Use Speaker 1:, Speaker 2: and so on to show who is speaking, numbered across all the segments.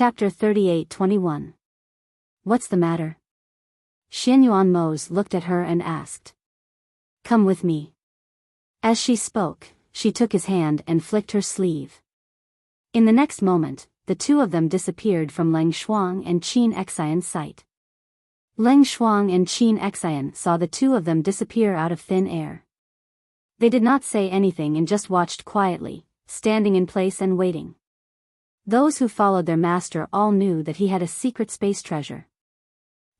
Speaker 1: Chapter 38:21. What's the matter? Xianyuan Mose looked at her and asked. Come with me. As she spoke, she took his hand and flicked her sleeve. In the next moment, the two of them disappeared from Leng Shuang and Qin Xian's sight. Leng Shuang and Qin Xian saw the two of them disappear out of thin air. They did not say anything and just watched quietly, standing in place and waiting. Those who followed their master all knew that he had a secret space treasure.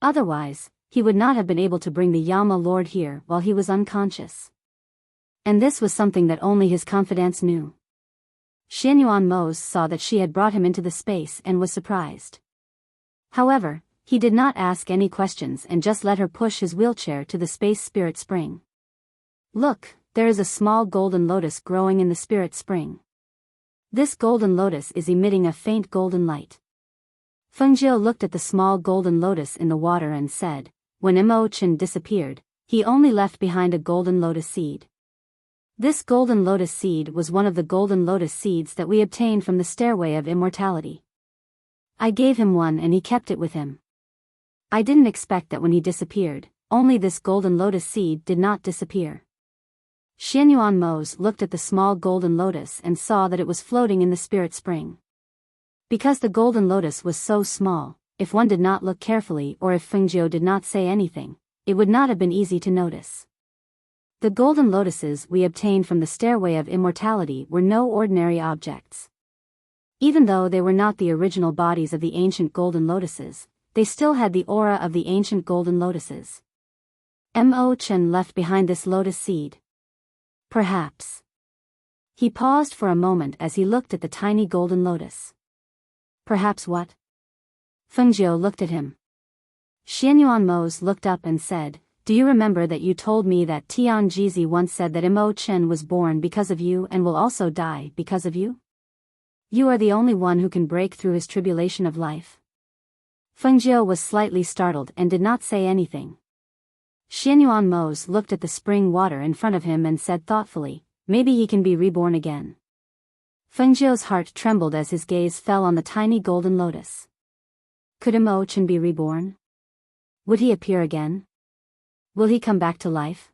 Speaker 1: Otherwise, he would not have been able to bring the Yama Lord here while he was unconscious. And this was something that only his confidants knew. Xianyuan Mose saw that she had brought him into the space and was surprised. However, he did not ask any questions and just let her push his wheelchair to the space spirit spring. Look, there is a small golden lotus growing in the spirit spring. This golden lotus is emitting a faint golden light. Fengjiu looked at the small golden lotus in the water and said, when Mo Chen disappeared, he only left behind a golden lotus seed. This golden lotus seed was one of the golden lotus seeds that we obtained from the stairway of immortality. I gave him one and he kept it with him. I didn't expect that when he disappeared, only this golden lotus seed did not disappear. Xianyuan Mose looked at the small golden lotus and saw that it was floating in the spirit spring. Because the golden lotus was so small, if one did not look carefully or if Fengjiu did not say anything, it would not have been easy to notice. The golden lotuses we obtained from the stairway of immortality were no ordinary objects. Even though they were not the original bodies of the ancient golden lotuses, they still had the aura of the ancient golden lotuses. Mo Chen left behind this lotus seed. Perhaps. He paused for a moment as he looked at the tiny golden lotus. Perhaps what? Fengjiu looked at him. Xianyuan Mose looked up and said, do you remember that you told me that Tian Jizi once said that Mo Chen was born because of you and will also die because of you? You are the only one who can break through his tribulation of life. Fengjiu was slightly startled and did not say anything. Xianyuan Mose looked at the spring water in front of him and said thoughtfully, maybe he can be reborn again. Fengjiu's heart trembled as his gaze fell on the tiny golden lotus. Could Mo Chen be reborn? Would he appear again? Will he come back to life?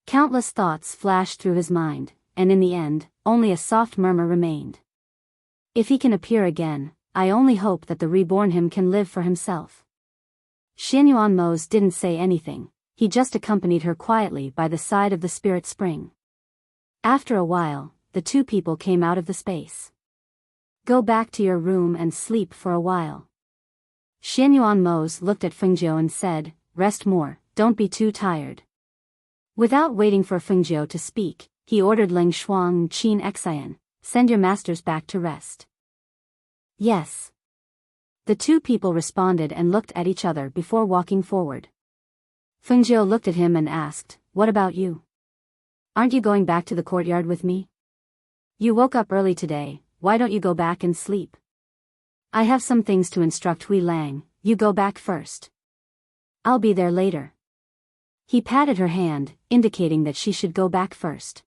Speaker 1: Countless thoughts flashed through his mind, and in the end, only a soft murmur remained. If he can appear again, I only hope that the reborn him can live for himself. Xianyuan Mose didn't say anything. He just accompanied her quietly by the side of the spirit spring. After a while, the two people came out of the space. Go back to your room and sleep for a while. Xianyuan Mose looked at Fengjiu and said, rest more, don't be too tired. Without waiting for Fengjiu to speak, he ordered Leng Shuang and Qin Xian, send your masters back to rest. Yes. The two people responded and looked at each other before walking forward. Fengjiu looked at him and asked, what about you? Aren't you going back to the courtyard with me? You woke up early today, why don't you go back and sleep? I have some things to instruct Hui Lang, you go back first. I'll be there later. He patted her hand, indicating that she should go back first.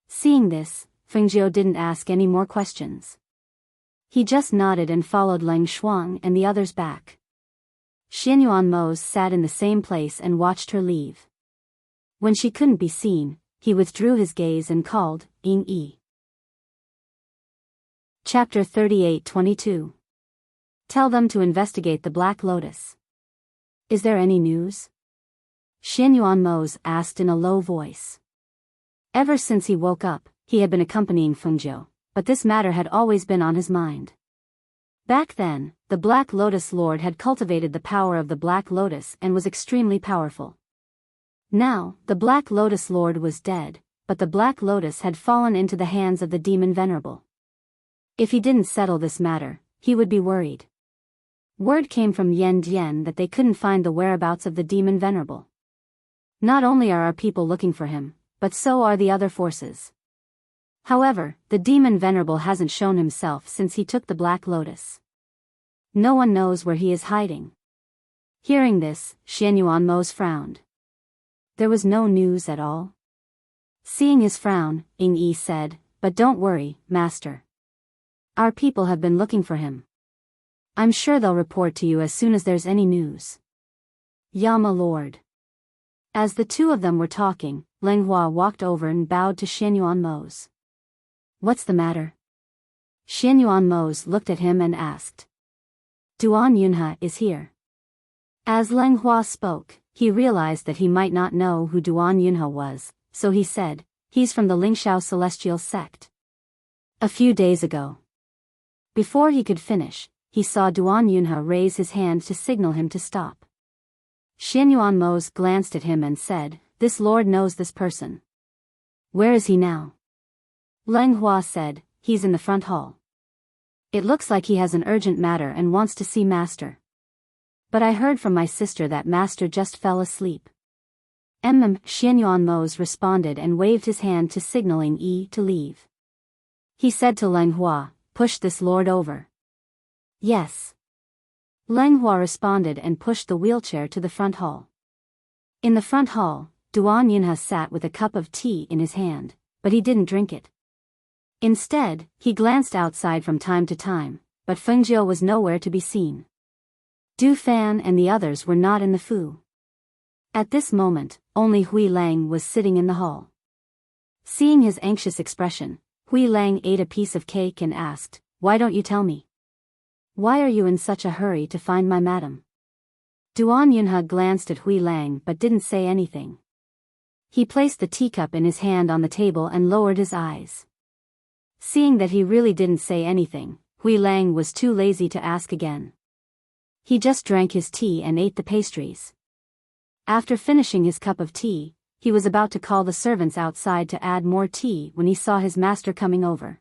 Speaker 1: Seeing this, Fengjiu didn't ask any more questions. He just nodded and followed Leng Shuang and the others back. Xianyuan Mose sat in the same place and watched her leave. When she couldn't be seen, he withdrew his gaze and called, Ying Yi. Chapter 38:22. Tell them to investigate the Black Lotus. Is there any news? Xianyuan Mose asked in a low voice. Ever since he woke up, he had been accompanying Fengjiu, but this matter had always been on his mind. Back then, the Black Lotus Lord had cultivated the power of the Black Lotus and was extremely powerful. Now, the Black Lotus Lord was dead, but the Black Lotus had fallen into the hands of the Demon Venerable. If he didn't settle this matter, he would be worried. Word came from Yen Dian that they couldn't find the whereabouts of the Demon Venerable. Not only are our people looking for him, but so are the other forces. However, the Demon Venerable hasn't shown himself since he took the Black Lotus. No one knows where he is hiding. Hearing this, Xianyuan Mose frowned. There was no news at all. Seeing his frown, Ying Yi said, but don't worry, master. Our people have been looking for him. I'm sure they'll report to you as soon as there's any news. Ya my lord. As the two of them were talking, Leng Hua walked over and bowed to Xian Yuan Mose. What's the matter? Xian Yuan Mose looked at him and asked. Duan Yunhe is here. As Leng Hua spoke, he realized that he might not know who Duan Yunhe was, so he said, he's from the Lingxiao Celestial Sect. A few days ago. Before he could finish, he saw Duan Yunhe raise his hand to signal him to stop. Xian Yuan Mose glanced at him and said, this lord knows this person. Where is he now? Leng Hua said, he's in the front hall. It looks like he has an urgent matter and wants to see Master. But I heard from my sister that Master just fell asleep. Xian Yuan Mose responded and waved his hand to signaling Yi to leave. He said to Leng Hua, push this lord over. Yes. Leng Hua responded and pushed the wheelchair to the front hall. In the front hall, Duan Yunhe sat with a cup of tea in his hand, but he didn't drink it. Instead, he glanced outside from time to time, but Feng Jiu was nowhere to be seen. Du Fan and the others were not in the Fu. At this moment, only Hui Lang was sitting in the hall. Seeing his anxious expression, Hui Lang ate a piece of cake and asked, why don't you tell me? Why are you in such a hurry to find my madam? Duan Yunhe glanced at Hui Lang but didn't say anything. He placed the teacup in his hand on the table and lowered his eyes. Seeing that he really didn't say anything, Hui Lang was too lazy to ask again. He just drank his tea and ate the pastries. After finishing his cup of tea, he was about to call the servants outside to add more tea when he saw his master coming over.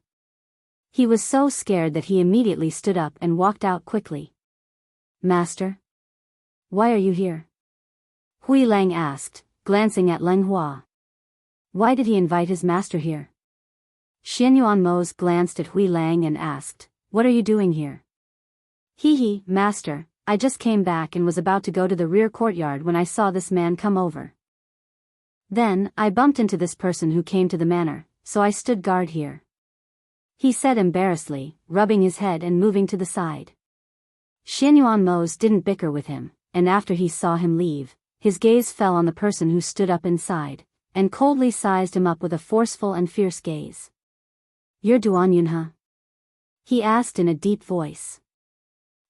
Speaker 1: He was so scared that he immediately stood up and walked out quickly. Master? Why are you here? Hui Lang asked, glancing at Leng Hua. Why did he invite his master here? Xian Yuan Mose glanced at Hui Lang and asked, what are you doing here? He, master, I just came back and was about to go to the rear courtyard when I saw this man come over. Then, I bumped into this person who came to the manor, so I stood guard here. He said embarrassedly, rubbing his head and moving to the side. Xian Yuan Mose didn't bicker with him, and after he saw him leave, his gaze fell on the person who stood up inside, and coldly sized him up with a forceful and fierce gaze. You're Duan Yunhe? He asked in a deep voice.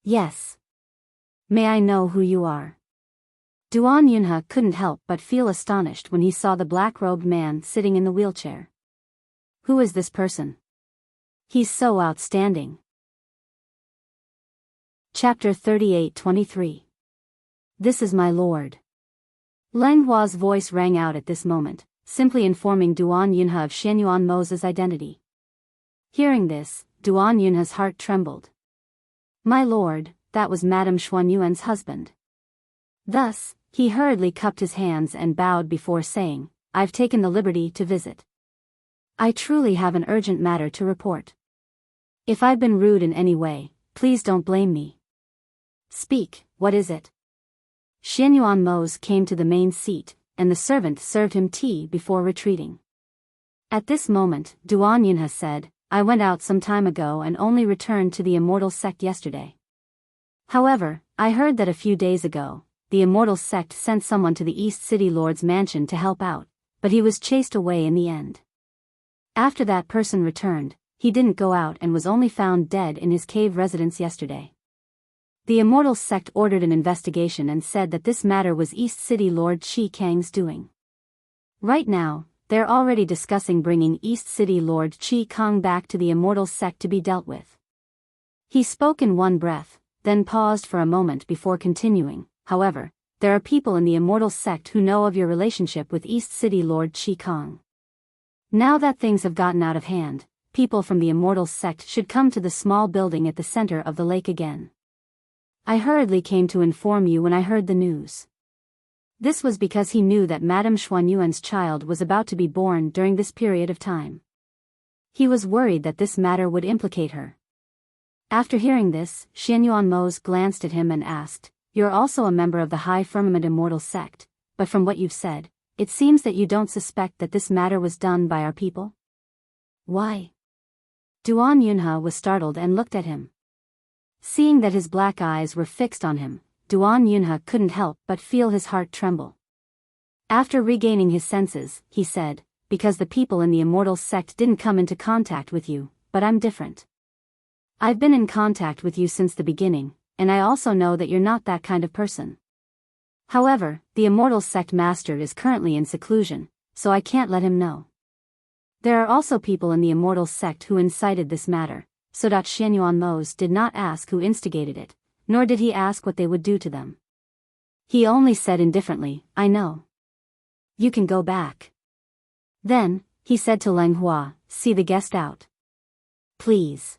Speaker 1: Yes. May I know who you are? Duan Yunhe couldn't help but feel astonished when he saw the black-robed man sitting in the wheelchair. Who is this person? He's so outstanding. Chapter 38-23. This is my lord. Leng Hua's voice rang out at this moment, simply informing Duan Yunhe of Xian Yuan Mose's identity. Hearing this, Duan Yunhe's heart trembled. My lord, that was Madame Xuan Yuan's husband. Thus, he hurriedly cupped his hands and bowed before saying, I've taken the liberty to visit. I truly have an urgent matter to report. If I've been rude in any way, please don't blame me. Speak, what is it? Xian Yuan Mose came to the main seat, and the servant served him tea before retreating. At this moment, Duan Yunhe said, I went out some time ago and only returned to the Immortal Sect yesterday. However, I heard that a few days ago, the Immortal Sect sent someone to the East City Lord's mansion to help out, but he was chased away in the end. After that person returned, he didn't go out and was only found dead in his cave residence yesterday. The Immortal Sect ordered an investigation and said that this matter was East City Lord Qi Kang's doing. Right now, they're already discussing bringing East City Lord Qi Kang back to the Immortal Sect to be dealt with. He spoke in one breath, then paused for a moment before continuing. However, there are people in the Immortal Sect who know of your relationship with East City Lord Qi Kang. Now that things have gotten out of hand, people from the Immortal Sect should come to the small building at the center of the lake again. I hurriedly came to inform you when I heard the news. This was because he knew that Madame Xuan Yuan's child was about to be born during this period of time. He was worried that this matter would implicate her. After hearing this, Xian Yuan Mose glanced at him and asked, You're also a member of the High Firmament Immortal Sect, but from what you've said, it seems that you don't suspect that this matter was done by our people? Why? Duan Yunhe was startled and looked at him. Seeing that his black eyes were fixed on him, Duan Yunhe couldn't help but feel his heart tremble. After regaining his senses, he said, because the people in the Immortal sect didn't come into contact with you, but I'm different. I've been in contact with you since the beginning, and I also know that you're not that kind of person. However, the Immortal sect master is currently in seclusion, so I can't let him know. There are also people in the Immortal sect who incited this matter, so that Xianyuan Mose did not ask who instigated it, nor did he ask what they would do to them. He only said indifferently, I know. You can go back. Then, he said to Leng Hua, see the guest out. Please.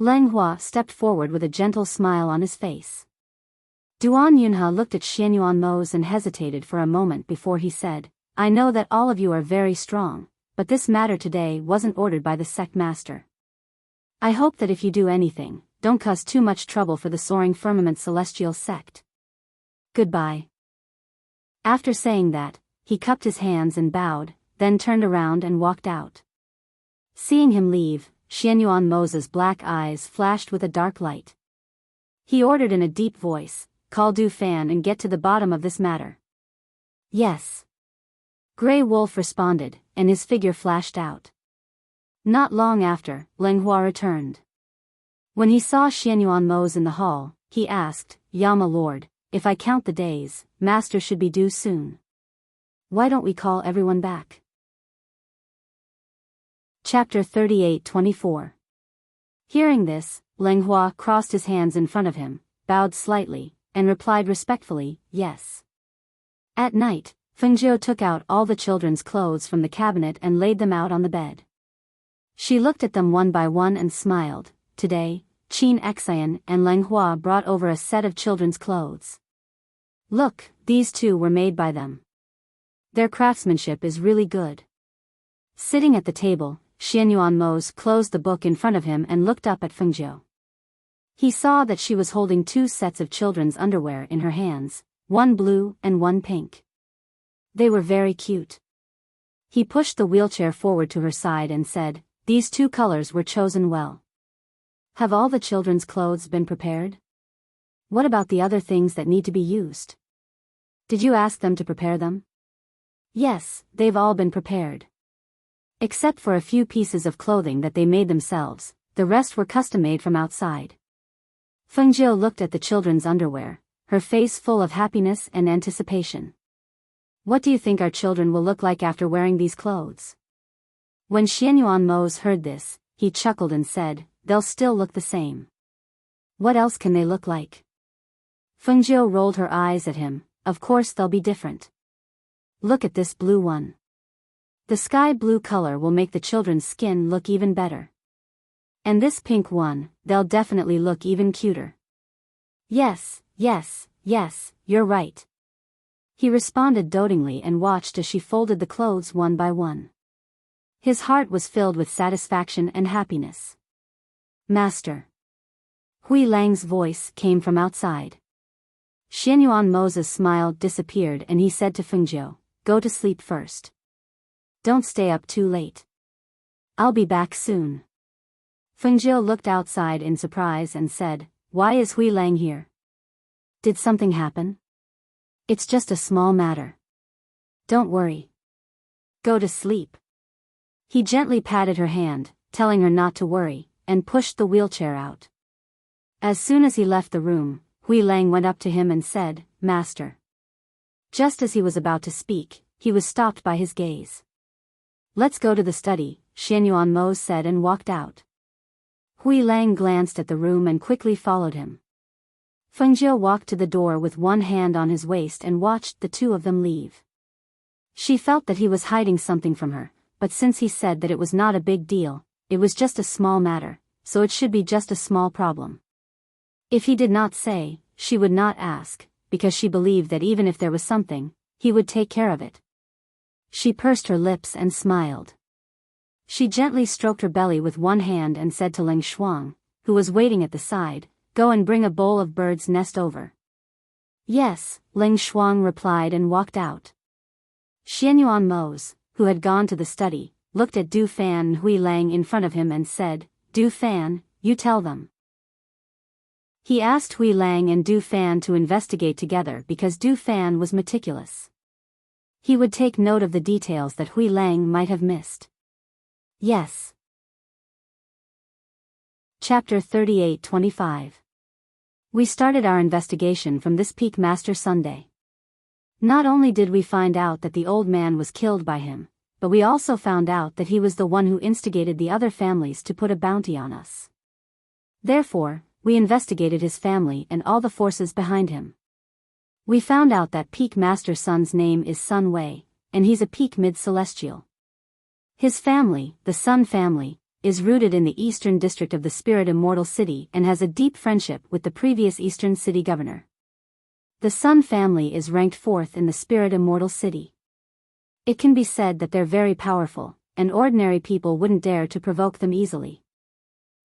Speaker 1: Leng Hua stepped forward with a gentle smile on his face. Duan Yunhe looked at Xianyuan Mose and hesitated for a moment before he said, I know that all of you are very strong, but this matter today wasn't ordered by the sect master. I hope that if you do anything, don't cause too much trouble for the soaring firmament celestial sect. Goodbye. After saying that, he cupped his hands and bowed, then turned around and walked out. Seeing him leave, Xianyuan Mose's black eyes flashed with a dark light. He ordered in a deep voice, call Du Fan and get to the bottom of this matter. Yes. Grey Wolf responded, and his figure flashed out. Not long after, Leng Hua returned. When he saw Xianyuan Mose in the hall, he asked, Yama Lord, if I count the days, Master should be due soon. Why don't we call everyone back? Chapter 38-24. Hearing this, Leng Hua crossed his hands in front of him, bowed slightly, and replied respectfully, yes. At night, Fengjiu took out all the children's clothes from the cabinet and laid them out on the bed. She looked at them one by one and smiled. Today, Qin Xian and Leng Hua brought over a set of children's clothes. Look, these two were made by them. Their craftsmanship is really good. Sitting at the table, Xianyuan Mose closed the book in front of him and looked up at Fengjiu. He saw that she was holding two sets of children's underwear in her hands, one blue and one pink. They were very cute. He pushed the wheelchair forward to her side and said, these two colors were chosen well. Have all the children's clothes been prepared? What about the other things that need to be used? Did you ask them to prepare them? Yes, they've all been prepared. Except for a few pieces of clothing that they made themselves, the rest were custom-made from outside. Fengjiu looked at the children's underwear, her face full of happiness and anticipation. What do you think our children will look like after wearing these clothes? When Xianyuan Mose heard this, he chuckled and said, they'll still look the same. What else can they look like? Fengjiu rolled her eyes at him, of course they'll be different. Look at this blue one. The sky blue color will make the children's skin look even better. And this pink one, they'll definitely look even cuter. Yes, yes, yes, you're right. He responded dotingly and watched as she folded the clothes one by one. His heart was filled with satisfaction and happiness. Master. Hui Lang's voice came from outside. Xianyuan Mose's smile disappeared and he said to Fengjiu, go to sleep first. Don't stay up too late. I'll be back soon. Fengjiu looked outside in surprise and said, why is Hui Lang here? Did something happen? It's just a small matter. Don't worry. Go to sleep. He gently patted her hand, telling her not to worry, and pushed the wheelchair out. As soon as he left the room, Hui Lang went up to him and said, Master. Just as he was about to speak, he was stopped by his gaze. Let's go to the study, Xianyuan Mose said and walked out. Hui Lang glanced at the room and quickly followed him. Fengjiu walked to the door with one hand on his waist and watched the two of them leave. She felt that he was hiding something from her, but since he said that it was not a big deal, it was just a small matter, so it should be just a small problem. If he did not say, she would not ask, because she believed that even if there was something, he would take care of it. She pursed her lips and smiled. She gently stroked her belly with one hand and said to Ling Shuang, who was waiting at the side, go and bring a bowl of bird's nest over. Yes, Ling Shuang replied and walked out. Xianyuan Mose, who had gone to the study, looked at Du Fan and Hui Lang in front of him and said, Du Fan, you tell them. He asked Hui Lang and Du Fan to investigate together because Du Fan was meticulous. He would take note of the details that Hui Lang might have missed. Yes. Chapter 38-25. We started our investigation from this peak Master Sunday. Not only did we find out that the old man was killed by him, but we also found out that he was the one who instigated the other families to put a bounty on us. Therefore, we investigated his family and all the forces behind him. We found out that Peak Master Sun's name is Sun Wei, and he's a peak mid-celestial. His family, the Sun family, is rooted in the eastern district of the Spirit Immortal City and has a deep friendship with the previous eastern city governor. The Sun family is ranked 4th in the Spirit Immortal City. It can be said that they're very powerful, and ordinary people wouldn't dare to provoke them easily.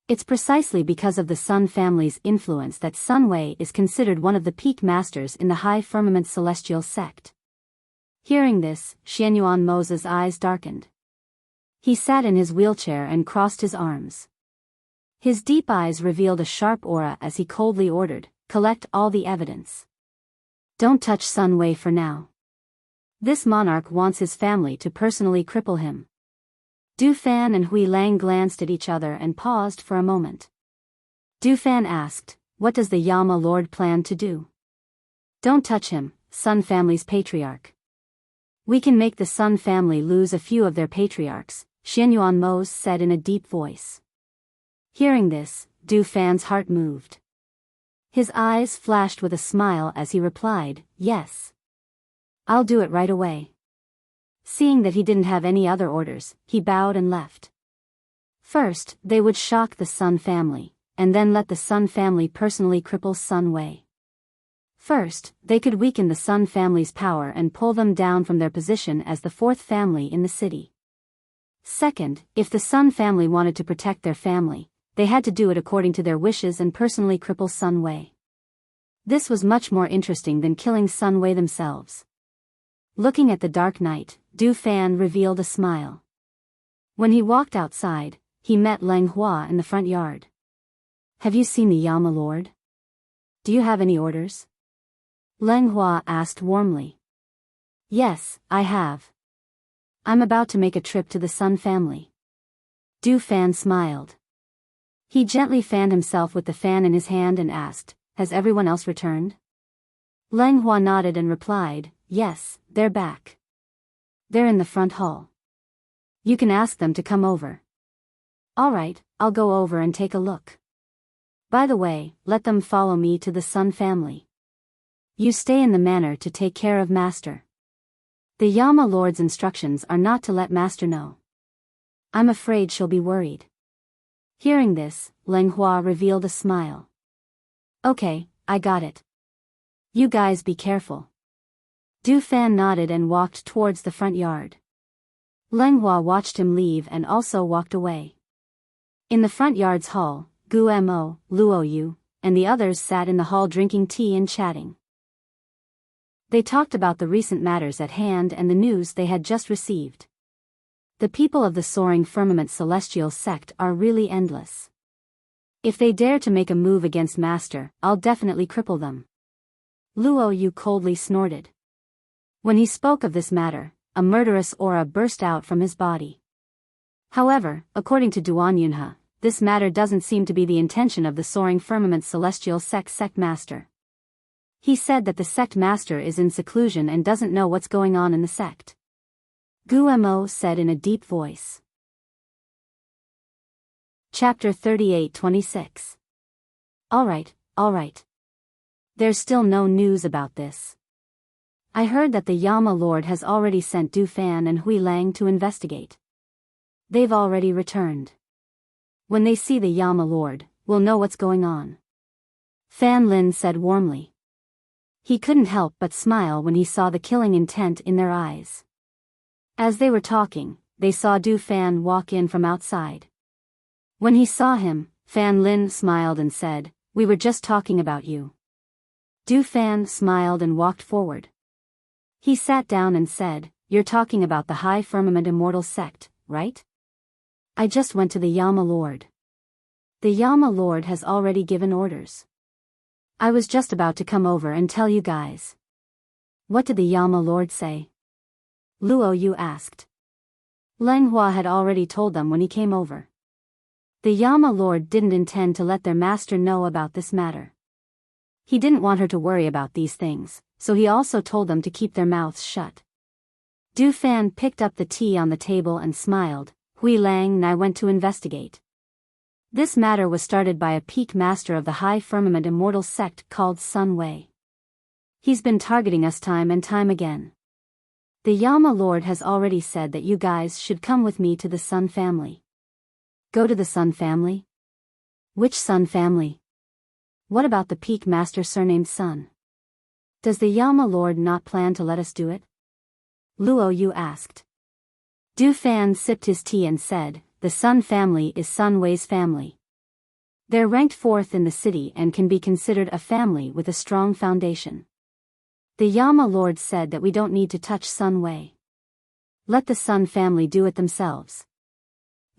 Speaker 1: It's precisely because of the Sun family's influence that Sun Wei is considered one of the peak masters in the High Firmament Celestial sect. Hearing this, Xianyuan Mo's eyes darkened. He sat in his wheelchair and crossed his arms. His deep eyes revealed a sharp aura as he coldly ordered, "Collect all the evidence. Don't touch Sun Wei for now. This monarch wants his family to personally cripple him." Du Fan and Hui Lang glanced at each other and paused for a moment. Du Fan asked, "What does the Yama Lord plan to do?" "Don't touch him, Sun family's patriarch. We can make the Sun family lose a few of their patriarchs," Xianyuan Mo said in a deep voice. Hearing this, Du Fan's heart moved. His eyes flashed with a smile as he replied, "Yes. I'll do it right away." Seeing that he didn't have any other orders, he bowed and left. First, they would shock the Sun family, and then let the Sun family personally cripple Sun Wei. First, they could weaken the Sun family's power and pull them down from their position as the 4th family in the city. Second, if the Sun family wanted to protect their family, they had to do it according to their wishes and personally cripple Sun Wei. This was much more interesting than killing Sun Wei themselves. Looking at the dark night, Du Fan revealed a smile. When he walked outside, he met Leng Hua in the front yard. "Have you seen the Yama Lord? Do you have any orders?" Leng Hua asked warmly. "Yes, I have. I'm about to make a trip to the Sun family." Du Fan smiled. He gently fanned himself with the fan in his hand and asked, "Has everyone else returned?" Leng Hua nodded and replied, "Yes, they're back. They're in the front hall. You can ask them to come over." "All right, I'll go over and take a look. By the way, let them follow me to the Sun family. You stay in the manor to take care of Master. The Yama Lord's instructions are not to let Master know. I'm afraid she'll be worried." Hearing this, Leng Hua revealed a smile. "Okay, I got it. You guys be careful." Du Fan nodded and walked towards the front yard. Leng Hua watched him leave and also walked away. In the front yard's hall, Gu Mo, Luo Yu, and the others sat in the hall drinking tea and chatting. They talked about the recent matters at hand and the news they had just received. The people of the Soaring Firmament Celestial sect are really endless. If they dare to make a move against Master, I'll definitely cripple them. Luo Yu coldly snorted. When he spoke of this matter, a murderous aura burst out from his body. However, according to Duan Yunhe, this matter doesn't seem to be the intention of the Soaring Firmament Celestial sect master. He said that the sect master is in seclusion and doesn't know what's going on in the sect. Gu Mo said in a deep voice. Chapter 38-26. All right. There's still no news about this. I heard that the Yama Lord has already sent Du Fan and Hui Lang to investigate. They've already returned. When they see the Yama Lord, we'll know what's going on. Fan Lin said warmly. He couldn't help but smile when he saw the killing intent in their eyes. As they were talking, they saw Du Fan walk in from outside. When he saw him, Fan Lin smiled and said, "We were just talking about you." Du Fan smiled and walked forward. He sat down and said, "You're talking about the High Firmament Immortal sect, right? I just went to the Yama Lord. The Yama Lord has already given orders. I was just about to come over and tell you guys. What did the Yama Lord say? Luo Yu asked. Leng Hua had already told them when he came over. The Yama Lord didn't intend to let their master know about this matter. He didn't want her to worry about these things, so he also told them to keep their mouths shut. Du Fan picked up the tea on the table and smiled. Hui Lang and I went to investigate. This matter was started by a peak master of the High Firmament Immortal sect called Sun Wei. He's been targeting us time and time again. The Yama Lord has already said that you guys should come with me to the Sun family. Go to the Sun family? Which Sun family? What about the peak master surnamed Sun? Does the Yama Lord not plan to let us do it? Luo Yu asked. Du Fan sipped his tea and said, the Sun family is Sun Wei's family. They're ranked 4th in the city and can be considered a family with a strong foundation. The Yama Lord said that we don't need to touch Sun Wei. Let the Sun family do it themselves.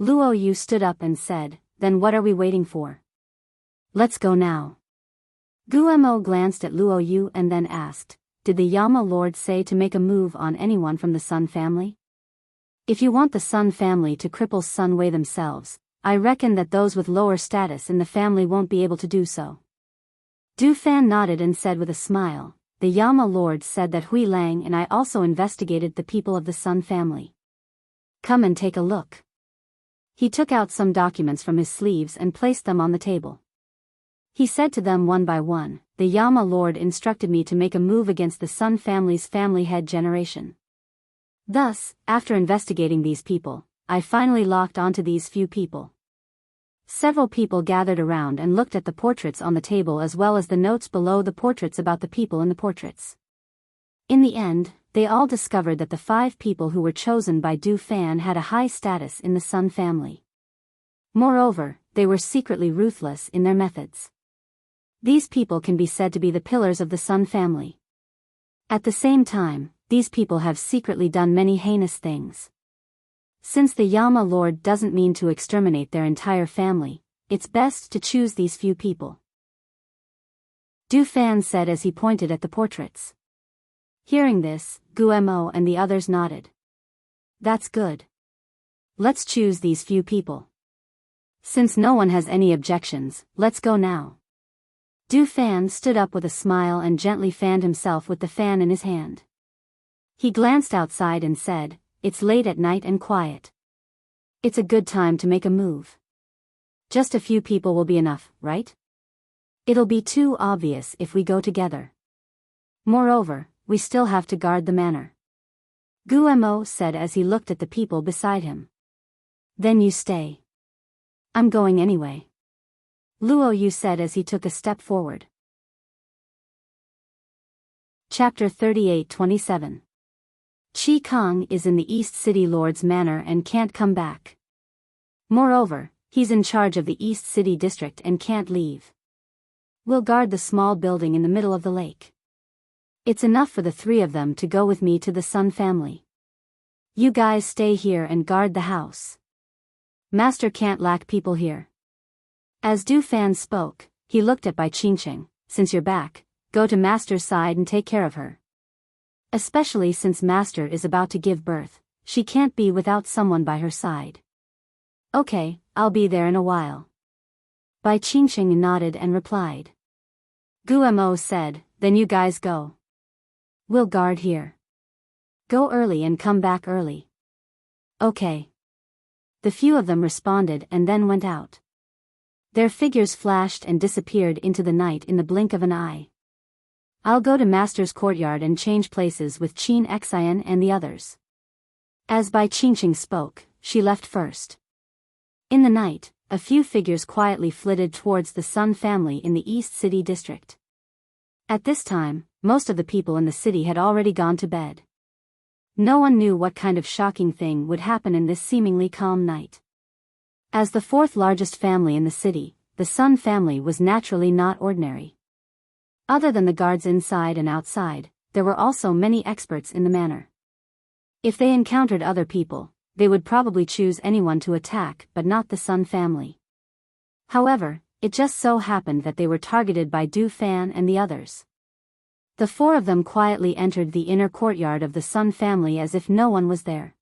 Speaker 1: Luo Yu stood up and said, then what are we waiting for? Let's go now. Guemo glanced at Luo Yu and then asked, did the Yama Lord say to make a move on anyone from the Sun family? If you want the Sun family to cripple Sun Wei themselves, I reckon that those with lower status in the family won't be able to do so. Du Fan nodded and said with a smile, the Yama Lord said that Hui Lang and I also investigated the people of the Sun family. Come and take a look. He took out some documents from his sleeves and placed them on the table. He said to them one by one, the Yama Lord instructed me to make a move against the Sun family's family head generation. Thus, after investigating these people, I finally locked onto these few people. Several people gathered around and looked at the portraits on the table as well as the notes below the portraits about the people in the portraits. In the end, they all discovered that the 5 people who were chosen by Du Fan had a high status in the Sun family. Moreover, they were secretly ruthless in their methods. These people can be said to be the pillars of the Sun family. At the same time, these people have secretly done many heinous things. Since the Yama Lord doesn't mean to exterminate their entire family, it's best to choose these few people. Du Fan said as he pointed at the portraits. Hearing this, Guemo and the others nodded. That's good. Let's choose these few people. Since no one has any objections, let's go now. Du Fan stood up with a smile and gently fanned himself with the fan in his hand. He glanced outside and said, it's late at night and quiet. It's a good time to make a move. Just a few people will be enough, right? It'll be too obvious if we go together. Moreover, we still have to guard the manor. Guemo said as he looked at the people beside him. Then you stay. I'm going anyway. Luo Yu said as he took a step forward. Chapter 38-27. Qi Kong is in the East City Lord's manor and can't come back. Moreover, he's in charge of the East City district and can't leave. We'll guard the small building in the middle of the lake. It's enough for the 3 of them to go with me to the Sun family. You guys stay here and guard the house. Master can't lack people here. As Du Fan spoke, he looked at Bai Qingqing. Since you're back, go to Master's side and take care of her. Especially since Master is about to give birth, she can't be without someone by her side. Okay, I'll be there in a while. Bai Qingqing nodded and replied. Guemo said, then you guys go. We'll guard here. Go early and come back early. Okay. The few of them responded and then went out. Their figures flashed and disappeared into the night in the blink of an eye. I'll go to Master's courtyard and change places with Qin Xian and the others. As Bai Qingqing spoke, she left first. In the night, a few figures quietly flitted towards the Sun family in the East City district. At this time, most of the people in the city had already gone to bed. No one knew what kind of shocking thing would happen in this seemingly calm night. As the 4th largest family in the city, the Sun family was naturally not ordinary. Other than the guards inside and outside, there were also many experts in the manor. If they encountered other people, they would probably choose anyone to attack but not the Sun family. However, it just so happened that they were targeted by Du Fan and the others. The four of them quietly entered the inner courtyard of the Sun family as if no one was there.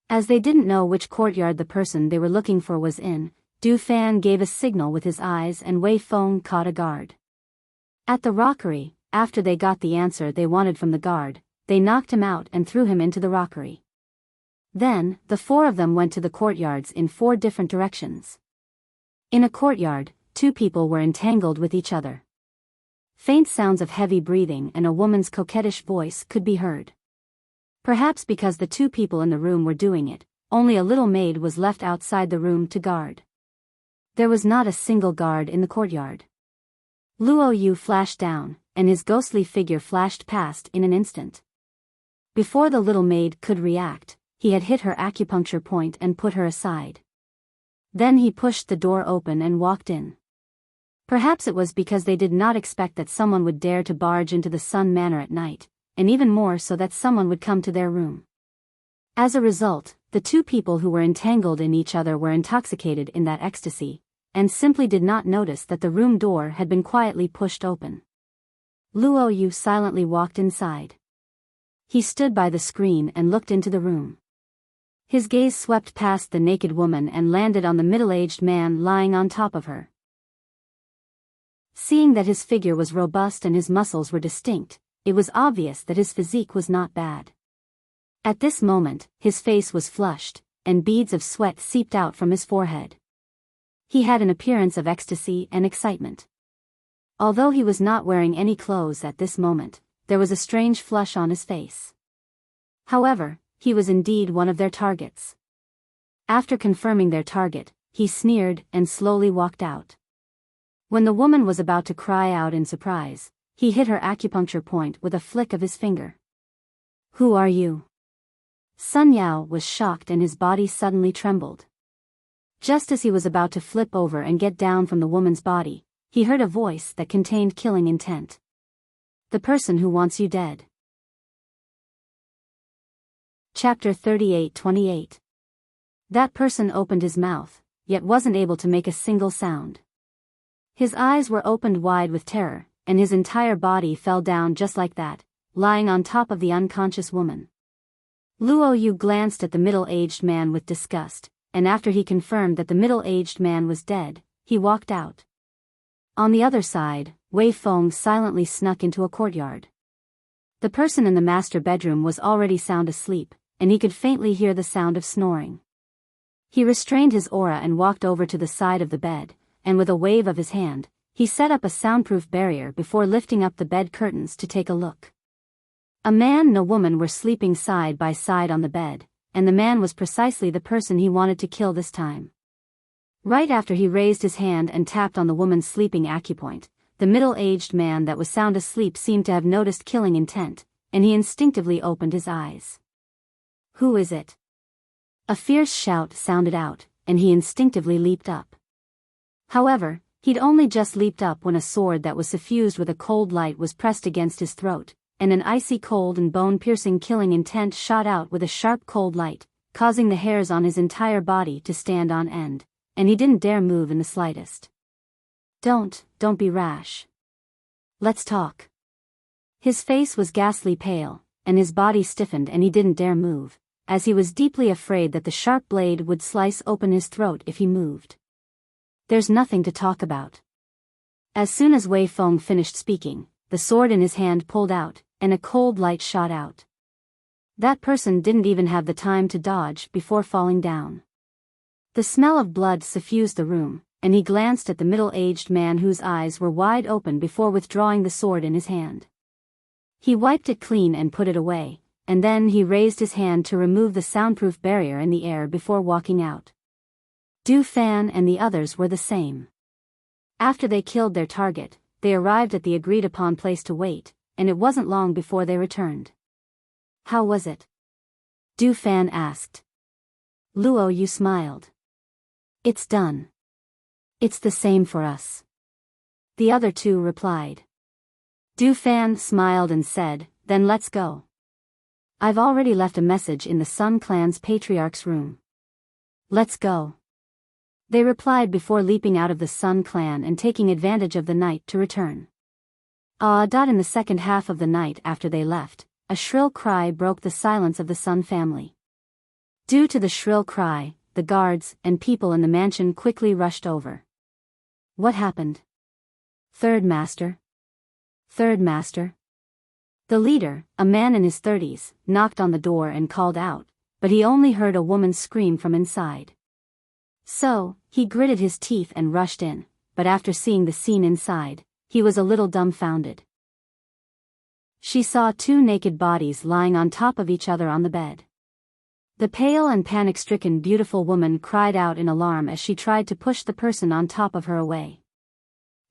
Speaker 1: As they didn't know which courtyard the person they were looking for was in, Du Fan gave a signal with his eyes and Wei Feng caught a guard. At the rockery, after they got the answer they wanted from the guard, they knocked him out and threw him into the rockery. Then, the four of them went to the courtyards in 4 different directions. In a courtyard, 2 people were entangled with each other. Faint sounds of heavy breathing and a woman's coquettish voice could be heard. Perhaps because the 2 people in the room were doing it, only a little maid was left outside the room to guard. There was not a single guard in the courtyard. Luo Yu flashed down, and his ghostly figure flashed past in an instant. Before the little maid could react, he had hit her acupuncture point and put her aside. Then he pushed the door open and walked in. Perhaps it was because they did not expect that someone would dare to barge into the Sun Manor at night, and even more so that someone would come to their room. As a result, the 2 people who were entangled in each other were intoxicated in that ecstasy, and simply did not notice that the room door had been quietly pushed open. Luo Yu silently walked inside. He stood by the screen and looked into the room. His gaze swept past the naked woman and landed on the middle-aged man lying on top of her. Seeing that his figure was robust and his muscles were distinct, it was obvious that his physique was not bad. At this moment, his face was flushed, and beads of sweat seeped out from his forehead. He had an appearance of ecstasy and excitement. Although he was not wearing any clothes at this moment, there was a strange flush on his face. However, he was indeed one of their targets. After confirming their target, he sneered and slowly walked out. When the woman was about to cry out in surprise, he hit her acupuncture point with a flick of his finger. "Who are you?" Sun Yao was shocked and his body suddenly trembled. Just as he was about to flip over and get down from the woman's body, he heard a voice that contained killing intent. "The person who wants you dead." Chapter 38-28. That person opened his mouth, yet wasn't able to make a single sound. His eyes were opened wide with terror, and his entire body fell down just like that, lying on top of the unconscious woman. Luo Yu glanced at the middle-aged man with disgust, and after he confirmed that the middle-aged man was dead, he walked out. On the other side, Wei Feng silently snuck into a courtyard. The person in the master bedroom was already sound asleep, and he could faintly hear the sound of snoring. He restrained his aura and walked over to the side of the bed, and with a wave of his hand, he set up a soundproof barrier before lifting up the bed curtains to take a look. A man and a woman were sleeping side by side on the bed, and the man was precisely the person he wanted to kill this time. Right after he raised his hand and tapped on the woman's sleeping acupoint, the middle-aged man that was sound asleep seemed to have noticed killing intent, and he instinctively opened his eyes. "Who is it?" A fierce shout sounded out, and he instinctively leaped up. However, he'd only just leaped up when a sword that was suffused with a cold light was pressed against his throat, and an icy cold and bone-piercing killing intent shot out with a sharp cold light, causing the hairs on his entire body to stand on end, and he didn't dare move in the slightest. Don't be rash. Let's talk." His face was ghastly pale, and his body stiffened and he didn't dare move, as he was deeply afraid that the sharp blade would slice open his throat if he moved. "There's nothing to talk about." As soon as Wei Feng finished speaking, the sword in his hand pulled out, and a cold light shot out. That person didn't even have the time to dodge before falling down. The smell of blood suffused the room, and he glanced at the middle-aged man whose eyes were wide open before withdrawing the sword in his hand. He wiped it clean and put it away, and then he raised his hand to remove the soundproof barrier in the air before walking out. Du Fan and the others were the same. After they killed their target, they arrived at the agreed-upon place to wait, and it wasn't long before they returned. "How was it?" Du Fan asked. Luo Yu smiled. "It's done. It's the same for us." The other 2 replied. Du Fan smiled and said, "Then let's go. I've already left a message in the Sun Clan's patriarch's room. Let's go." They replied before leaping out of the Sun clan and taking advantage of the night to return. In the second half of the night after they left, a shrill cry broke the silence of the Sun family. Due to the shrill cry, the guards and people in the mansion quickly rushed over. What happened? Third Master? Third Master? The leader, a man in his 30s, knocked on the door and called out, but he only heard a woman scream from inside. So, he gritted his teeth and rushed in, but after seeing the scene inside, he was a little dumbfounded. She saw two naked bodies lying on top of each other on the bed. The pale and panic-stricken beautiful woman cried out in alarm as she tried to push the person on top of her away.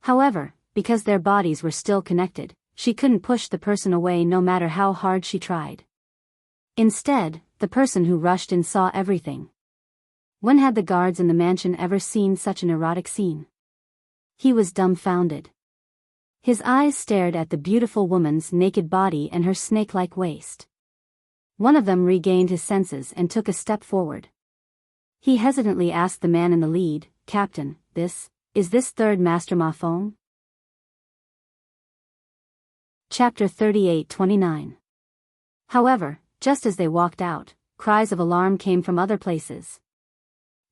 Speaker 1: However, because their bodies were still connected, she couldn't push the person away no matter how hard she tried. Instead, the person who rushed in saw everything. When had the guards in the mansion ever seen such an erotic scene? He was dumbfounded. His eyes stared at the beautiful woman's naked body and her snake-like waist. One of them regained his senses and took a step forward. He hesitantly asked the man in the lead, "Captain, is this Third Master Ma Fong?" Chapter 38-29. However, just as they walked out, cries of alarm came from other places.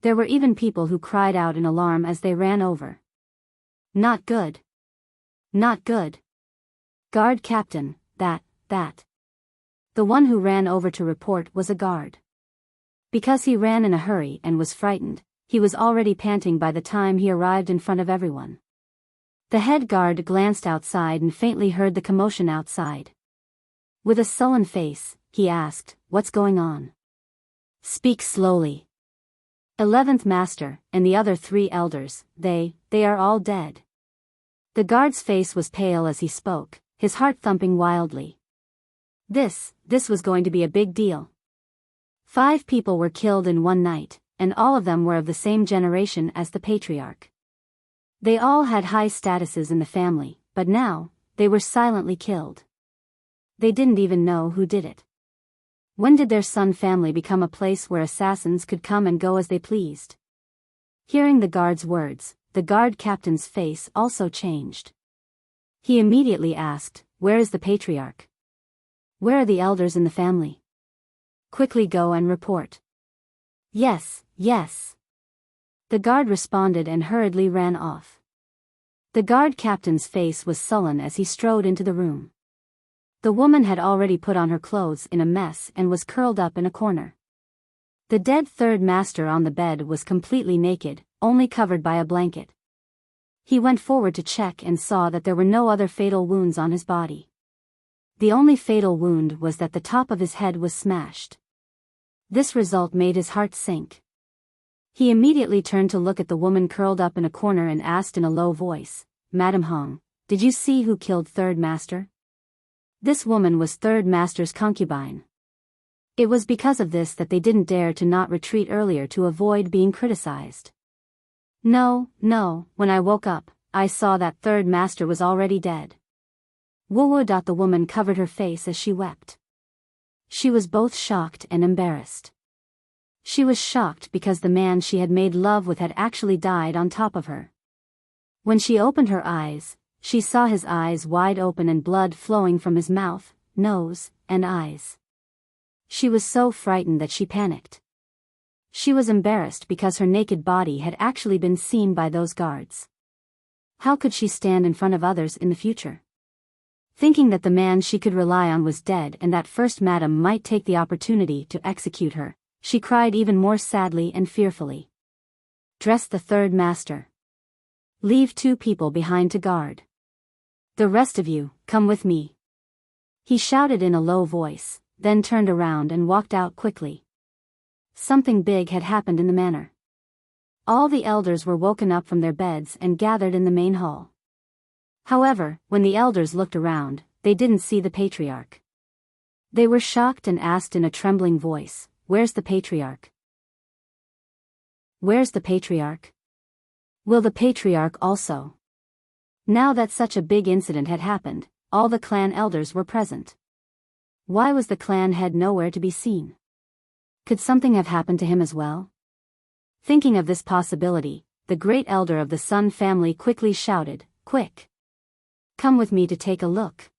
Speaker 1: There were even people who cried out in alarm as they ran over. Not good. Not good. Guard captain, that. The one who ran over to report was a guard. Because he ran in a hurry and was frightened, he was already panting by the time he arrived in front of everyone. The head guard glanced outside and faintly heard the commotion outside. With a sullen face, he asked, "What's going on?" "Speak slowly." 11th Master, and the other 3 elders, they are all dead. The guard's face was pale as he spoke, his heart thumping wildly. This was going to be a big deal. 5 people were killed in one night, and all of them were of the same generation as the patriarch. They all had high statuses in the family, but now, they were silently killed. They didn't even know who did it. When did their Sun family become a place where assassins could come and go as they pleased? Hearing the guard's words, the guard captain's face also changed. He immediately asked, "Where is the patriarch? Where are the elders in the family? Quickly go and report." Yes. The guard responded and hurriedly ran off. The guard captain's face was sullen as he strode into the room. The woman had already put on her clothes in a mess and was curled up in a corner. The dead Third Master on the bed was completely naked, only covered by a blanket. He went forward to check and saw that there were no other fatal wounds on his body. The only fatal wound was that the top of his head was smashed. This result made his heart sink. He immediately turned to look at the woman curled up in a corner and asked in a low voice, "Madam Hong, did you see who killed Third Master?" This woman was Third Master's concubine. It was because of this that they didn't dare to not retreat earlier to avoid being criticized. No, when I woke up, I saw that Third Master was already dead. Woo. The woman covered her face as she wept. She was both shocked and embarrassed. She was shocked because the man she had made love with had actually died on top of her. When she opened her eyes, she saw his eyes wide open and blood flowing from his mouth, nose, and eyes. She was so frightened that she panicked. She was embarrassed because her naked body had actually been seen by those guards. How could she stand in front of others in the future? Thinking that the man she could rely on was dead and that First Madam might take the opportunity to execute her, she cried even more sadly and fearfully. Dress the Third Master. Leave 2 people behind to guard. The rest of you, come with me. He shouted in a low voice, then turned around and walked out quickly. Something big had happened in the manor. All the elders were woken up from their beds and gathered in the main hall. However, when the elders looked around, they didn't see the patriarch. They were shocked and asked in a trembling voice, "Where's the patriarch? Where's the patriarch? Will the patriarch also?" Now that such a big incident had happened, all the clan elders were present. Why was the clan head nowhere to be seen? Could something have happened to him as well? Thinking of this possibility, the great elder of the Sun family quickly shouted, "Quick! Come with me to take a look."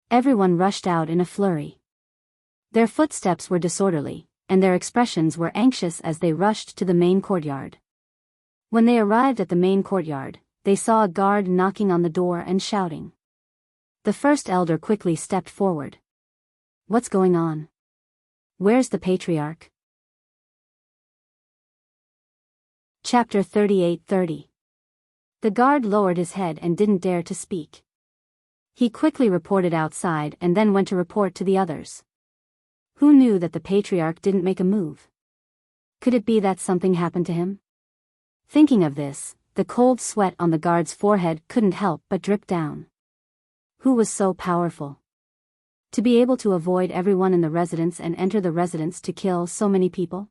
Speaker 1: Everyone rushed out in a flurry. Their footsteps were disorderly, and their expressions were anxious as they rushed to the main courtyard. When they arrived at the main courtyard, they saw a guard knocking on the door and shouting. The first elder quickly stepped forward. "What's going on? Where's the patriarch?" Chapter 38:30. The guard lowered his head and didn't dare to speak. He quickly reported outside and then went to report to the others. Who knew that the patriarch didn't make a move? Could it be that something happened to him? Thinking of this, the cold sweat on the guard's forehead couldn't help but drip down. Who was so powerful? To be able to avoid everyone in the residence and enter the residence to kill so many people?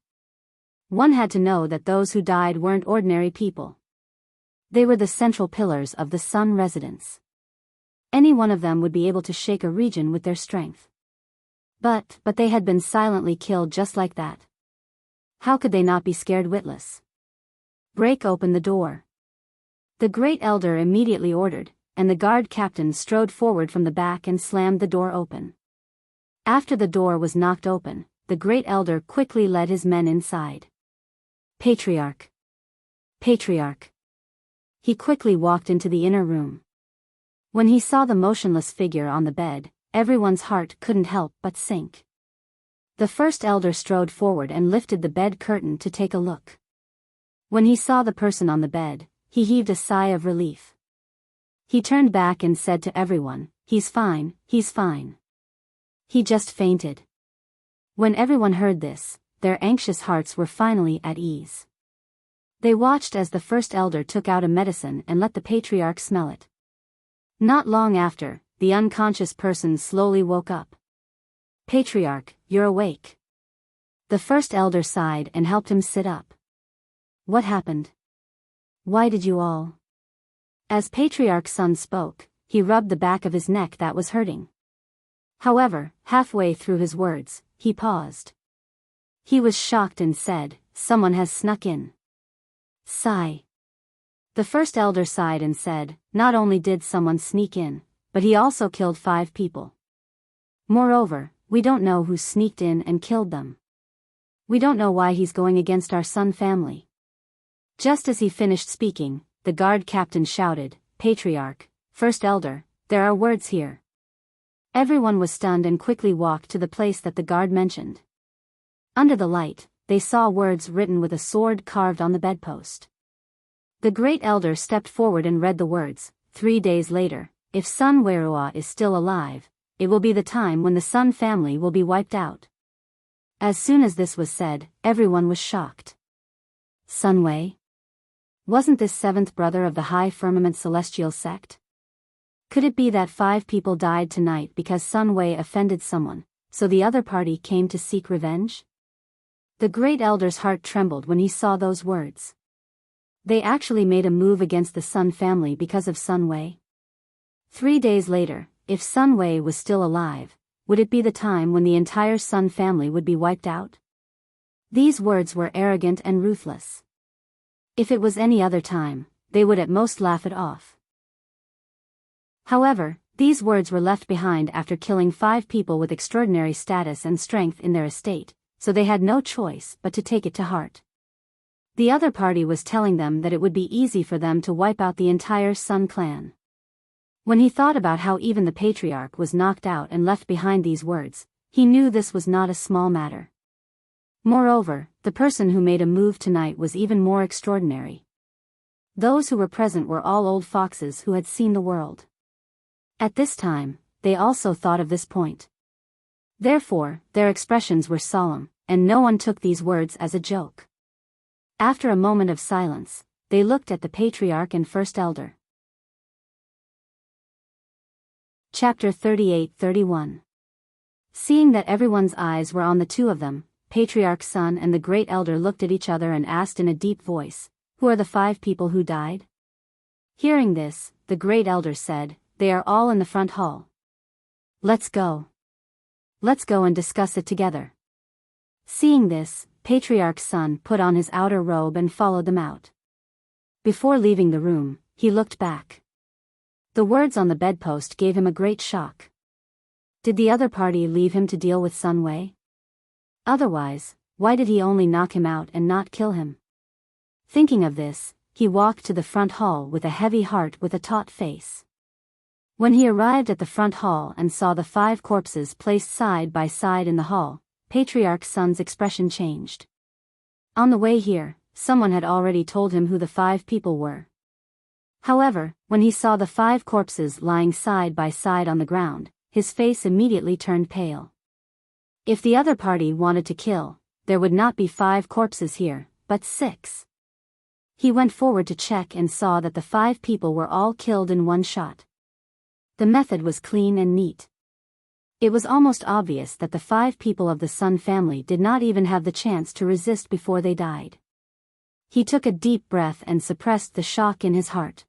Speaker 1: One had to know that those who died weren't ordinary people. They were the central pillars of the Sun residence. Any one of them would be able to shake a region with their strength. But they had been silently killed just like that. How could they not be scared witless? "Break open the door." The great elder immediately ordered, and the guard captain strode forward from the back and slammed the door open. After the door was knocked open, the great elder quickly led his men inside. "Patriarch! Patriarch!" He quickly walked into the inner room. When he saw the motionless figure on the bed, everyone's heart couldn't help but sink. The first elder strode forward and lifted the bed curtain to take a look. When he saw the person on the bed, he heaved a sigh of relief. He turned back and said to everyone, "He's fine, he's fine. He just fainted." When everyone heard this, their anxious hearts were finally at ease. They watched as the first elder took out a medicine and let the patriarch smell it. Not long after, the unconscious person slowly woke up. "Patriarch, you're awake." The first elder sighed and helped him sit up. "What happened? Why did you all?" As Patriarch's son spoke, he rubbed the back of his neck that was hurting. However, halfway through his words, he paused. He was shocked and said, "Someone has snuck in." Sigh. The first elder sighed and said, "Not only did someone sneak in, but he also killed 5 people. Moreover, we don't know who sneaked in and killed them. We don't know why he's going against our Sun family." Just as he finished speaking, the guard captain shouted, "Patriarch, first elder, there are words here." Everyone was stunned and quickly walked to the place that the guard mentioned. Under the light, they saw words written with a sword carved on the bedpost. The great elder stepped forward and read the words, "3 days later, if Sun Werua is still alive, it will be the time when the Sun family will be wiped out." As soon as this was said, everyone was shocked. Sun Wei? Wasn't this 7th brother of the High Firmament Celestial sect? Could it be that 5 people died tonight because Sun Wei offended someone, so the other party came to seek revenge? The great elder's heart trembled when he saw those words. They actually made a move against the Sun family because of Sun Wei. 3 days later, if Sun Wei was still alive, would it be the time when the entire Sun family would be wiped out? These words were arrogant and ruthless. If it was any other time, they would at most laugh it off. However, these words were left behind after killing 5 people with extraordinary status and strength in their estate, so they had no choice but to take it to heart. The other party was telling them that it would be easy for them to wipe out the entire Sun clan. When he thought about how even the patriarch was knocked out and left behind these words, he knew this was not a small matter. Moreover, the person who made a move tonight was even more extraordinary. Those who were present were all old foxes who had seen the world. At this time, they also thought of this point. Therefore, their expressions were solemn, and no one took these words as a joke. After a moment of silence, they looked at the patriarch and first elder. Chapter 38-31. Seeing that everyone's eyes were on the two of them, Patriarch's son and the great elder looked at each other and asked in a deep voice, "Who are the 5 people who died?" Hearing this, the great elder said, "They are all in the front hall. Let's go. Let's go and discuss it together." Seeing this, Patriarch's son put on his outer robe and followed them out. Before leaving the room, he looked back. The words on the bedpost gave him a great shock. Did the other party leave him to deal with Sun Wei? Otherwise, why did he only knock him out and not kill him? Thinking of this, he walked to the front hall with a heavy heart with a taut face. When he arrived at the front hall and saw the 5 corpses placed side by side in the hall, Patriarch's son's expression changed. On the way here, someone had already told him who the 5 people were. However, when he saw the 5 corpses lying side by side on the ground, his face immediately turned pale. If the other party wanted to kill, there would not be 5 corpses here, but 6. He went forward to check and saw that the 5 people were all killed in one shot. The method was clean and neat. It was almost obvious that the 5 people of the Sun family did not even have the chance to resist before they died. He took a deep breath and suppressed the shock in his heart.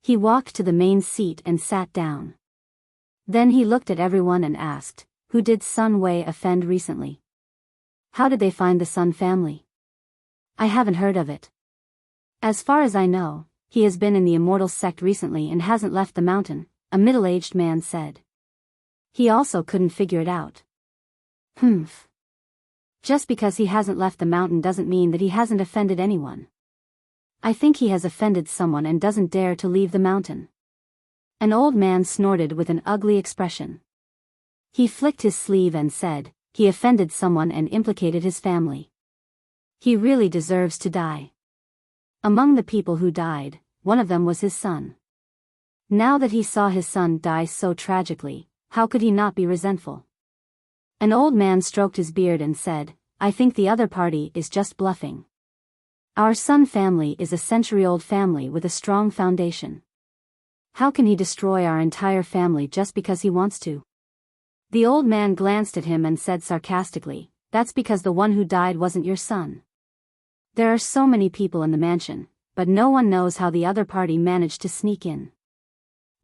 Speaker 1: He walked to the main seat and sat down. Then he looked at everyone and asked, "Who did Sun Wei offend recently? How did they find the Sun family? I haven't heard of it. As far as I know, he has been in the Immortal sect recently and hasn't left the mountain," a middle-aged man said. He also couldn't figure it out. Humph. Just because he hasn't left the mountain doesn't mean that he hasn't offended anyone. I think he has offended someone and doesn't dare to leave the mountain. An old man snorted with an ugly expression. He flicked his sleeve and said, "He offended someone and implicated his family. He really deserves to die." Among the people who died, one of them was his son. Now that he saw his son die so tragically, how could he not be resentful? An old man stroked his beard and said, "I think the other party is just bluffing. Our Sun family is a century-old family with a strong foundation. How can he destroy our entire family just because he wants to?" The old man glanced at him and said sarcastically, "That's because the one who died wasn't your son. There are so many people in the mansion, but no one knows how the other party managed to sneak in.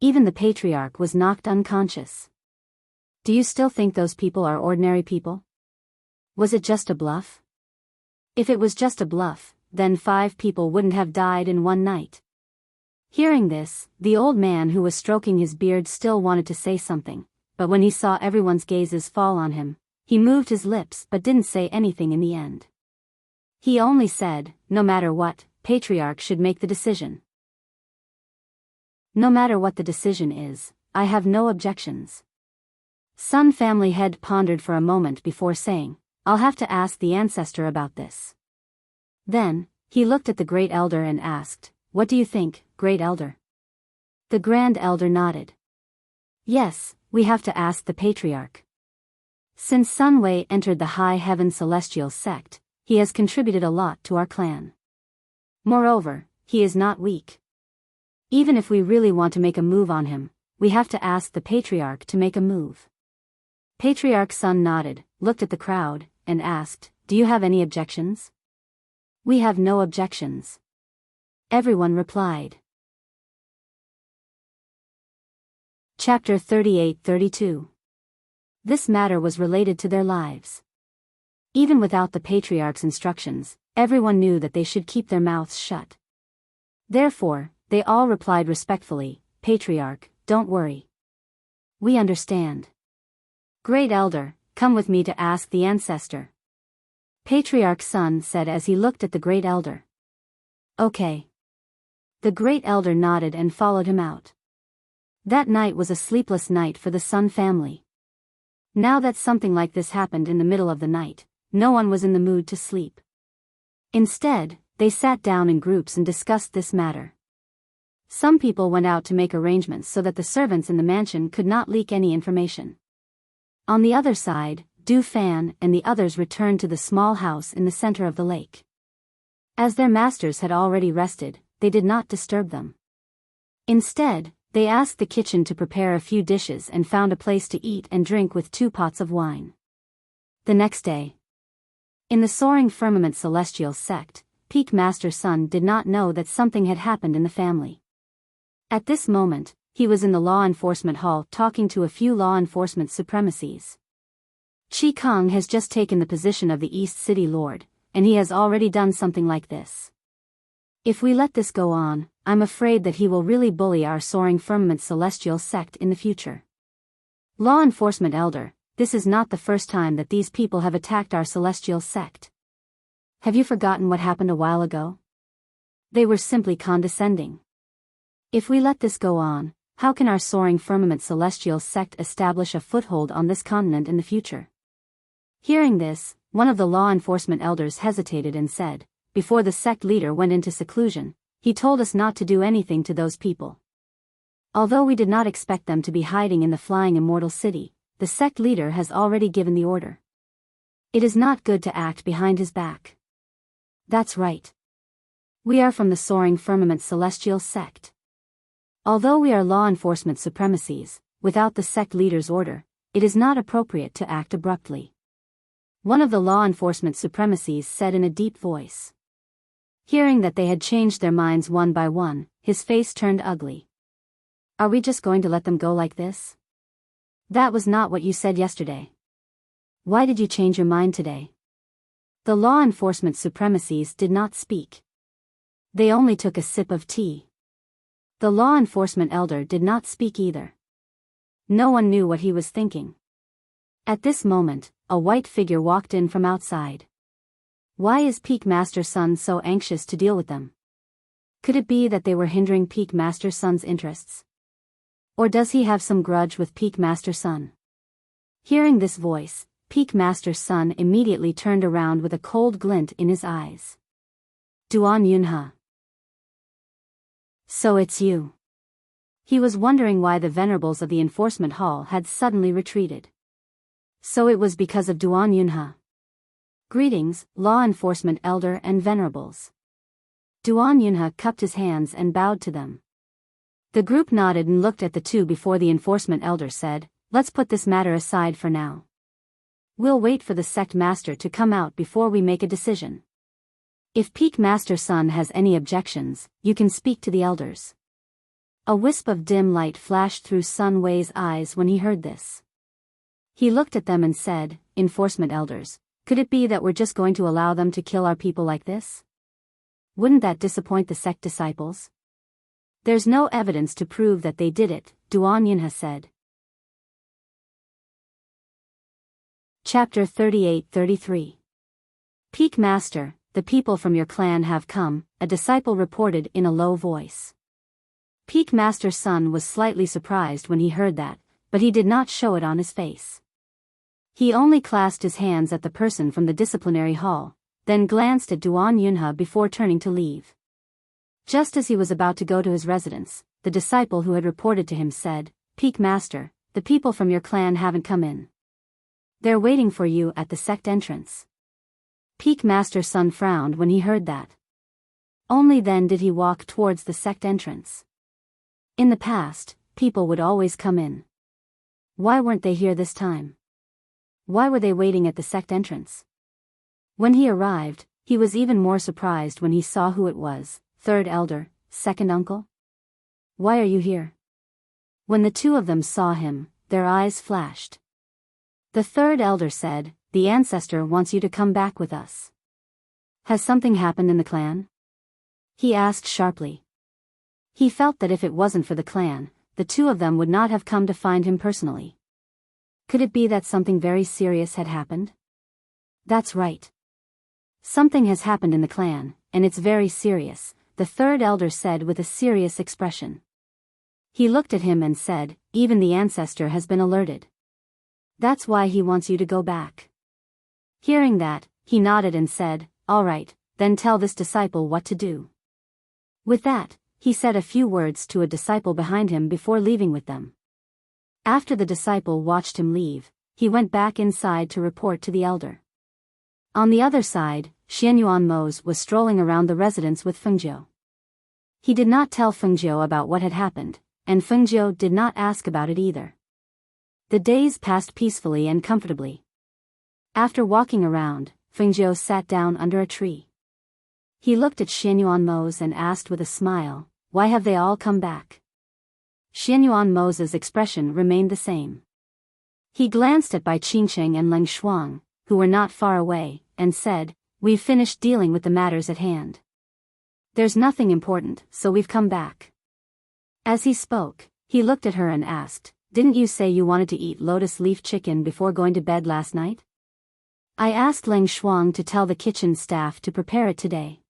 Speaker 1: Even the patriarch was knocked unconscious. Do you still think those people are ordinary people? Was it just a bluff? If it was just a bluff, then 5 people wouldn't have died in one night." Hearing this, the old man who was stroking his beard still wanted to say something, but when he saw everyone's gazes fall on him, he moved his lips but didn't say anything in the end. He only said, "No matter what, Patriarch should make the decision. No matter what the decision is, I have no objections." Sun family head pondered for a moment before saying, "I'll have to ask the ancestor about this." Then, he looked at the Great Elder and asked, "What do you think, Great Elder?" The Grand Elder nodded. "Yes, we have to ask the Patriarch. Since Sun Wei entered the High Heaven Celestial sect, he has contributed a lot to our clan. Moreover, he is not weak. Even if we really want to make a move on him, we have to ask the Patriarch to make a move." Patriarch's son nodded, looked at the crowd, and asked, "Do you have any objections?" "We have no objections," everyone replied. Chapter 38-32. This matter was related to their lives. Even without the Patriarch's instructions, everyone knew that they should keep their mouths shut. Therefore, they all replied respectfully, "Patriarch, don't worry. We understand. Great Elder, come with me to ask the ancestor." Patriarch's son said as he looked at the Great Elder. "Okay." The Great Elder nodded and followed him out. That night was a sleepless night for the Sun family. Now that something like this happened in the middle of the night, no one was in the mood to sleep. Instead, they sat down in groups and discussed this matter. Some people went out to make arrangements so that the servants in the mansion could not leak any information. On the other side, Du Fan and the others returned to the small house in the center of the lake. As their masters had already rested, they did not disturb them. Instead, they asked the kitchen to prepare a few dishes and found a place to eat and drink with 2 pots of wine. The next day, in the Soaring Firmament Celestial sect, Peak Master Sun did not know that something had happened in the family. At this moment, he was in the law enforcement hall talking to a few law enforcement supremacies. Chi Kong has just taken the position of the East City Lord, and he has already done something like this. If we let this go on, I'm afraid that he will really bully our soaring firmament celestial sect in the future. Law enforcement elder, this is not the first time that these people have attacked our celestial sect. Have you forgotten what happened a while ago? They were simply condescending. If we let this go on, how can our soaring firmament celestial sect establish a foothold on this continent in the future? Hearing this, one of the law enforcement elders hesitated and said, before the sect leader went into seclusion, he told us not to do anything to those people. Although we did not expect them to be hiding in the flying immortal city, the sect leader has already given the order. It is not good to act behind his back. That's right. We are from the soaring firmament celestial sect. Although we are law enforcement supremacies, without the sect leader's order, it is not appropriate to act abruptly. One of the law enforcement supremacies said in a deep voice. Hearing that they had changed their minds one by one, his face turned ugly. Are we just going to let them go like this? That was not what you said yesterday. Why did you change your mind today? The law enforcement supremacies did not speak. They only took a sip of tea. The law enforcement elder did not speak either. No one knew what he was thinking. At this moment, a white figure walked in from outside. Why is Peak Master Sun so anxious to deal with them? Could it be that they were hindering Peak Master Sun's interests? Or does he have some grudge with Peak Master Sun? Hearing this voice, Peak Master Sun immediately turned around with a cold glint in his eyes. Duan Yunhe. So it's you. He was wondering why the venerables of the enforcement hall had suddenly retreated. So it was because of Duan Yunhe. Greetings, law enforcement elder and venerables. Duan Yunhe cupped his hands and bowed to them. The group nodded and looked at the two before the enforcement elder said, let's put this matter aside for now. We'll wait for the sect master to come out before we make a decision. If Peak Master Sun has any objections, you can speak to the elders. A wisp of dim light flashed through Sun Wei's eyes when he heard this. He looked at them and said, enforcement elders, could it be that we're just going to allow them to kill our people like this? Wouldn't that disappoint the sect disciples? There's no evidence to prove that they did it, Duan Yunhe said. Chapter 38-33. Peak Master, the people from your clan have come, a disciple reported in a low voice. Peak Master Sun was slightly surprised when he heard that, but he did not show it on his face. He only clasped his hands at the person from the disciplinary hall, then glanced at Duan Yunhe before turning to leave. Just as he was about to go to his residence, the disciple who had reported to him said, Peak Master, the people from your clan haven't come in. They're waiting for you at the sect entrance. Peak Master Sun frowned when he heard that. Only then did he walk towards the sect entrance. In the past, people would always come in. Why weren't they here this time? Why were they waiting at the sect entrance? When he arrived, he was even more surprised when he saw who it was, third elder, second uncle. Why are you here? When the two of them saw him, their eyes flashed. The third elder said, the ancestor wants you to come back with us. Has something happened in the clan? He asked sharply. He felt that if it wasn't for the clan, the two of them would not have come to find him personally. Could it be that something very serious had happened? That's right. Something has happened in the clan, and it's very serious, the third elder said with a serious expression. He looked at him and said, even the ancestor has been alerted. That's why he wants you to go back. Hearing that, he nodded and said, all right, then tell this disciple what to do. With that, he said a few words to a disciple behind him before leaving with them. After the disciple watched him leave, he went back inside to report to the elder. On the other side, Xianyuan Mose was strolling around the residence with Fengjiu. He did not tell Fengjiu about what had happened, and Fengjiu did not ask about it either. The days passed peacefully and comfortably. After walking around, Fengjiu sat down under a tree. He looked at Xianyuan Mose and asked with a smile, why have they all come back? Xianyuan Mose's expression remained the same. He glanced at Bai Qingqing and Leng Shuang, who were not far away, and said, "We've finished dealing with the matters at hand. There's nothing important, so we've come back." As he spoke, he looked at her and asked, "Didn't you say you wanted to eat lotus leaf chicken before going to bed last night?" "I asked Leng Shuang to tell the kitchen staff to prepare it today.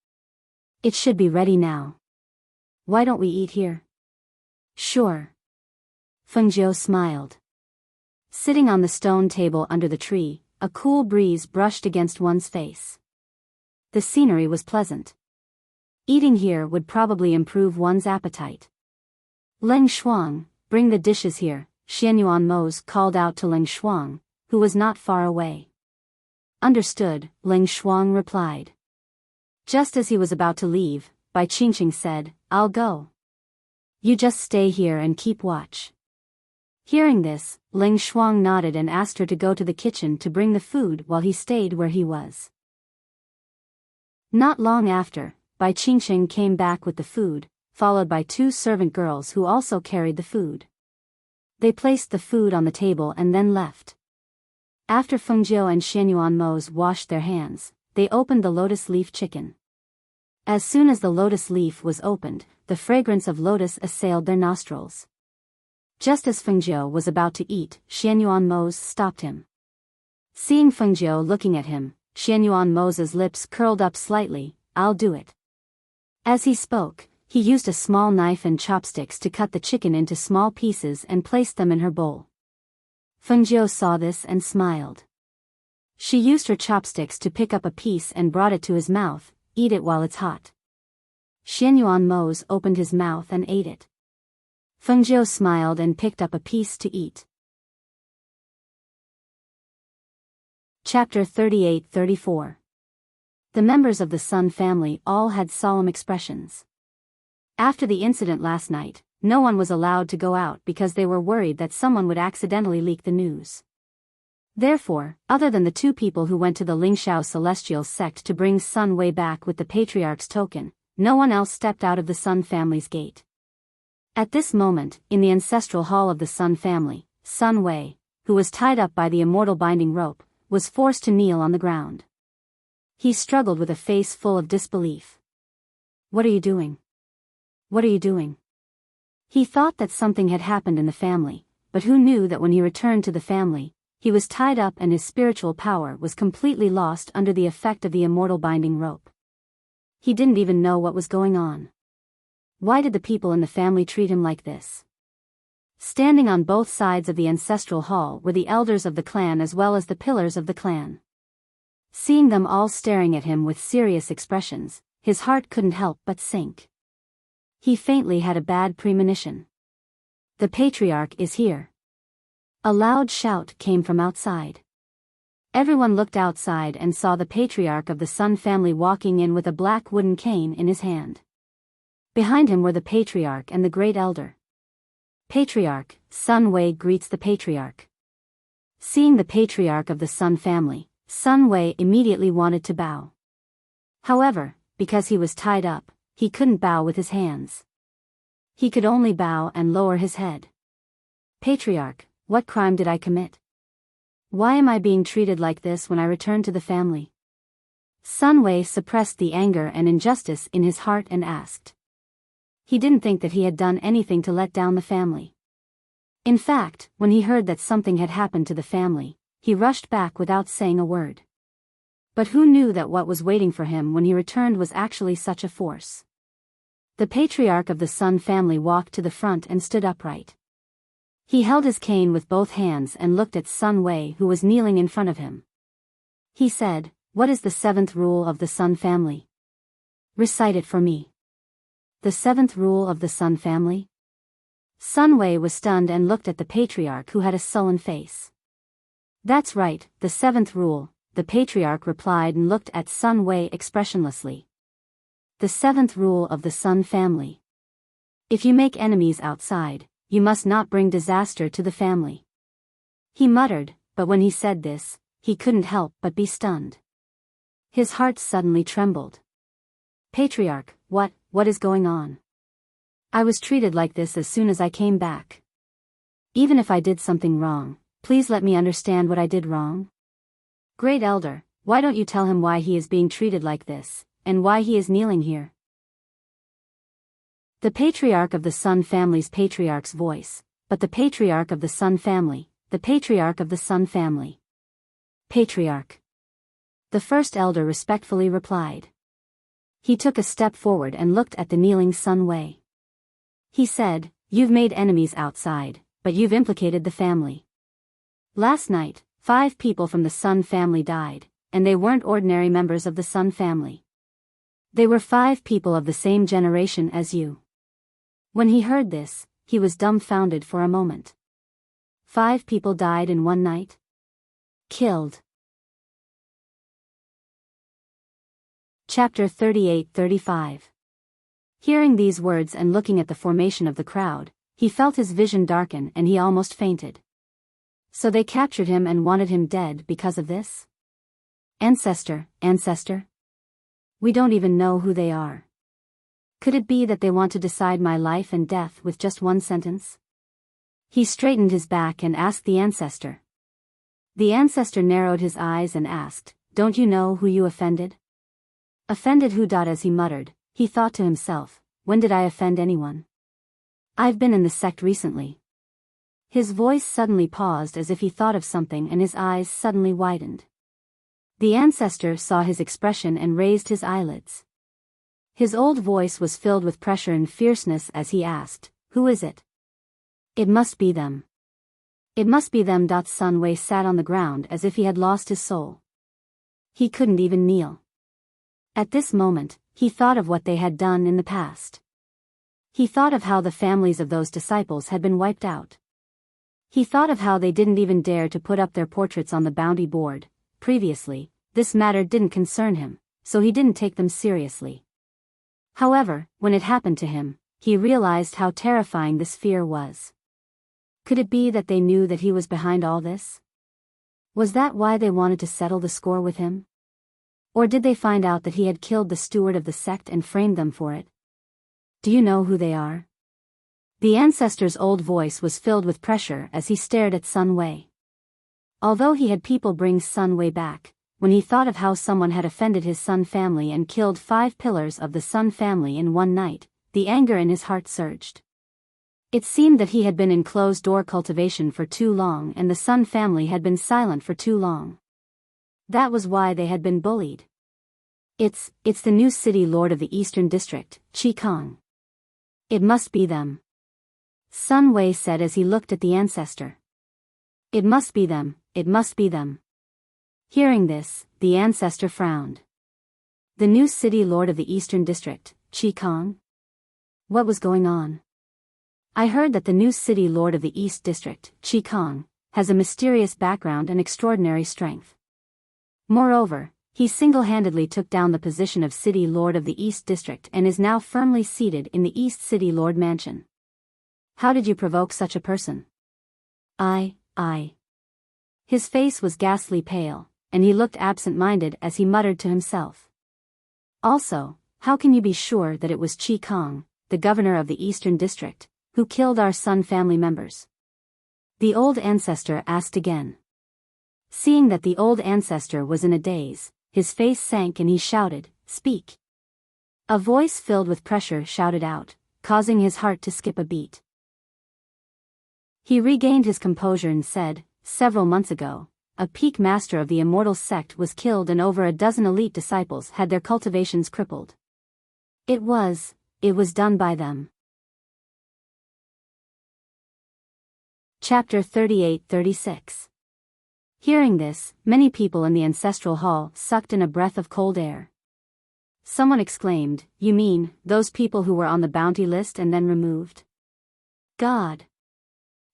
Speaker 1: It should be ready now. Why don't we eat here?" "Sure." Feng Jiu smiled. Sitting on the stone table under the tree, a cool breeze brushed against one's face. The scenery was pleasant. Eating here would probably improve one's appetite. "Leng Shuang, bring the dishes here," Xianyuan Mose called out to Leng Shuang, who was not far away. "Understood," Leng Shuang replied. Just as he was about to leave, Bai Qingqing said, "I'll go. You just stay here and keep watch." Hearing this, Leng Shuang nodded and asked her to go to the kitchen to bring the food while he stayed where he was. Not long after, Bai Qingqing came back with the food, followed by 2 servant girls who also carried the food. They placed the food on the table and then left. After Feng Jiu and Xianyuan Mose washed their hands, they opened the lotus leaf chicken. As soon as the lotus leaf was opened, the fragrance of lotus assailed their nostrils. Just as Feng Jiu was about to eat, Xianyuan Mose stopped him. Seeing Feng Jiu looking at him, Xianyuan Mose's lips curled up slightly. "I'll do it." As he spoke, he used a small knife and chopsticks to cut the chicken into small pieces and placed them in her bowl. Feng Jiu saw this and smiled. She used her chopsticks to pick up a piece and brought it to his mouth. "Eat it while it's hot." Xianyuan Mose opened his mouth and ate it. Feng Jiu smiled and picked up a piece to eat. Chapter 38-34. The members of the Sun family all had solemn expressions. After the incident last night, no one was allowed to go out because they were worried that someone would accidentally leak the news. Therefore, other than the 2 people who went to the Lingxiao celestial sect to bring Sun Wei back with the patriarch's token, no one else stepped out of the Sun family's gate. At this moment, in the ancestral hall of the Sun family, Sun Wei, who was tied up by the immortal binding rope, was forced to kneel on the ground. He struggled with a face full of disbelief. "What are you doing? What are you doing?" He thought that something had happened in the family, but who knew that when he returned to the family, he was tied up and his spiritual power was completely lost under the effect of the immortal binding rope. He didn't even know what was going on. Why did the people in the family treat him like this? Standing on both sides of the ancestral hall were the elders of the clan as well as the pillars of the clan. Seeing them all staring at him with serious expressions, his heart couldn't help but sink. He faintly had a bad premonition. "The patriarch is here." A loud shout came from outside. Everyone looked outside and saw the patriarch of the Sun family walking in with a black wooden cane in his hand. Behind him were the patriarch and the great elder. "Patriarch," Sun Wei greets the patriarch. Seeing the patriarch of the Sun family, Sun Wei immediately wanted to bow. However, because he was tied up, he couldn't bow with his hands. He could only bow and lower his head. "Patriarch, what crime did I commit? Why am I being treated like this when I return to the family?" Sun Wei suppressed the anger and injustice in his heart and asked. He didn't think that he had done anything to let down the family. In fact, when he heard that something had happened to the family, he rushed back without saying a word. But who knew that what was waiting for him when he returned was actually such a force? The patriarch of the Sun family walked to the front and stood upright. He held his cane with both hands and looked at Sun Wei, who was kneeling in front of him. He said, "What is the 7th rule of the Sun family? Recite it for me." "The 7th rule of the Sun family?" Sun Wei was stunned and looked at the patriarch, who had a sullen face. "That's right, the 7th rule," the patriarch replied and looked at Sun Wei expressionlessly. "The 7th rule of the Sun family. If you make enemies outside, you must not bring disaster to the family." He muttered, but when he said this, he couldn't help but be stunned. His heart suddenly trembled. "Patriarch, what is going on? I was treated like this as soon as I came back. Even if I did something wrong, Please let me understand what I did wrong. Great Elder, why don't you tell him why he is being treated like this, and why he is kneeling here? The patriarch of the Sun family's patriarch's voice, but the patriarch of the Sun family, the patriarch of the Sun family. Patriarch. The first elder respectfully replied. He took a step forward and looked at the kneeling Sun Wei. He said, "You've made enemies outside, but you've implicated the family. Last night, 5 people from the Sun family died, and they weren't ordinary members of the Sun family. They were 5 people of the same generation as you." When he heard this, he was dumbfounded for a moment. 5 people died in one night? Killed. Chapter 38-35. Hearing these words and looking at the formation of the crowd, he felt his vision darken and he almost fainted. So they captured him and wanted him dead because of this? Ancestor. We don't even know who they are. Could it be that they want to decide my life and death with just one sentence? He straightened his back and asked the ancestor. The ancestor narrowed his eyes and asked, "Don't you know who you offended?" Offended who? As he muttered, he thought to himself, "When did I offend anyone? I've been in the sect recently." His voice suddenly paused as if he thought of something and his eyes suddenly widened. The ancestor saw his expression and raised his eyelids. His old voice was filled with pressure and fierceness as he asked, "Who is it?" "It must be them. It must be them." Sun Wei sat on the ground as if he had lost his soul. He couldn't even kneel. At this moment, he thought of what they had done in the past. He thought of how the families of those disciples had been wiped out. He thought of how they didn't even dare to put up their portraits on the bounty board. Previously, this matter didn't concern him, so he didn't take them seriously. However, when it happened to him, he realized how terrifying this fear was. Could it be that they knew that he was behind all this? Was that why they wanted to settle the score with him? Or did they find out that he had killed the steward of the sect and framed them for it? Do you know who they are? The ancestor's old voice was filled with pressure as he stared at Sun Wei. Although he had people bring Sun Wei back, when he thought of how someone had offended his Sun family and killed 5 pillars of the Sun family in one night, the anger in his heart surged. It seemed that he had been in closed-door cultivation for too long and the Sun family had been silent for too long. That was why they had been bullied. It's the new city lord of the Eastern District, Qi Kong. It must be them. Sun Wei said as he looked at the ancestor. It must be them, it must be them. Hearing this, the ancestor frowned. The new city lord of the Eastern District, Qi Kong? What was going on? I heard that the new city lord of the East District, Qi Kong, has a mysterious background and extraordinary strength. Moreover, he single-handedly took down the position of city lord of the East District and is now firmly seated in the East City Lord Mansion. How did you provoke such a person? I. His face was ghastly pale, and he looked absent-minded as he muttered to himself. Also, how can you be sure that it was Qi Kong, the governor of the Eastern District, who killed our Sun family members? The old ancestor asked again. Seeing that the old ancestor was in a daze, his face sank and he shouted, "Speak." A voice filled with pressure shouted out, causing his heart to skip a beat. He regained his composure and said, "Several months ago, a peak master of the immortal sect was killed and over a dozen elite disciples had their cultivations crippled. It was done by them." Chapter 38-36. Hearing this, many people in the ancestral hall sucked in a breath of cold air. Someone exclaimed, "You mean, those people who were on the bounty list and then removed? God!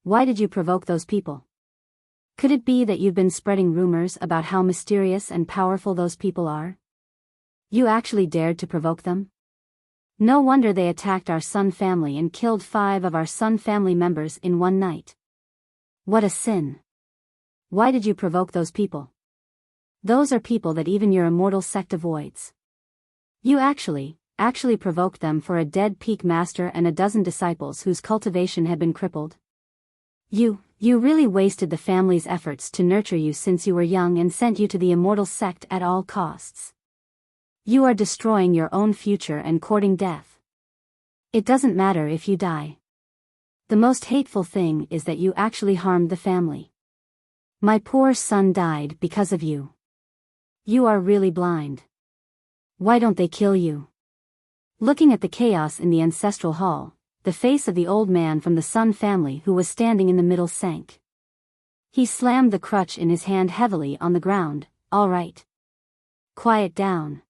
Speaker 1: Why did you provoke those people? Could it be that you've been spreading rumors about how mysterious and powerful those people are? You actually dared to provoke them? No wonder they attacked our Sun family and killed 5 of our Sun family members in one night. What a sin! Why did you provoke those people? Those are people that even your immortal sect avoids. You actually provoked them for a dead peak master and a dozen disciples whose cultivation had been crippled. You You really wasted the family's efforts to nurture you since you were young and sent you to the immortal sect at all costs. You are destroying your own future and courting death. It doesn't matter if you die. The most hateful thing is that you actually harmed the family. My poor son died because of you. You are really blind. Why don't they kill you? Looking at the chaos in the ancestral hall, the face of the old man from the Sun family who was standing in the middle sank. He slammed the crutch in his hand heavily on the ground. All right. Quiet down.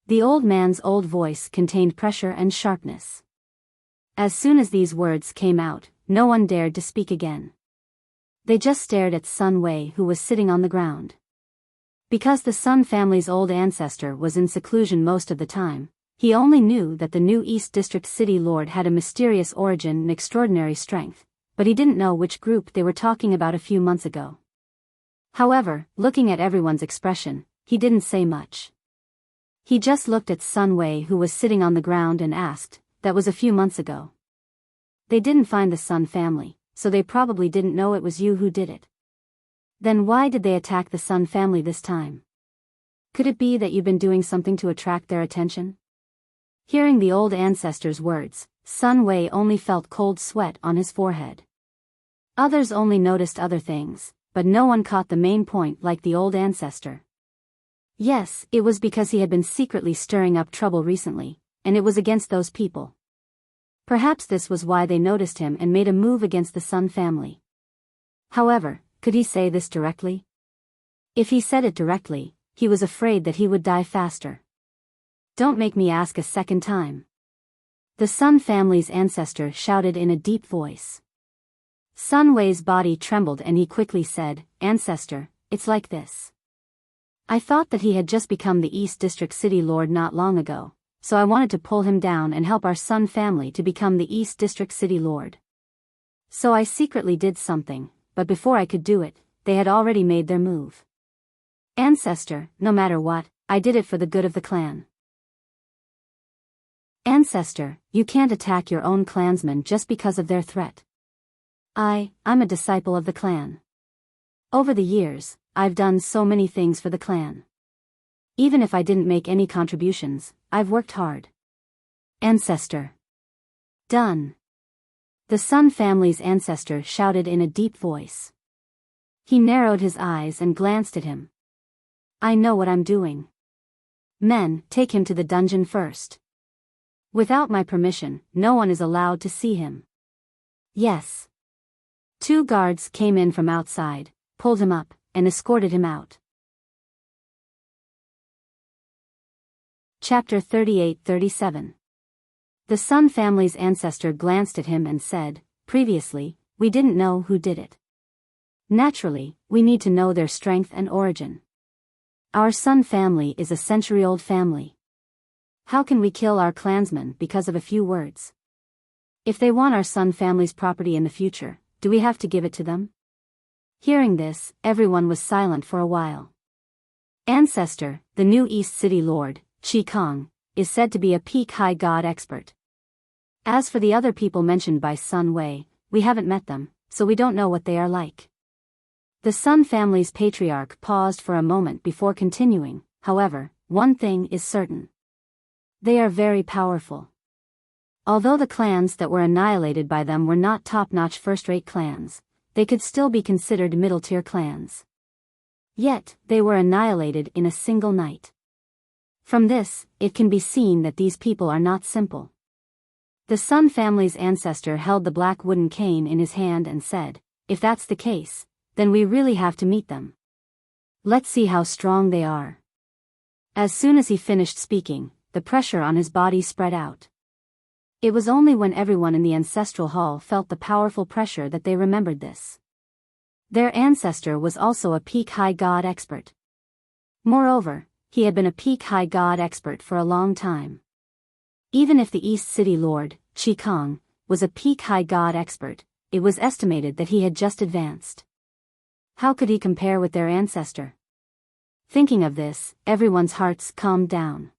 Speaker 1: The old man's old voice contained pressure and sharpness. As soon as these words came out, no one dared to speak again. They just stared at Sun Wei, who was sitting on the ground. Because the Sun family's old ancestor was in seclusion most of the time, he only knew that the new East District City Lord had a mysterious origin and extraordinary strength, but he didn't know which group they were talking about a few months ago. However, looking at everyone's expression, he didn't say much. He just looked at Sun Wei, who was sitting on the ground, and asked, "That was a few months ago. They didn't find the Sun family, so they probably didn't know it was you who did it. Then why did they attack the Sun family this time? Could it be that you've been doing something to attract their attention?" Hearing the old ancestor's words, Sun Wei only felt cold sweat on his forehead. Others only noticed other things, but no one caught the main point like the old ancestor. Yes, it was because he had been secretly stirring up trouble recently, and it was against those people. Perhaps this was why they noticed him and made a move against the Sun family. However, could he say this directly? If he said it directly, he was afraid that he would die faster. "Don't make me ask a second time." The Sun family's ancestor shouted in a deep voice. Sun Wei's body trembled and he quickly said, "Ancestor, it's like this. I thought that he had just become the East District City Lord not long ago, so I wanted to pull him down and help our Sun family to become the East District City Lord. So I secretly did something, but before I could do it, they had already made their move. Ancestor, no matter what, I did it for the good of the clan." "Ancestor, you can't attack your own clansmen just because of their threat. I'm a disciple of the clan. Over the years, I've done so many things for the clan. Even if I didn't make any contributions, I've worked hard." "Ancestor." "Done." The Sun family's ancestor shouted in a deep voice. He narrowed his eyes and glanced at him. "I know what I'm doing. Men, take him to the dungeon first. Without my permission, no one is allowed to see him." "Yes." 2 guards came in from outside, pulled him up, and escorted him out. Chapter 38-37. The Sun family's ancestor glanced at him and said, "Previously, we didn't know who did it. Naturally, we need to know their strength and origin. Our Sun family is a century-old family. How can we kill our clansmen because of a few words? If they want our Sun family's property in the future, do we have to give it to them?" Hearing this, everyone was silent for a while. Ancestor, the new East City Lord, Qi Kong, is said to be a peak high god expert. As for the other people mentioned by Sun Wei, we haven't met them, so we don't know what they are like. The Sun family's patriarch paused for a moment before continuing. However, one thing is certain. They are very powerful. Although the clans that were annihilated by them were not top-notch first-rate clans, they could still be considered middle-tier clans. Yet, they were annihilated in a single night. From this, it can be seen that these people are not simple. The Sun family's ancestor held the black wooden cane in his hand and said, "If that's the case, then we really have to meet them. Let's see how strong they are." As soon as he finished speaking, the pressure on his body spread out. It was only when everyone in the ancestral hall felt the powerful pressure that they remembered this. Their ancestor was also a peak high god expert. Moreover, he had been a peak high god expert for a long time. Even if the East City Lord, Qi Kong, was a peak high god expert, it was estimated that he had just advanced. How could he compare with their ancestor? Thinking of this, everyone's hearts calmed down.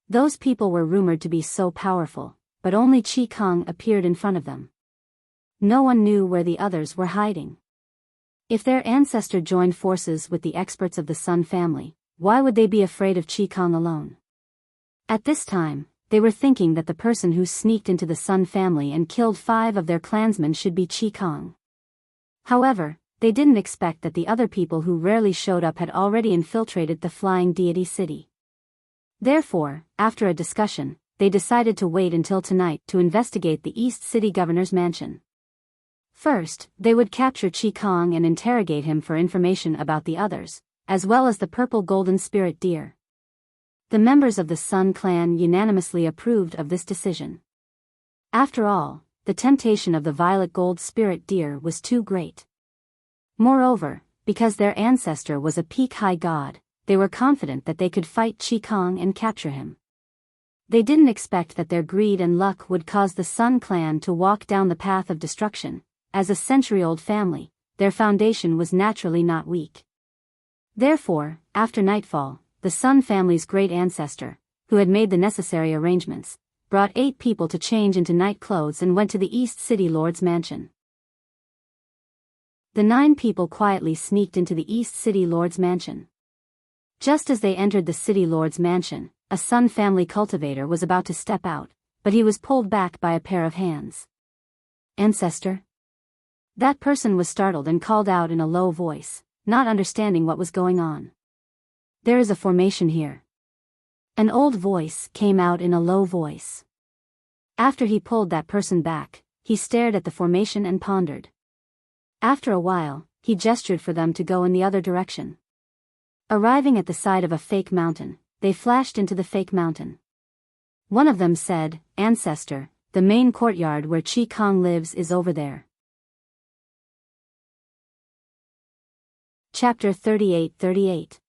Speaker 1: Those people were rumored to be so powerful, but only Qi Kong appeared in front of them. No one knew where the others were hiding. If their ancestor joined forces with the experts of the Sun family, why would they be afraid of Qi Kong alone? At this time, they were thinking that the person who sneaked into the Sun family and killed 5 of their clansmen should be Qi Kong. However, they didn't expect that the other people who rarely showed up had already infiltrated the Flying Deity City. Therefore, after a discussion, they decided to wait until tonight to investigate the East City Governor's mansion. First, they would capture Qi Kong and interrogate him for information about the others, as well as the purple golden spirit deer. The members of the Sun clan unanimously approved of this decision. After all, the temptation of the violet gold spirit deer was too great. Moreover, because their ancestor was a peak-high god, they were confident that they could fight Qi Kong and capture him. They didn't expect that their greed and luck would cause the Sun clan to walk down the path of destruction. As a century-old family, their foundation was naturally not weak. Therefore, after nightfall, the Sun family's great ancestor, who had made the necessary arrangements, brought 8 people to change into night clothes and went to the East City Lord's mansion. The 9 people quietly sneaked into the East City Lord's mansion. Just as they entered the City Lord's mansion, a Sun family cultivator was about to step out, but he was pulled back by a pair of hands. "Ancestor?" That person was startled and called out in a low voice, not understanding what was going on. "There is a formation here." An old voice came out in a low voice. After he pulled that person back, he stared at the formation and pondered. After a while, he gestured for them to go in the other direction. Arriving at the side of a fake mountain, they flashed into the fake mountain. One of them said, "Ancestor, the main courtyard where Qi Kong lives is over there." Chapter 38:38.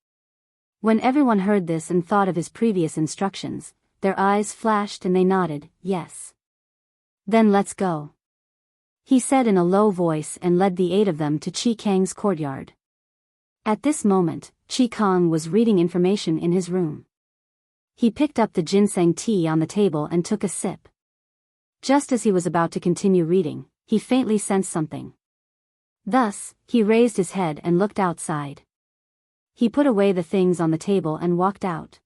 Speaker 1: When everyone heard this and thought of his previous instructions, their eyes flashed and they nodded, "Yes." "Then let's go," he said in a low voice and led the 8 of them to Qi Kong's courtyard. At this moment, Qi Kong was reading information in his room. He picked up the ginseng tea on the table and took a sip. Just as he was about to continue reading, he faintly sensed something. Thus, he raised his head and looked outside. He put away the things on the table and walked out.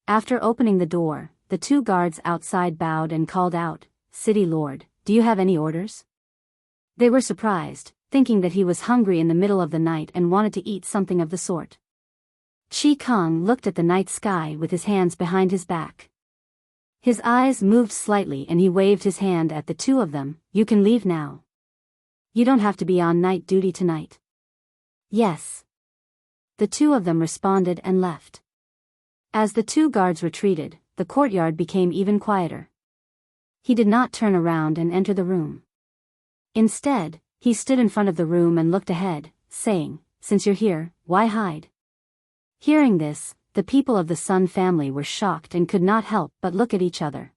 Speaker 1: After opening the door, the 2 guards outside bowed and called out, "City Lord, do you have any orders?" They were surprised, thinking that he was hungry in the middle of the night and wanted to eat something of the sort. Qi Kong looked at the night sky with his hands behind his back. His eyes moved slightly and he waved his hand at the 2 of them, "You can leave now. You don't have to be on night duty tonight." "Yes." The 2 of them responded and left. As the 2 guards retreated, the courtyard became even quieter. He did not turn around and enter the room. Instead, he stood in front of the room and looked ahead, saying, "Since you're here, why hide?" Hearing this, the people of the Sun family were shocked and could not help but look at each other.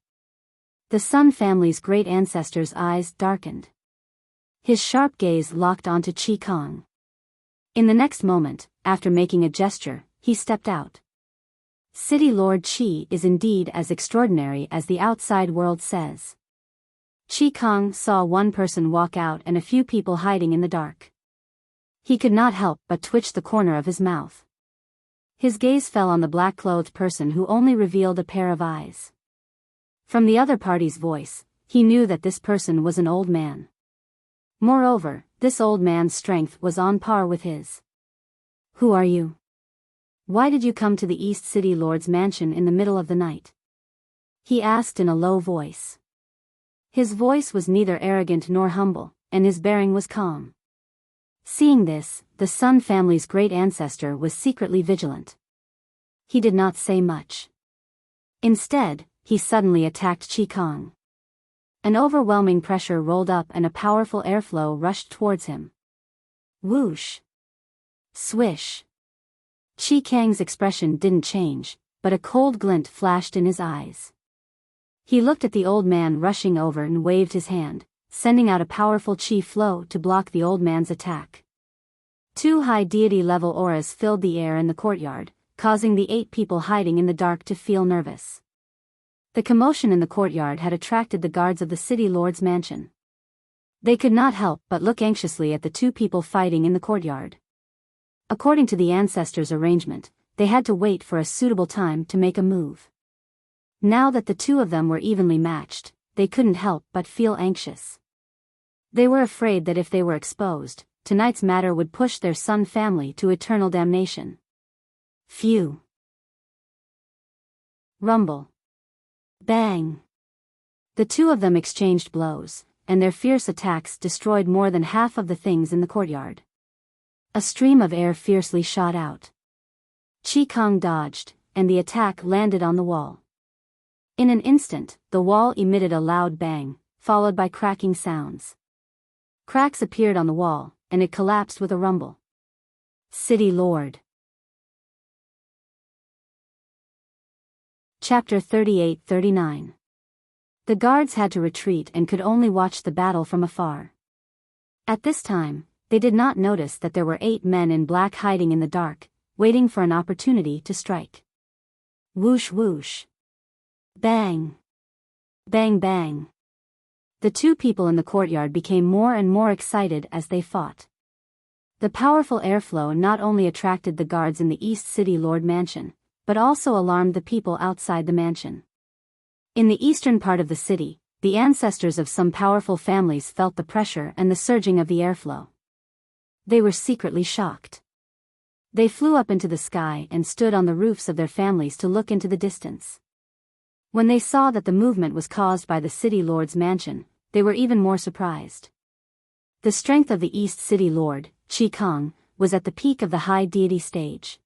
Speaker 1: The Sun family's great ancestor's eyes darkened. His sharp gaze locked onto Qi Kong. In the next moment, after making a gesture, he stepped out. City Lord Qi is indeed as extraordinary as the outside world says. Qi Kong saw one person walk out and a few people hiding in the dark. He could not help but twitch the corner of his mouth. His gaze fell on the black-clothed person who only revealed a pair of eyes. From the other party's voice, he knew that this person was an old man. Moreover, this old man's strength was on par with his. "Who are you? Why did you come to the East City Lord's mansion in the middle of the night?" he asked in a low voice. His voice was neither arrogant nor humble, and his bearing was calm. Seeing this, the Sun family's great ancestor was secretly vigilant. He did not say much. Instead, he suddenly attacked Qi Kong. An overwhelming pressure rolled up and a powerful airflow rushed towards him. Whoosh! Swish! Qi Kong's expression didn't change, but a cold glint flashed in his eyes. He looked at the old man rushing over and waved his hand, sending out a powerful qi flow to block the old man's attack. 2 high deity-level auras filled the air in the courtyard, causing the 8 people hiding in the dark to feel nervous. The commotion in the courtyard had attracted the guards of the City Lord's mansion. They could not help but look anxiously at the two people fighting in the courtyard. According to the ancestors' arrangement, they had to wait for a suitable time to make a move. Now that the two of them were evenly matched, they couldn't help but feel anxious. They were afraid that if they were exposed, tonight's matter would push their Sun family to eternal damnation. Phew. Rumble. Bang. The two of them exchanged blows, and their fierce attacks destroyed more than half of the things in the courtyard. A stream of air fiercely shot out. Qi Kong dodged, and the attack landed on the wall. In an instant, the wall emitted a loud bang, followed by cracking sounds. Cracks appeared on the wall, and it collapsed with a rumble. City Lord. Chapter 38-39. The guards had to retreat and could only watch the battle from afar. At this time, they did not notice that there were 8 men in black hiding in the dark, waiting for an opportunity to strike. Whoosh whoosh. Bang. Bang bang. The two people in the courtyard became more and more excited as they fought. The powerful airflow not only attracted the guards in the East City Lord Mansion, but also alarmed the people outside the mansion. In the eastern part of the city, the ancestors of some powerful families felt the pressure and the surging of the airflow. They were secretly shocked. They flew up into the sky and stood on the roofs of their families to look into the distance. When they saw that the movement was caused by the City Lord's mansion, they were even more surprised. The strength of the East City Lord, Qi Kong, was at the peak of the high deity stage.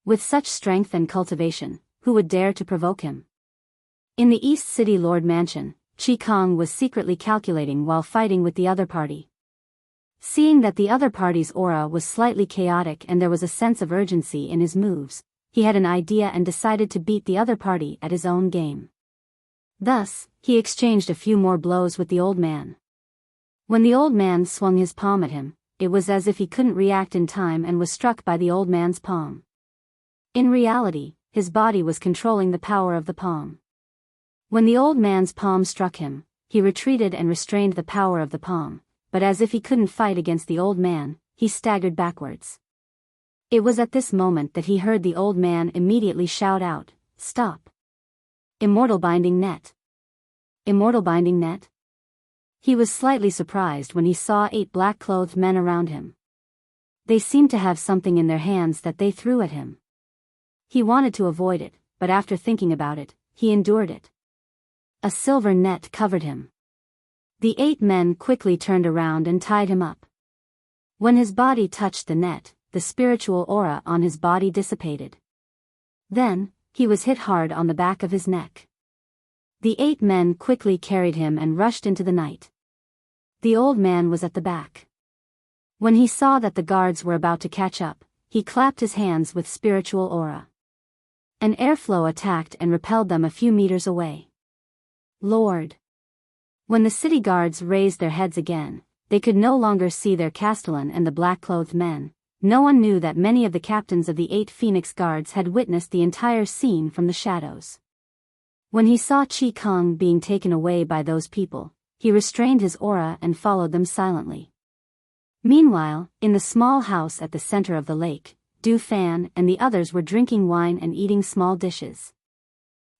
Speaker 1: With such strength and cultivation, who would dare to provoke him? In the East City Lord mansion, Qi Kong was secretly calculating while fighting with the other party. Seeing that the other party's aura was slightly chaotic and there was a sense of urgency in his moves, he had an idea and decided to beat the other party at his own game. Thus, he exchanged a few more blows with the old man. When the old man swung his palm at him, it was as if he couldn't react in time and was struck by the old man's palm. In reality, his body was controlling the power of the palm. When the old man's palm struck him, he retreated and restrained the power of the palm, but as if he couldn't fight against the old man, he staggered backwards. It was at this moment that he heard the old man immediately shout out, "Stop! Immortal binding net! Immortal binding net?" He was slightly surprised when he saw 8 black-clothed men around him. They seemed to have something in their hands that they threw at him. He wanted to avoid it, but after thinking about it, he endured it. A silver net covered him. The 8 men quickly turned around and tied him up. When his body touched the net, the spiritual aura on his body dissipated. Then, he was hit hard on the back of his neck. The 8 men quickly carried him and rushed into the night. The old man was at the back. When he saw that the guards were about to catch up, he clapped his hands with spiritual aura. An airflow attacked and repelled them a few meters away. Lord! When the city guards raised their heads again, they could no longer see their castellan and the black-clothed men. No one knew that many of the captains of the 8 Phoenix Guards had witnessed the entire scene from the shadows. When he saw Qi Kong being taken away by those people, he restrained his aura and followed them silently. Meanwhile, in the small house at the center of the lake, Du Fan and the others were drinking wine and eating small dishes.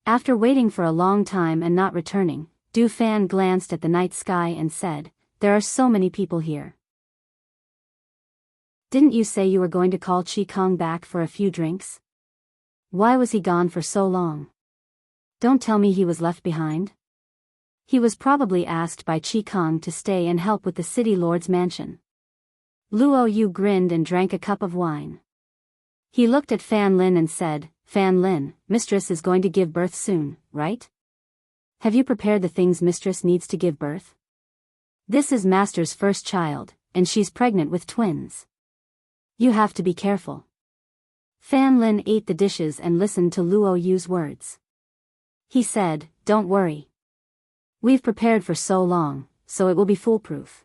Speaker 1: After waiting for a long time and not returning, Du Fan glanced at the night sky and said, "There are so many people here. Didn't you say you were going to call Qi Kong back for a few drinks? Why was he gone for so long? Don't tell me he was left behind?" He was probably asked by Qi Kong to stay and help with the city lord's mansion. Luo Yu grinned and drank a cup of wine. He looked at Fan Lin and said, "Fan Lin, Mistress is going to give birth soon, right? Have you prepared the things Mistress needs to give birth? This is Master's first child, and she's pregnant with twins. You have to be careful." Fan Lin ate the dishes and listened to Luo Yu's words. He said, "Don't worry. We've prepared for so long, so it will be foolproof.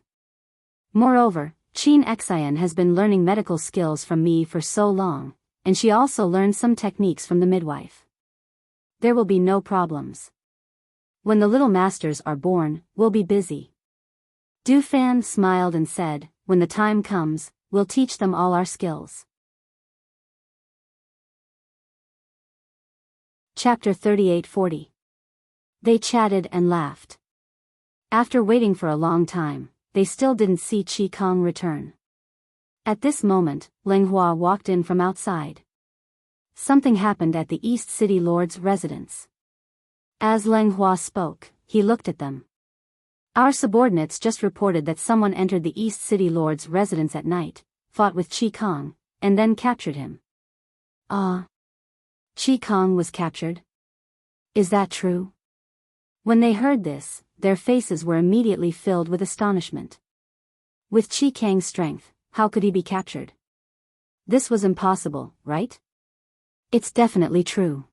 Speaker 1: Moreover, Qin Xian has been learning medical skills from me for so long, and she also learned some techniques from the midwife. There will be no problems. When the little masters are born, we'll be busy." Du Fan smiled and said, when the time comes, we'll teach them all our skills. Chapter 38-40. They chatted and laughed. After waiting for a long time, they still didn't see Chi Kong return. At this moment, Leng Hua walked in from outside. Something happened at the East City Lord's residence. As Leng Hua spoke, he looked at them. Our subordinates just reported that someone entered the East City Lord's residence at night, fought with Chi Kong, and then captured him. Ah. Chi Kong was captured? Is that true? When they heard this, their faces were immediately filled with astonishment. With Chi Kang's strength, how could he be captured? This was impossible, right? It's definitely true.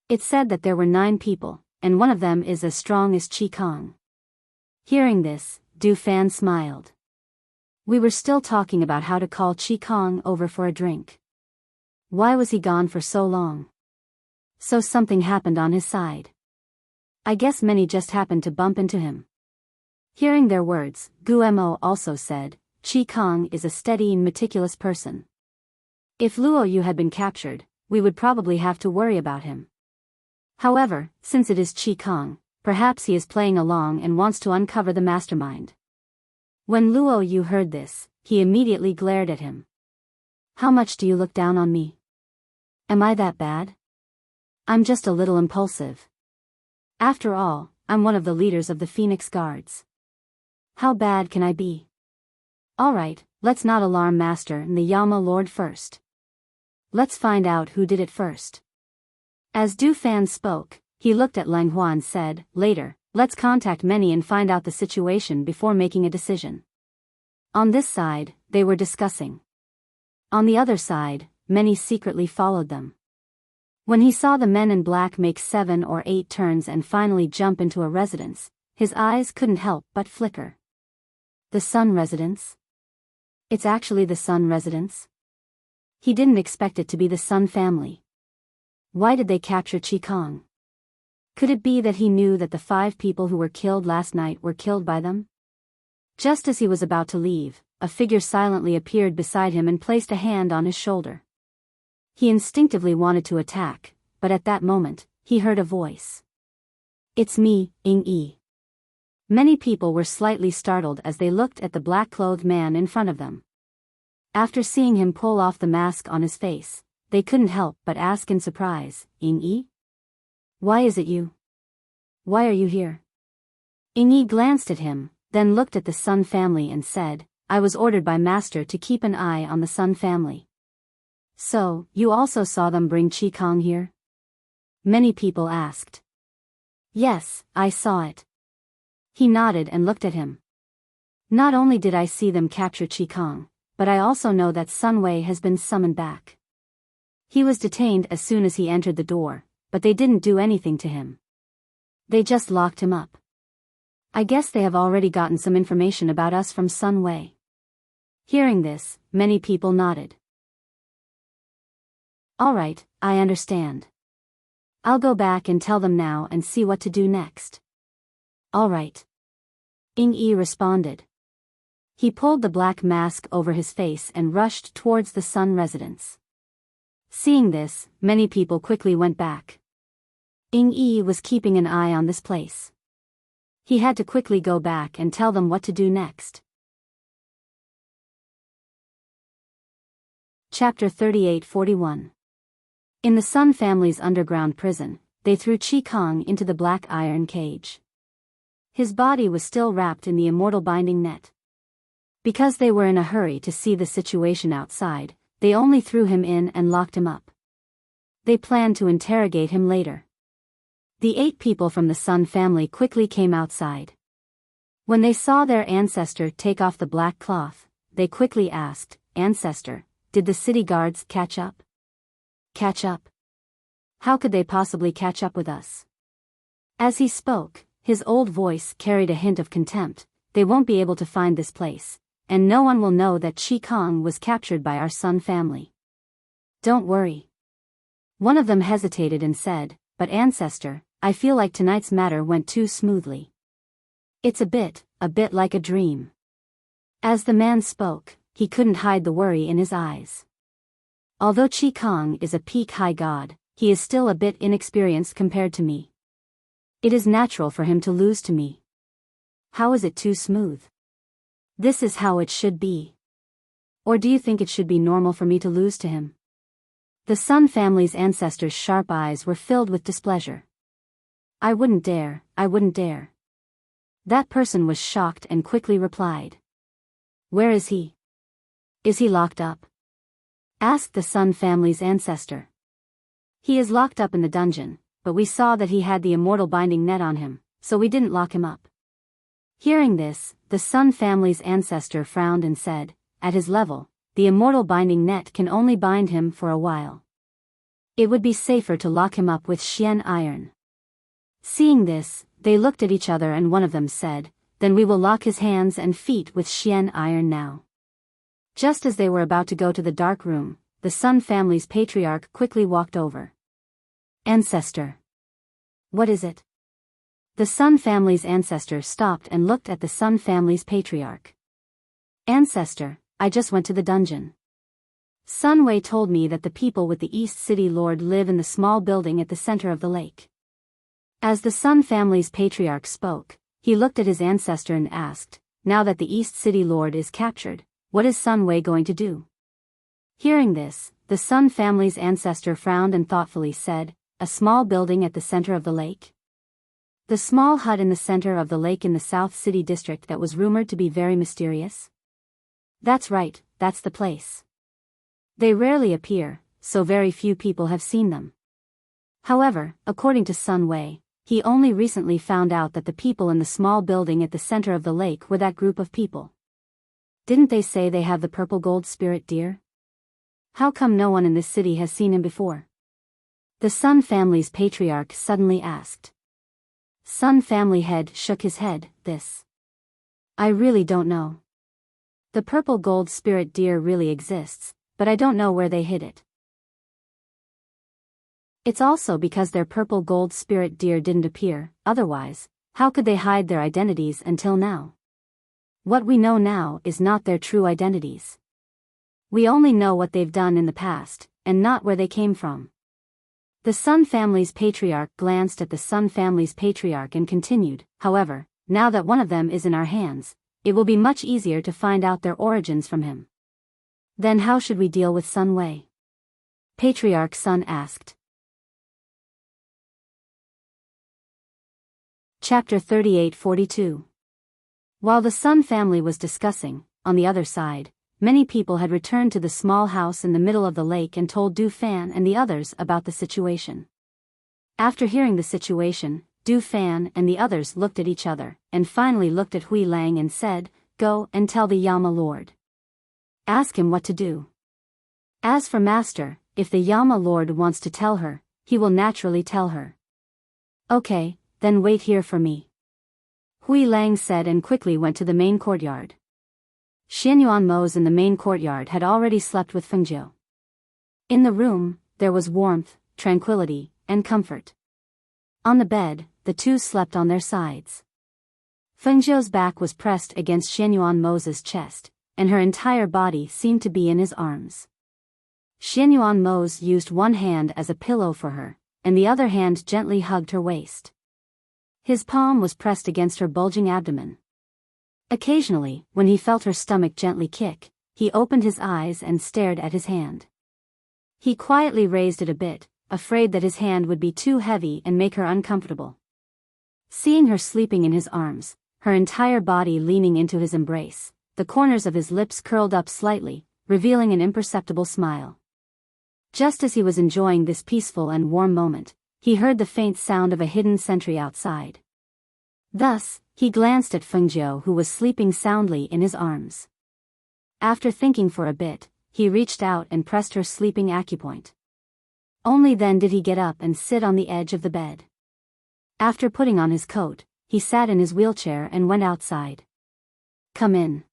Speaker 1: It said that there were 9 people, and one of them is as strong as Chi Kong. Hearing this, Du Fan smiled. We were still talking about how to call Chi Kong over for a drink. Why was he gone for so long? So something happened on his side. I guess many just happened to bump into him. Hearing their words, Guo also said, Chi Kong is a steady and meticulous person. If Luo Yu had been captured, we would probably have to worry about him. However, since it is Chi Kong, perhaps he is playing along and wants to uncover the mastermind. When Luo Yu heard this, he immediately glared at him. How much do you look down on me? Am I that bad? I'm just a little impulsive. After all, I'm one of the leaders of the Phoenix Guards. How bad can I be? Alright, let's not alarm Master and the Yama Lord first. Let's find out who did it first. As Du Fan spoke, he looked at Leng Hua and said, later, let's contact many and find out the situation before making a decision. On this side, they were discussing. On the other side, many secretly followed them. When he saw the men in black make 7 or 8 turns and finally jump into a residence, his eyes couldn't help but flicker. The Sun residence? It's actually the Sun residence? He didn't expect it to be the Sun family. Why did they capture Chi Kong? Could it be that he knew that the 5 people who were killed last night were killed by them? Just as he was about to leave, a figure silently appeared beside him and placed a hand on his shoulder. He instinctively wanted to attack, but at that moment, he heard a voice. It's me, Ying-yi. Many people were slightly startled as they looked at the black-clothed man in front of them. After seeing him pull off the mask on his face, they couldn't help but ask in surprise, Ying-yi? Why is it you? Why are you here? Ying-yi glanced at him, then looked at the Sun family and said, I was ordered by Master to keep an eye on the Sun family. So, you also saw them bring Chi Kong here? Many people asked. Yes, I saw it. He nodded and looked at him. Not only did I see them capture Chi Kong, but I also know that Sun Wei has been summoned back. He was detained as soon as he entered the door, but they didn't do anything to him. They just locked him up. I guess they have already gotten some information about us from Sun Wei. Hearing this, many people nodded. Alright, I understand. I'll go back and tell them now and see what to do next. Alright. Ying-yi responded. He pulled the black mask over his face and rushed towards the Sun residence. Seeing this, many people quickly went back. Ying-yi was keeping an eye on this place. He had to quickly go back and tell them what to do next. Chapter 38-41. In the Sun family's underground prison, they threw Chi Kong into the black iron cage. His body was still wrapped in the immortal binding net. Because they were in a hurry to see the situation outside, they only threw him in and locked him up. They planned to interrogate him later. The 8 people from the Sun family quickly came outside. When they saw their ancestor take off the black cloth, they quickly asked, Ancestor, did the city guards catch up? Catch up? How could they possibly catch up with us? As he spoke, his old voice carried a hint of contempt. They won't be able to find this place, and no one will know that Chi Kong was captured by our Sun family. Don't worry. One of them hesitated and said, But Ancestor, I feel like tonight's matter went too smoothly. It's a bit, a bit like a dream. As the man spoke, he couldn't hide the worry in his eyes. Although Qi Kong is a peak high god, he is still a bit inexperienced compared to me. It is natural for him to lose to me. How is it too smooth? This is how it should be. Or do you think it should be normal for me to lose to him? The Sun family's ancestors' sharp eyes were filled with displeasure. I wouldn't dare, I wouldn't dare. That person was shocked and quickly replied. Where is he? Is he locked up? Asked the Sun family's ancestor. He is locked up in the dungeon, but we saw that he had the immortal binding net on him, so we didn't lock him up. Hearing this, the Sun family's ancestor frowned and said, at his level, the immortal binding net can only bind him for a while. It would be safer to lock him up with Xian iron. Seeing this, they looked at each other and one of them said, then we will lock his hands and feet with Xian iron now. Just as they were about to go to the dark room, the Sun family's patriarch quickly walked over. Ancestor. What is it? The Sun family's ancestor stopped and looked at the Sun family's patriarch. Ancestor, I just went to the dungeon. Sun Wei told me that the people with the East City Lord live in the small building at the center of the lake. As the Sun family's patriarch spoke, he looked at his ancestor and asked, now that the East City Lord is captured, what is Sun Wei going to do? Hearing this, the Sun family's ancestor frowned and thoughtfully said, a small building at the center of the lake? The small hut in the center of the lake in the South City district that was rumored to be very mysterious? That's right, that's the place. They rarely appear, so very few people have seen them. However, according to Sun Wei, he only recently found out that the people in the small building at the center of the lake were that group of people. Didn't they say they have the purple gold spirit deer? How come no one in this city has seen him before? The Sun family's patriarch suddenly asked. Sun family head shook his head, this. I really don't know. The purple gold spirit deer really exists, but I don't know where they hid it. It's also because their purple gold spirit deer didn't appear, otherwise, how could they hide their identities until now? What we know now is not their true identities. We only know what they've done in the past, and not where they came from. The Sun family's patriarch glanced at the Sun family's patriarch and continued, however, now that one of them is in our hands, it will be much easier to find out their origins from him. Then how should we deal with Sun Wei? Patriarch Sun asked. Chapter 38-42. While the Sun family was discussing, on the other side, many people had returned to the small house in the middle of the lake and told Du Fan and the others about the situation. After hearing the situation, Du Fan and the others looked at each other, and finally looked at Hui Lang and said, go and tell the Yama Lord. Ask him what to do. As for Master, if the Yama Lord wants to tell her, he will naturally tell her. Okay, then wait here for me. Hui Lang said and quickly went to the main courtyard. Xianyuan Mo's in the main courtyard had already slept with Fengjiu. In the room, there was warmth, tranquility, and comfort. On the bed, the two slept on their sides. Fengjiu's back was pressed against Xianyuan Mo's chest, and her entire body seemed to be in his arms. Xianyuan Mo's used one hand as a pillow for her, and the other hand gently hugged her waist. His palm was pressed against her bulging abdomen. Occasionally, when he felt her stomach gently kick, he opened his eyes and stared at his hand. He quietly raised it a bit, afraid that his hand would be too heavy and make her uncomfortable. Seeing her sleeping in his arms, her entire body leaning into his embrace, the corners of his lips curled up slightly, revealing an imperceptible smile. Just as he was enjoying this peaceful and warm moment, he heard the faint sound of a hidden sentry outside. Thus, he glanced at Fengjiu who was sleeping soundly in his arms. After thinking for a bit, he reached out and pressed her sleeping acupoint. Only then did he get up and sit on the edge of the bed. After putting on his coat, he sat in his wheelchair and went outside. Come in.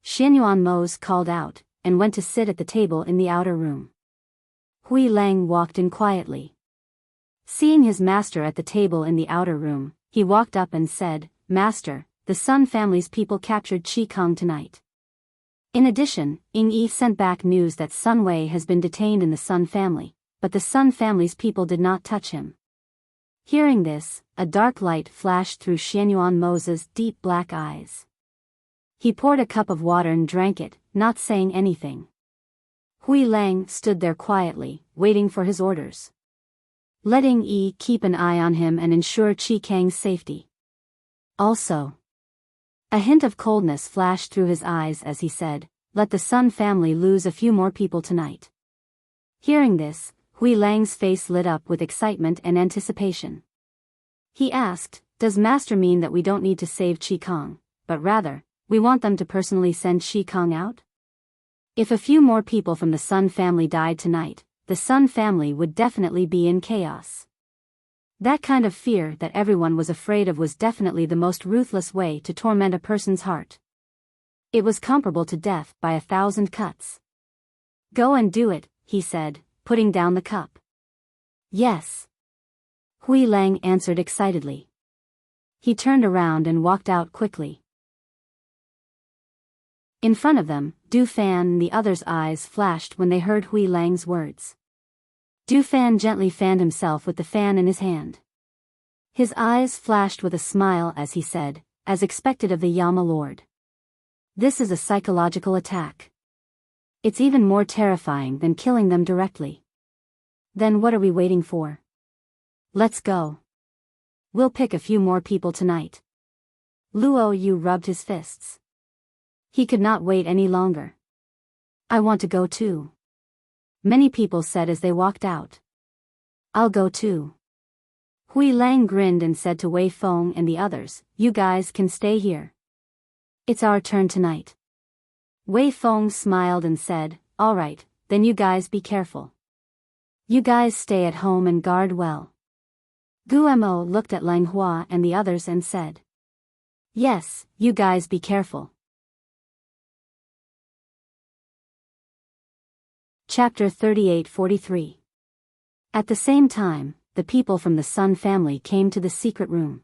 Speaker 1: Xianyuan Mo's called out, and went to sit at the table in the outer room. Hui Lang walked in quietly. Seeing his master at the table in the outer room, he walked up and said, Master, the Sun family's people captured Qi Kong tonight. In addition, Ying Yi sent back news that Sun Wei has been detained in the Sun family, but the Sun family's people did not touch him. Hearing this, a dark light flashed through Xianyuan Mo's deep black eyes. He poured a cup of water and drank it, not saying anything. Hui Lang stood there quietly, waiting for his orders. Letting Yi keep an eye on him and ensure Qi Kang's safety. Also, a hint of coldness flashed through his eyes as he said, "Let the Sun family lose a few more people tonight." Hearing this, Hui Lang's face lit up with excitement and anticipation. He asked, "Does Master mean that we don't need to save Qi Kong, but rather, we want them to personally send Qi Kong out? If a few more people from the Sun family died tonight, the Sun family would definitely be in chaos." That kind of fear that everyone was afraid of was definitely the most ruthless way to torment a person's heart. It was comparable to death by 1,000 cuts. "Go and do it," he said, putting down the cup. "Yes." Hui Lang answered excitedly. He turned around and walked out quickly. In front of them, Du Fan and the others' eyes flashed when they heard Hui Lang's words. Du Fan gently fanned himself with the fan in his hand. His eyes flashed with a smile as he said, as expected of the Yama Lord. "This is a psychological attack. It's even more terrifying than killing them directly. Then what are we waiting for? Let's go. We'll pick a few more people tonight." Luo Yu rubbed his fists. He could not wait any longer. "I want to go too," many people said as they walked out. "I'll go too." Hui Lang grinned and said to Wei Feng and the others, "You guys can stay here. It's our turn tonight." Wei Feng smiled and said, "All right, then you guys be careful. You guys stay at home and guard well." Guemo looked at Lang Hua and the others and said, "Yes, you guys be careful." Chapter 38-43. At the same time, the people from the Sun family came to the secret room.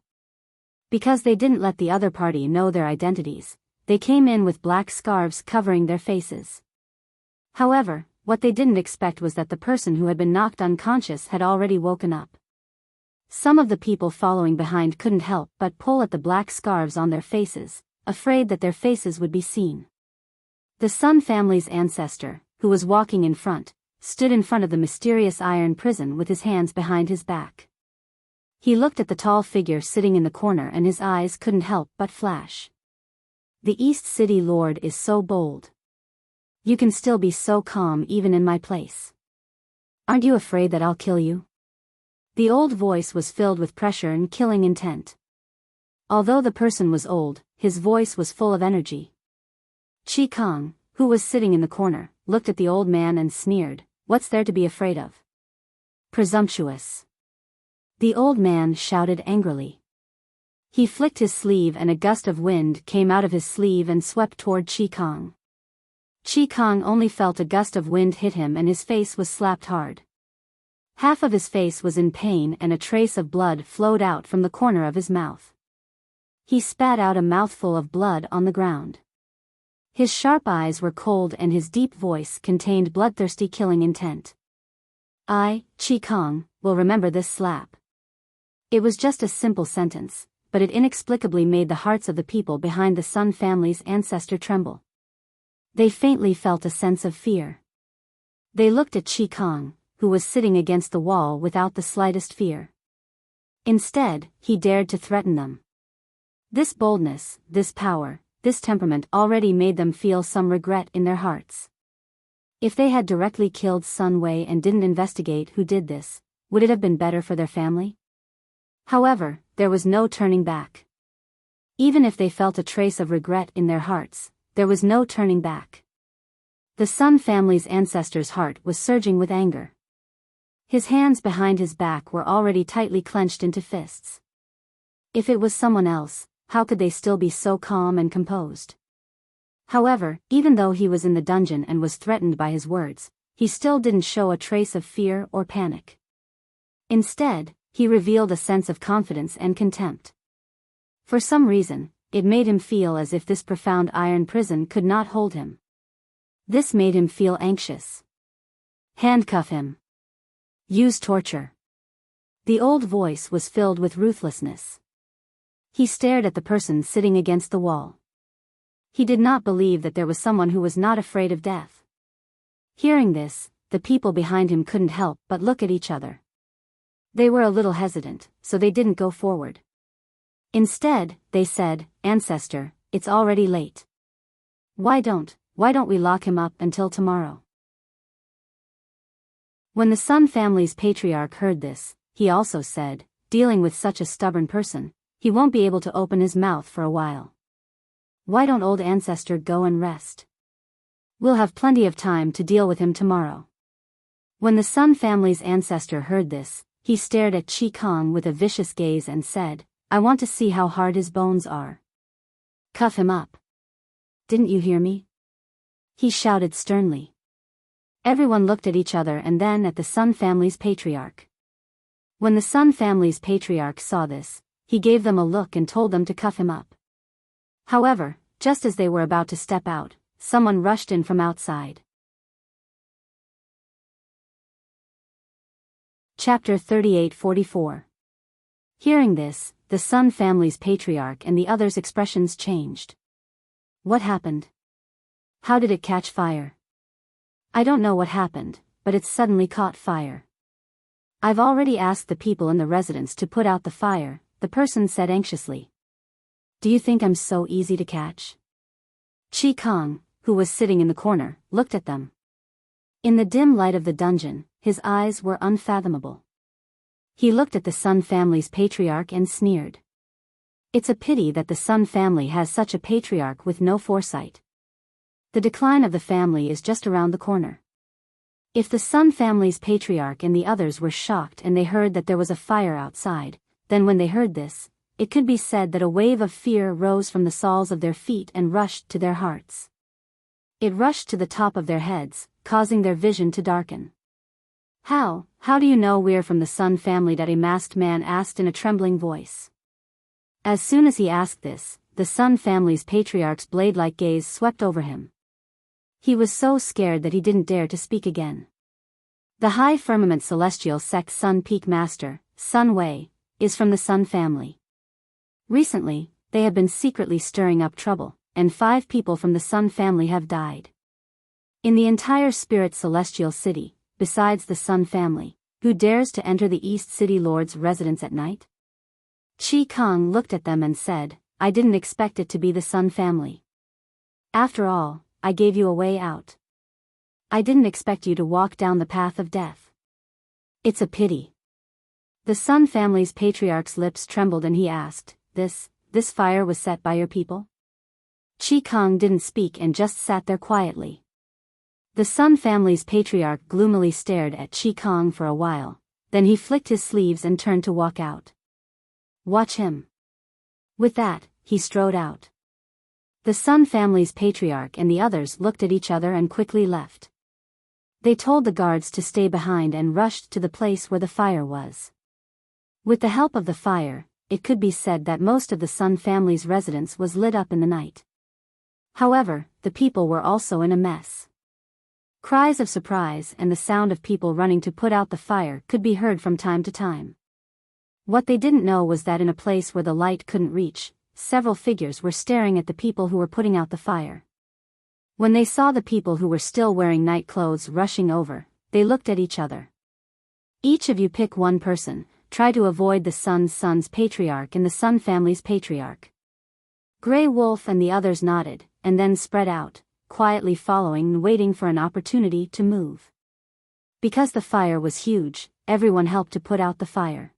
Speaker 1: Because they didn't let the other party know their identities, they came in with black scarves covering their faces. However, what they didn't expect was that the person who had been knocked unconscious had already woken up. Some of the people following behind couldn't help but pull at the black scarves on their faces, afraid that their faces would be seen. The Sun family's ancestor, who was walking in front, stood in front of the mysterious iron prison with his hands behind his back. He looked at the tall figure sitting in the corner and his eyes couldn't help but flash. "The East City Lord is so bold. You can still be so calm even in my place. Aren't you afraid that I'll kill you?" The old voice was filled with pressure and killing intent. Although the person was old, his voice was full of energy. Qi Kong, who was sitting in the corner, looked at the old man and sneered, "What's there to be afraid of? Presumptuous." The old man shouted angrily. He flicked his sleeve and a gust of wind came out of his sleeve and swept toward Qi Kong. Qi Kong only felt a gust of wind hit him and his face was slapped hard. Half of his face was in pain and a trace of blood flowed out from the corner of his mouth. He spat out a mouthful of blood on the ground. His sharp eyes were cold and his deep voice contained bloodthirsty killing intent. "I, Qi Kong, will remember this slap." It was just a simple sentence, but it inexplicably made the hearts of the people behind the Sun family's ancestor tremble. They faintly felt a sense of fear. They looked at Qi Kong, who was sitting against the wall without the slightest fear. Instead, he dared to threaten them. This boldness, this power, this temperament already made them feel some regret in their hearts. If they had directly killed Sun Wei and didn't investigate who did this, would it have been better for their family? However, there was no turning back. Even if they felt a trace of regret in their hearts, there was no turning back. The Sun family's ancestor's heart was surging with anger. His hands behind his back were already tightly clenched into fists. If it was someone else, how could they still be so calm and composed? However, even though he was in the dungeon and was threatened by his words, he still didn't show a trace of fear or panic. Instead, he revealed a sense of confidence and contempt. For some reason, it made him feel as if this profound iron prison could not hold him. This made him feel anxious. Handcuff him. Use torture. The old voice was filled with ruthlessness. He stared at the person sitting against the wall. He did not believe that there was someone who was not afraid of death. Hearing this, the people behind him couldn't help but look at each other. They were a little hesitant, so they didn't go forward. Instead, they said, "Ancestor, it's already late. Why don't we lock him up until tomorrow?" When the Sun family's patriarch heard this, he also said, "Dealing with such a stubborn person, he won't be able to open his mouth for a while. Why don't old Ancestor go and rest? We'll have plenty of time to deal with him tomorrow." When the Sun family's ancestor heard this, he stared at Chi Kong with a vicious gaze and said, "I want to see how hard his bones are. Cuff him up." "Didn't you hear me?" he shouted sternly. Everyone looked at each other and then at the Sun family's patriarch. When the Sun family's patriarch saw this, he gave them a look and told them to cuff him up. However, just as they were about to step out, someone rushed in from outside. Chapter 38-44. Hearing this, the Sun family's patriarch and the others' expressions changed. What happened? How did it catch fire? I don't know what happened, but it suddenly caught fire. I've already asked the people in the residence to put out the fire, the person said anxiously. Do you think I'm so easy to catch? Chi Kong, who was sitting in the corner, looked at them. In the dim light of the dungeon, his eyes were unfathomable. He looked at the Sun family's patriarch and sneered. It's a pity that the Sun family has such a patriarch with no foresight. The decline of the family is just around the corner. If the Sun family's patriarch and the others were shocked and they heard that there was a fire outside, then when they heard this, it could be said that a wave of fear rose from the soles of their feet and rushed to their hearts. It rushed to the top of their heads, causing their vision to darken. How do you know we're from the Sun family?" that a masked man asked in a trembling voice. As soon as he asked this, the Sun family's patriarch's blade-like gaze swept over him. He was so scared that he didn't dare to speak again. The High Firmament Celestial Sect Sun Peak Master, Sun Wei, is from the Sun family. Recently, they have been secretly stirring up trouble, and 5 people from the Sun family have died. In the entire Spirit Celestial City, besides the Sun family, who dares to enter the East City Lord's residence at night? Chi Kong looked at them and said, "I didn't expect it to be the Sun family. After all, I gave you a way out. I didn't expect you to walk down the path of death. It's a pity." The Sun family's patriarch's lips trembled and he asked, This fire was set by your people?" Chi Kong didn't speak and just sat there quietly. The Sun family's patriarch gloomily stared at Chi Kong for a while, then he flicked his sleeves and turned to walk out. "Watch him." With that, he strode out. The Sun family's patriarch and the others looked at each other and quickly left. They told the guards to stay behind and rushed to the place where the fire was. With the help of the fire, it could be said that most of the Sun family's residence was lit up in the night. However, the people were also in a mess. Cries of surprise and the sound of people running to put out the fire could be heard from time to time. What they didn't know was that in a place where the light couldn't reach, several figures were staring at the people who were putting out the fire. When they saw the people who were still wearing night clothes rushing over, they looked at each other. "Each of you pick one person, try to avoid the Sun's son's patriarch and the Sun family's patriarch." Grey Wolf and the others nodded, and then spread out, quietly following and waiting for an opportunity to move. Because the fire was huge, everyone helped to put out the fire.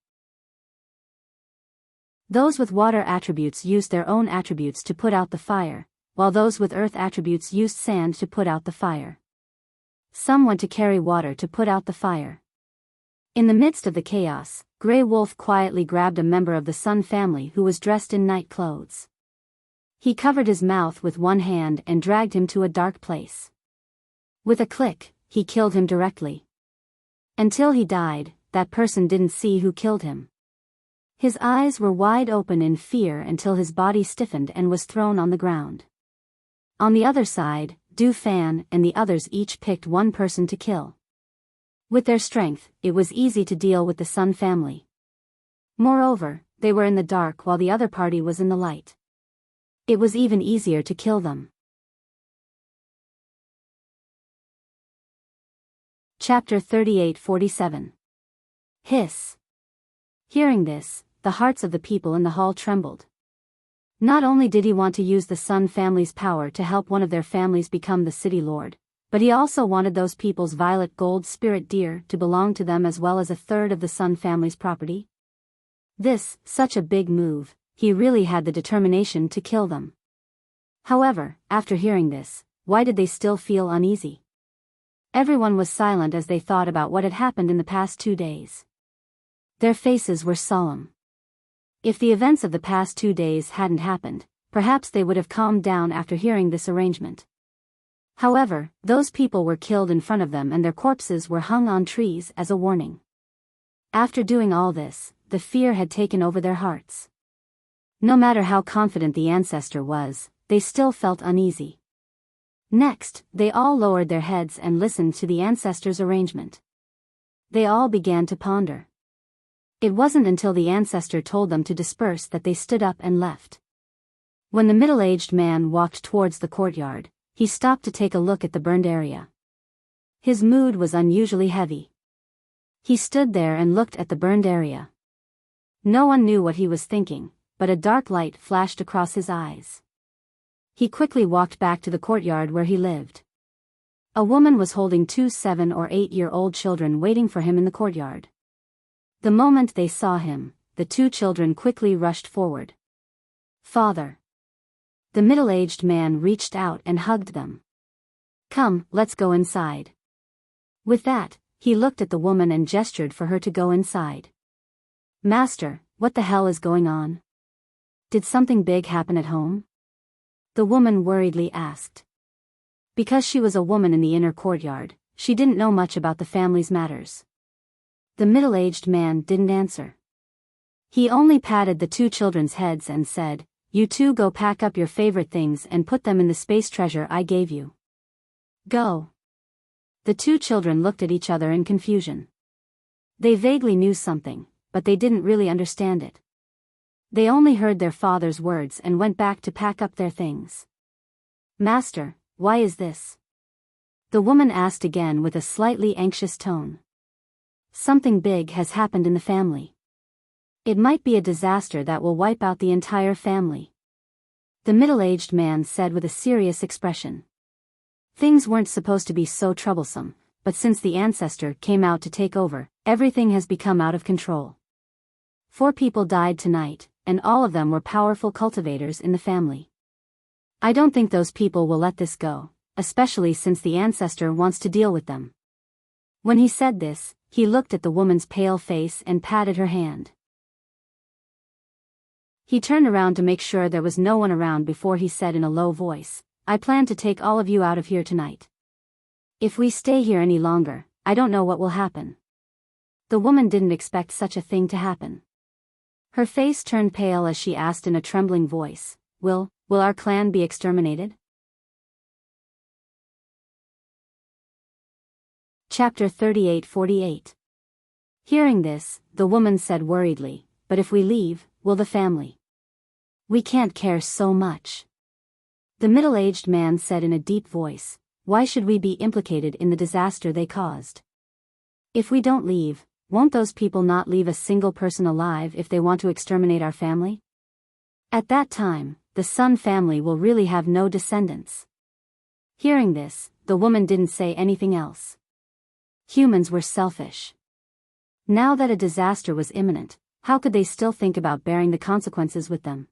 Speaker 1: Those with water attributes used their own attributes to put out the fire, while those with earth attributes used sand to put out the fire. Some went to carry water to put out the fire. In the midst of the chaos, Grey Wolf quietly grabbed a member of the Sun family who was dressed in night clothes. He covered his mouth with one hand and dragged him to a dark place. With a click, he killed him directly. Until he died, that person didn't see who killed him. His eyes were wide open in fear until his body stiffened and was thrown on the ground. On the other side, Du Fan and the others each picked one person to kill. With their strength, it was easy to deal with the Sun family. Moreover, they were in the dark while the other party was in the light. It was even easier to kill them. Chapter 38-47. Hiss. Hearing this, the hearts of the people in the hall trembled. Not only did he want to use the Sun family's power to help one of their families become the city lord, but he also wanted those people's violet gold spirit deer to belong to them as well as a third of the Sun family's property. This, such a big move, he really had the determination to kill them. However, after hearing this, why did they still feel uneasy? Everyone was silent as they thought about what had happened in the past 2 days. Their faces were solemn. If the events of the past 2 days hadn't happened, perhaps they would have calmed down after hearing this arrangement. However, those people were killed in front of them and their corpses were hung on trees as a warning. After doing all this, the fear had taken over their hearts. No matter how confident the ancestor was, they still felt uneasy. Next, they all lowered their heads and listened to the ancestor's arrangement. They all began to ponder. It wasn't until the ancestor told them to disperse that they stood up and left. When the middle-aged man walked towards the courtyard, he stopped to take a look at the burned area. His mood was unusually heavy. He stood there and looked at the burned area. No one knew what he was thinking, but a dark light flashed across his eyes. He quickly walked back to the courtyard where he lived. A woman was holding 2 7- or 8-year-old children waiting for him in the courtyard. The moment they saw him, the 2 children quickly rushed forward. "Father." The middle-aged man reached out and hugged them. "Come, let's go inside." With that, he looked at the woman and gestured for her to go inside. "Master, what the hell is going on? Did something big happen at home?" The woman worriedly asked. Because she was a woman in the inner courtyard, she didn't know much about the family's matters. The middle-aged man didn't answer. He only patted the 2 children's heads and said, "You 2 go pack up your favorite things and put them in the space treasure I gave you. Go." The 2 children looked at each other in confusion. They vaguely knew something, but they didn't really understand it. They only heard their father's words and went back to pack up their things. "Master, why is this?" The woman asked again with a slightly anxious tone. "Something big has happened in the family. It might be a disaster that will wipe out the entire family," the middle-aged man said with a serious expression. Things weren't supposed to be so troublesome, but since the ancestor came out to take over, everything has become out of control. 4 people died tonight, and all of them were powerful cultivators in the family. I don't think those people will let this go, especially since the ancestor wants to deal with them. When he said this, he looked at the woman's pale face and patted her hand. He turned around to make sure there was no one around before he said in a low voice, "I plan to take all of you out of here tonight. If we stay here any longer, I don't know what will happen." The woman didn't expect such a thing to happen. Her face turned pale as she asked in a trembling voice, Will our clan be exterminated?" Chapter 38-48. Hearing this, the woman said worriedly, "But if we leave, will the family? We can't care so much." The middle-aged man said in a deep voice, "Why should we be implicated in the disaster they caused? If we don't leave, won't those people not leave a single person alive if they want to exterminate our family? At that time, the Sun family will really have no descendants." Hearing this, the woman didn't say anything else. Humans were selfish. Now that a disaster was imminent, how could they still think about bearing the consequences with them?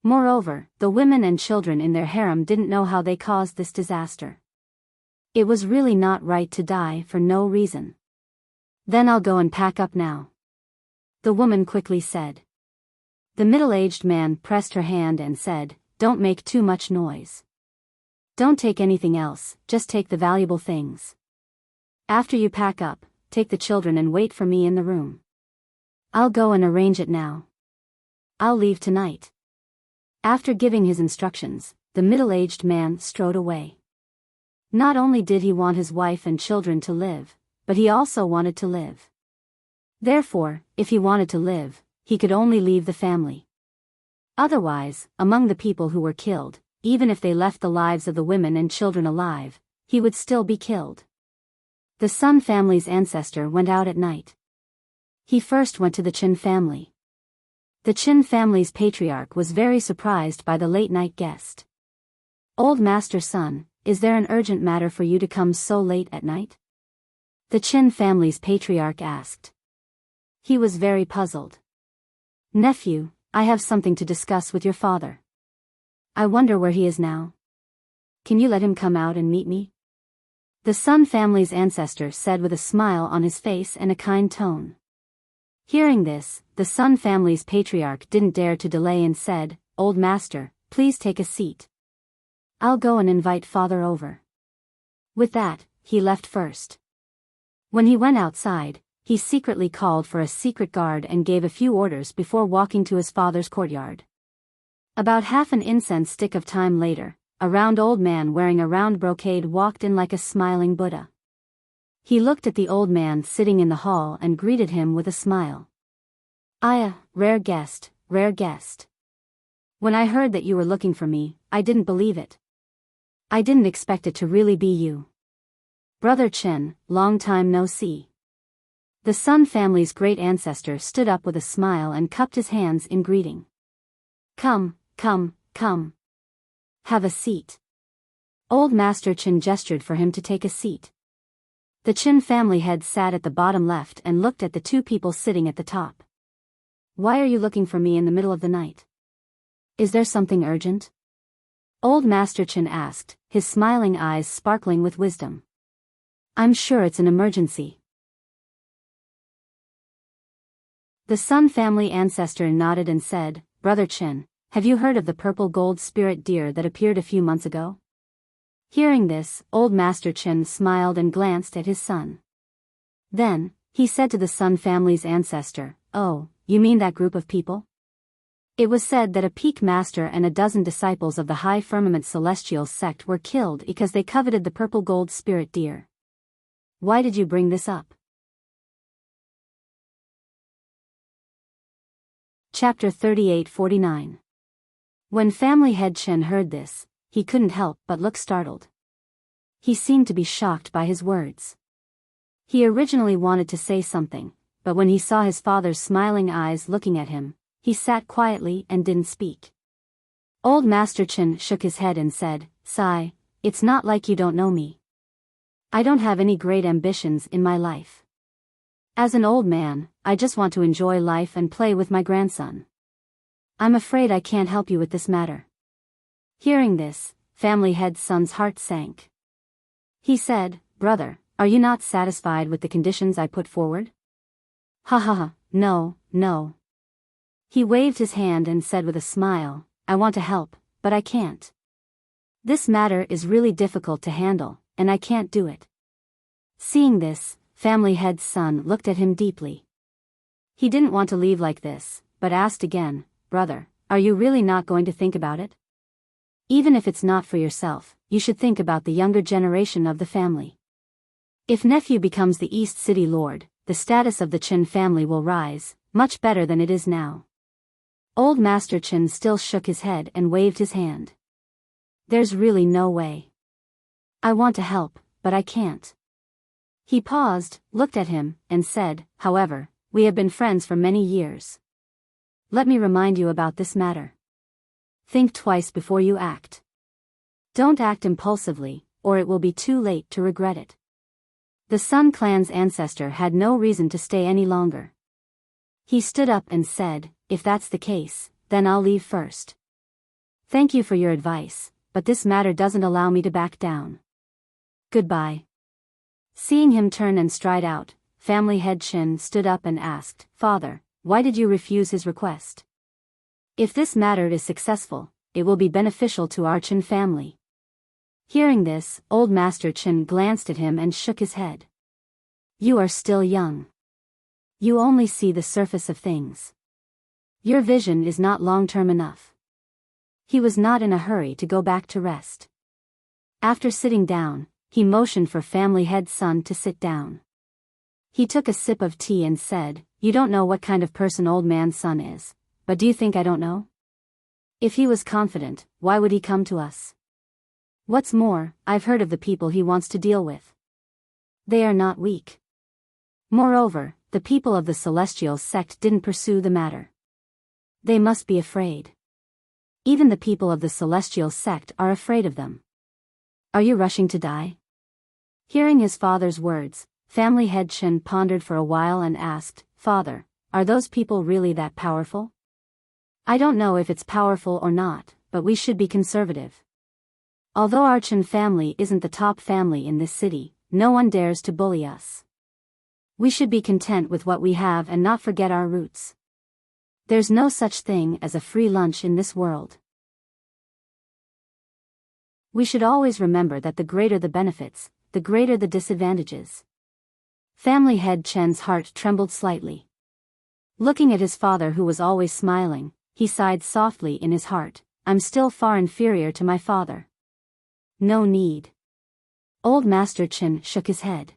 Speaker 1: Moreover, the women and children in their harem didn't know how they caused this disaster. It was really not right to die for no reason. "Then I'll go and pack up now," the woman quickly said. The middle-aged man pressed her hand and said, "Don't make too much noise. Don't take anything else, just take the valuable things. After you pack up, take the children and wait for me in the room." I'll go and arrange it now. I'll leave tonight. After giving his instructions, the middle-aged man strode away. Not only did he want his wife and children to live, but he also wanted to live. Therefore, if he wanted to live, he could only leave the family. Otherwise, among the people who were killed, even if they left the lives of the women and children alive, he would still be killed. The Sun family's ancestor went out at night. He first went to the Chin family. The Chin family's patriarch was very surprised by the late-night guest. "Old Master Sun, is there an urgent matter for you to come so late at night?" The Chin family's patriarch asked. He was very puzzled. "Nephew, I have something to discuss with your father. I wonder where he is now. Can you let him come out and meet me?" The Sun family's ancestor said with a smile on his face and a kind tone. Hearing this, the Sun family's patriarch didn't dare to delay and said, "Old master, please take a seat. I'll go and invite father over." With that, he left first. When he went outside, he secretly called for a secret guard and gave a few orders before walking to his father's courtyard. About half an incense stick of time later, a round old man wearing a round brocade walked in like a smiling Buddha. He looked at the old man sitting in the hall and greeted him with a smile. "Aya, rare guest, rare guest. When I heard that you were looking for me, I didn't believe it. I didn't expect it to really be you. Brother Chen, long time no see." The Sun family's great ancestor stood up with a smile and cupped his hands in greeting. Come, come. Have a seat." Old Master Chen gestured for him to take a seat. The Chin family head sat at the bottom left and looked at the two people sitting at the top. "Why are you looking for me in the middle of the night? Is there something urgent?" Old Master Chen asked, his smiling eyes sparkling with wisdom. "I'm sure it's an emergency." The Sun family ancestor nodded and said, "Brother Chen, have you heard of the purple gold spirit deer that appeared a few months ago?" Hearing this, Old Master Chen smiled and glanced at his son. Then, he said to the Sun family's ancestor, "Oh, you mean that group of people? It was said that a peak master and a dozen disciples of the High Firmament Celestial sect were killed because they coveted the purple gold spirit deer. Why did you bring this up?" Chapter 38-49. When family head Chen heard this, he couldn't help but look startled. He seemed to be shocked by his words. He originally wanted to say something, but when he saw his father's smiling eyes looking at him, he sat quietly and didn't speak. Old Master Chen shook his head and said, "Sai, it's not like you don't know me. I don't have any great ambitions in my life. As an old man, I just want to enjoy life and play with my grandson. I'm afraid I can't help you with this matter." Hearing this, family head's son's heart sank. He said, "Brother, are you not satisfied with the conditions I put forward?" "Ha, no. He waved his hand and said with a smile, "I want to help, but I can't. This matter is really difficult to handle, and I can't do it." Seeing this, family head's son looked at him deeply. He didn't want to leave like this, but asked again, "Brother, are you really not going to think about it? Even if it's not for yourself, you should think about the younger generation of the family. If nephew becomes the East City Lord, the status of the Chin family will rise, much better than it is now." Old Master Chin still shook his head and waved his hand. "There's really no way. I want to help, but I can't." He paused, looked at him, and said, "However, we have been friends for many years. Let me remind you about this matter. Think twice before you act. Don't act impulsively, or it will be too late to regret it." The Sun clan's ancestor had no reason to stay any longer. He stood up and said, "If that's the case, then I'll leave first. Thank you for your advice, but this matter doesn't allow me to back down. Goodbye." Seeing him turn and stride out, family head Chin stood up and asked, "Father, why did you refuse his request? If this matter is successful, it will be beneficial to our Chin family." Hearing this, Old Master Chin glanced at him and shook his head. "You are still young. You only see the surface of things. Your vision is not long-term enough. He was not in a hurry to go back to rest. After sitting down, he motioned for family head son to sit down. He took a sip of tea and said, "You don't know what kind of person old man's son is, but do you think I don't know? If he was confident, why would he come to us? What's more, I've heard of the people he wants to deal with. They are not weak. Moreover, the people of the celestial sect didn't pursue the matter. They must be afraid. Even the people of the celestial sect are afraid of them. Are you rushing to die?" Hearing his father's words, family head Chen pondered for a while and asked, "Father, are those people really that powerful?" "I don't know if it's powerful or not, but we should be conservative. Although our Chen family isn't the top family in this city, no one dares to bully us. We should be content with what we have and not forget our roots. There's no such thing as a free lunch in this world. We should always remember that the greater the benefits, the greater the disadvantages." Family head Chen's heart trembled slightly. Looking at his father who was always smiling, he sighed softly in his heart, "I'm still far inferior to my father. No need." Old Master Chen shook his head.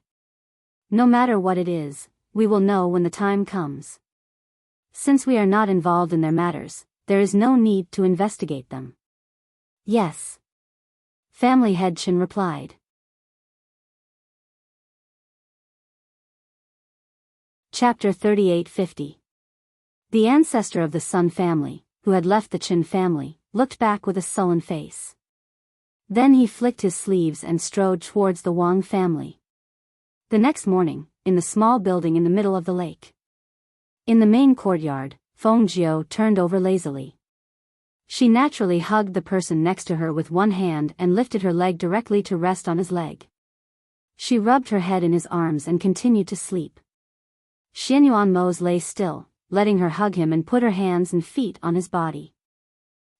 Speaker 1: "No matter what it is, we will know when the time comes. Since we are not involved in their matters, there is no need to investigate them." "Yes," family head Chen replied. Chapter 3850. The ancestor of the Sun family, who had left the Chen family, looked back with a sullen face. Then he flicked his sleeves and strode towards the Wang family. The next morning, in the small building in the middle of the lake. In the main courtyard, Feng Jiao turned over lazily. She naturally hugged the person next to her with one hand and lifted her leg directly to rest on his leg. She rubbed her head in his arms and continued to sleep. Xian Yuanmo's lay still, letting her hug him and put her hands and feet on his body.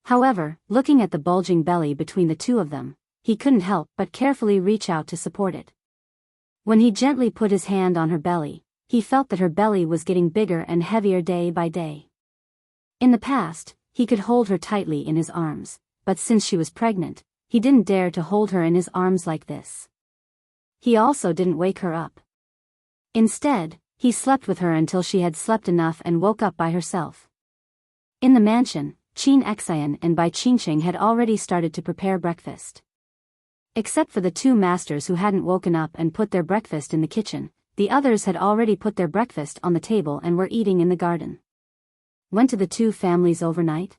Speaker 1: However, looking at the bulging belly between the two of them, he couldn't help but carefully reach out to support it. When he gently put his hand on her belly, he felt that her belly was getting bigger and heavier day by day. In the past, he could hold her tightly in his arms, but since she was pregnant, he didn't dare to hold her in his arms like this. He also didn't wake her up. Instead, he slept with her until she had slept enough and woke up by herself. In the mansion, Qin Xian and Bai Qingqing had already started to prepare breakfast. Except for the two masters who hadn't woken up and put their breakfast in the kitchen, the others had already put their breakfast on the table and were eating in the garden. Went to the two families overnight?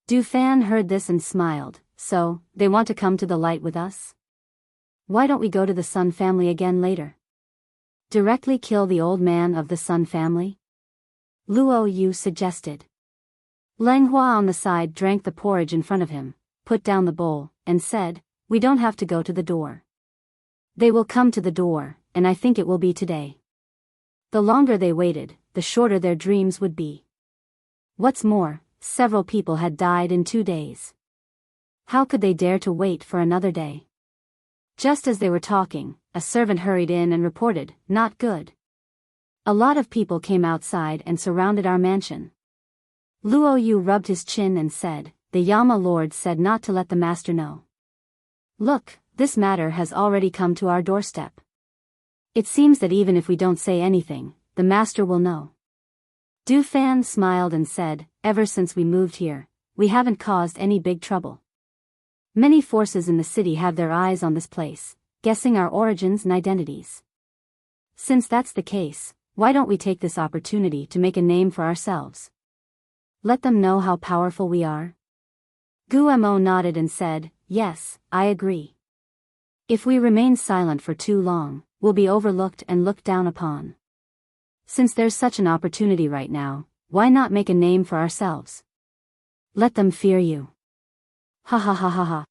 Speaker 1: Du Fan heard this and smiled. "So, they want to come to the light with us? Why don't we go to the Sun family again later? Directly kill the old man of the Sun family?" Luo Yu suggested. Leng Hua on the side drank the porridge in front of him, put down the bowl, and said, "We don't have to go to the door. They will come to the door, and I think it will be today. The longer they waited, the shorter their dreams would be. What's more, several people had died in 2 days. How could they dare to wait for another day?" Just as they were talking, a servant hurried in and reported, "Not good. A lot of people came outside and surrounded our mansion." Luo Yu rubbed his chin and said, "The Yama Lord said not to let the master know. Look, this matter has already come to our doorstep. It seems that even if we don't say anything, the master will know." Du Fan smiled and said, "Ever since we moved here, we haven't caused any big trouble. Many forces in the city have their eyes on this place, guessing our origins and identities. Since that's the case, why don't we take this opportunity to make a name for ourselves? Let them know how powerful we are?" Guo nodded and said, "Yes, I agree. If we remain silent for too long, we'll be overlooked and looked down upon. Since there's such an opportunity right now, why not make a name for ourselves? Let them fear you. Ha ha ha ha ha.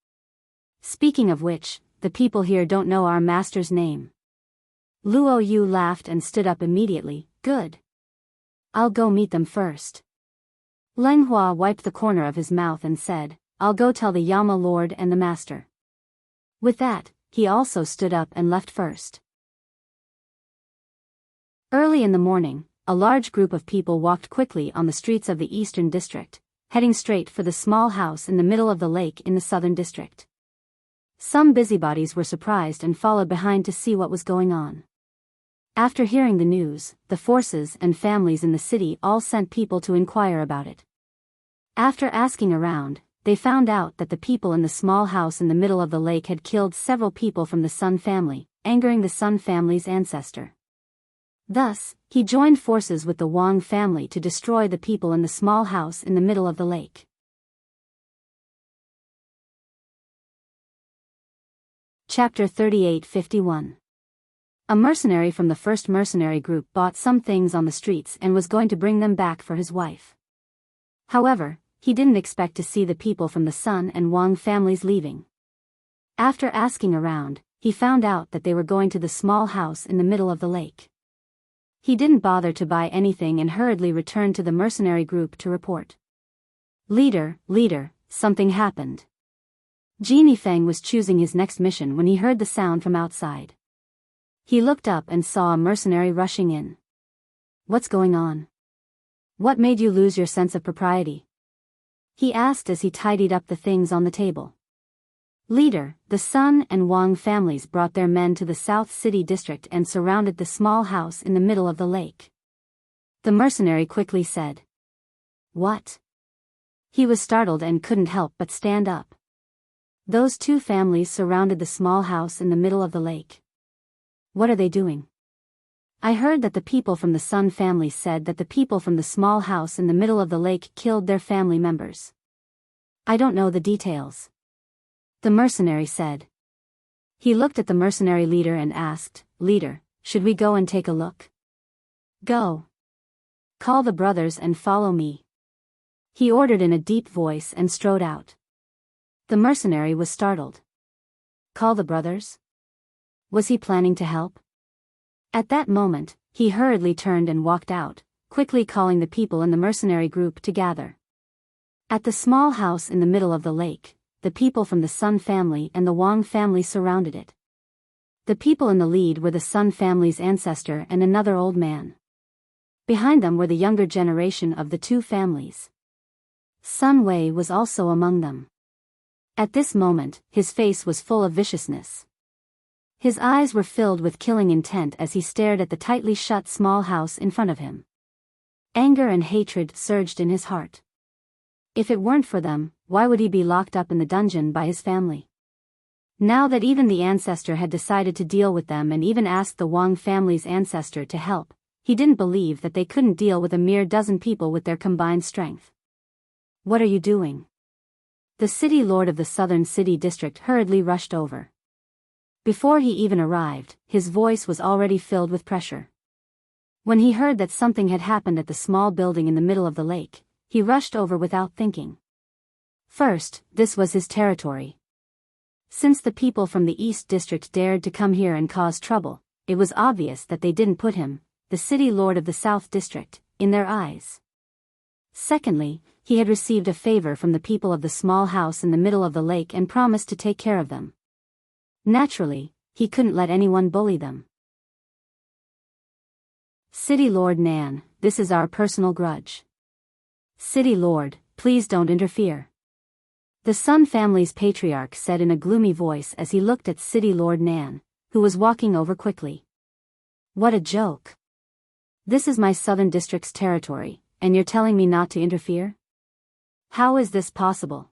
Speaker 1: Speaking of which, the people here don't know our master's name." Luo Yu laughed and stood up immediately. "Good. I'll go meet them first." Leng Hua wiped the corner of his mouth and said, "I'll go tell the Yama Lord and the master." With that, he also stood up and left first. Early in the morning, a large group of people walked quickly on the streets of the Eastern District, heading straight for the small house in the middle of the lake in the Southern District. Some busybodies were surprised and followed behind to see what was going on. After hearing the news, the forces and families in the city all sent people to inquire about it. After asking around, they found out that the people in the small house in the middle of the lake had killed several people from the Sun family, angering the Sun family's ancestor. Thus, he joined forces with the Wang family to destroy the people in the small house in the middle of the lake. Chapter 38:51. A mercenary from the first mercenary group bought some things on the streets and was going to bring them back for his wife. However, he didn't expect to see the people from the Sun and Wang families leaving. After asking around, he found out that they were going to the small house in the middle of the lake. He didn't bother to buy anything and hurriedly returned to the mercenary group to report. Leader, something happened. Genie Feng was choosing his next mission when he heard the sound from outside. He looked up and saw a mercenary rushing in. What's going on? What made you lose your sense of propriety? He asked as he tidied up the things on the table. Leader, the Sun and Wang families brought their men to the South City District and surrounded the small house in the middle of the lake. The mercenary quickly said. What? He was startled and couldn't help but stand up. Those two families surrounded the small house in the middle of the lake. What are they doing? I heard that the people from the Sun family said that the people from the small house in the middle of the lake killed their family members. I don't know the details. The mercenary said. He looked at the mercenary leader and asked, Leader, should we go and take a look? Go. Call the brothers and follow me. He ordered in a deep voice and strode out. The mercenary was startled. Call the brothers? Was he planning to help? At that moment, he hurriedly turned and walked out, quickly calling the people in the mercenary group to gather. At the small house in the middle of the lake, the people from the Sun family and the Wang family surrounded it. The people in the lead were the Sun family's ancestor and another old man. Behind them were the younger generation of the two families. Sun Wei was also among them. At this moment, his face was full of viciousness. His eyes were filled with killing intent as he stared at the tightly shut small house in front of him. Anger and hatred surged in his heart. If it weren't for them, why would he be locked up in the dungeon by his family? Now that even the ancestor had decided to deal with them and even asked the Wang family's ancestor to help, he didn't believe that they couldn't deal with a mere dozen people with their combined strength. What are you doing? The city lord of the Southern City District hurriedly rushed over. Before he even arrived, his voice was already filled with pressure. When he heard that something had happened at the small building in the middle of the lake, he rushed over without thinking. First, this was his territory. Since the people from the East District dared to come here and cause trouble, it was obvious that they didn't put him, the city lord of the South District, in their eyes. Secondly, he had received a favor from the people of the small house in the middle of the lake and promised to take care of them. Naturally, he couldn't let anyone bully them. City Lord Nan, this is our personal grudge. City Lord, please don't interfere. The Sun family's patriarch said in a gloomy voice as he looked at City Lord Nan, who was walking over quickly. What a joke. This is my Southern District's territory, and you're telling me not to interfere? How is this possible?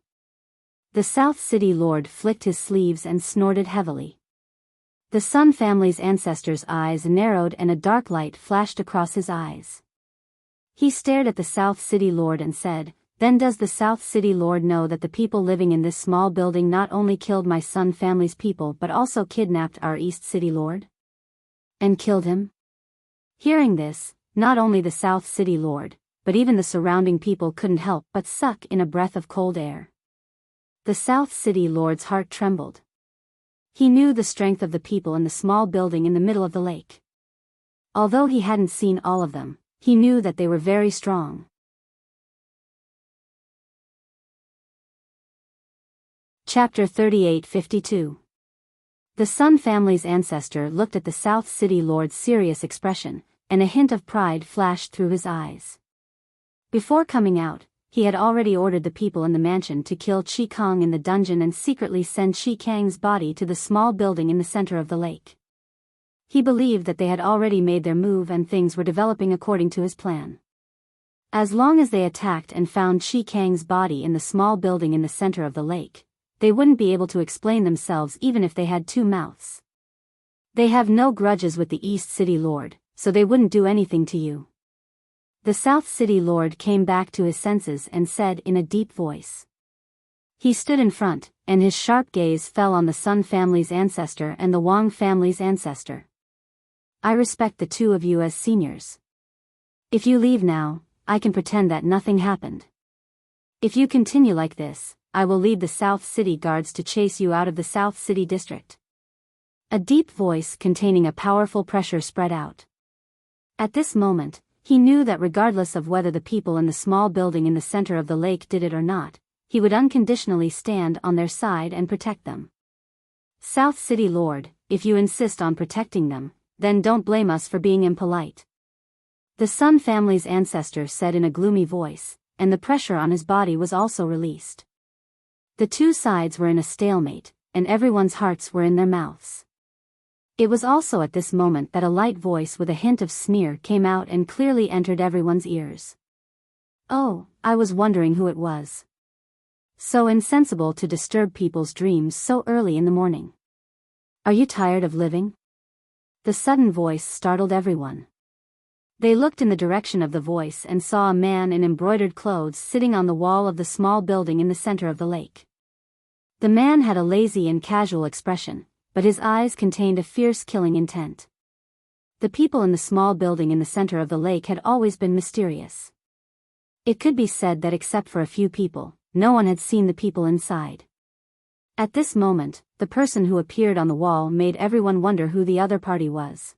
Speaker 1: The South City Lord flicked his sleeves and snorted heavily. The Sun family's ancestor's eyes narrowed and a dark light flashed across his eyes. He stared at the South City Lord and said, Then does the South City Lord know that the people living in this small building not only killed my Sun family's people but also kidnapped our East City Lord? And killed him? Hearing this, not only the South City Lord, but even the surrounding people couldn't help but suck in a breath of cold air. The South City Lord's heart trembled. He knew the strength of the people in the small building in the middle of the lake. Although he hadn't seen all of them, he knew that they were very strong. Chapter 38:52. The Sun family's ancestor looked at the South City Lord's serious expression, and a hint of pride flashed through his eyes. Before coming out, he had already ordered the people in the mansion to kill Chi Kong in the dungeon and secretly send Chi Kang's body to the small building in the center of the lake. He believed that they had already made their move and things were developing according to his plan. As long as they attacked and found Chi Kang's body in the small building in the center of the lake, they wouldn't be able to explain themselves even if they had two mouths. They have no grudges with the East City Lord, so they wouldn't do anything to you. The South City Lord came back to his senses and said in a deep voice. He stood in front, and his sharp gaze fell on the Sun family's ancestor and the Wang family's ancestor. I respect the two of you as seniors. If you leave now, I can pretend that nothing happened. If you continue like this, I will lead the South City guards to chase you out of the South City district. A deep voice containing a powerful pressure spread out. At this moment, he knew that regardless of whether the people in the small building in the center of the lake did it or not, he would unconditionally stand on their side and protect them. South City Lord, if you insist on protecting them, then don't blame us for being impolite. The Sun family's ancestor said in a gloomy voice, and the pressure on his body was also released. The two sides were in a stalemate, and everyone's hearts were in their mouths. It was also at this moment that a light voice with a hint of sneer came out and clearly entered everyone's ears. Oh, I was wondering who it was. So insensible to disturb people's dreams so early in the morning. Are you tired of living? The sudden voice startled everyone. They looked in the direction of the voice and saw a man in embroidered clothes sitting on the wall of the small building in the center of the lake. The man had a lazy and casual expression, but his eyes contained a fierce killing intent. The people in the small building in the center of the lake had always been mysterious. It could be said that except for a few people, no one had seen the people inside. At this moment, the person who appeared on the wall made everyone wonder who the other party was.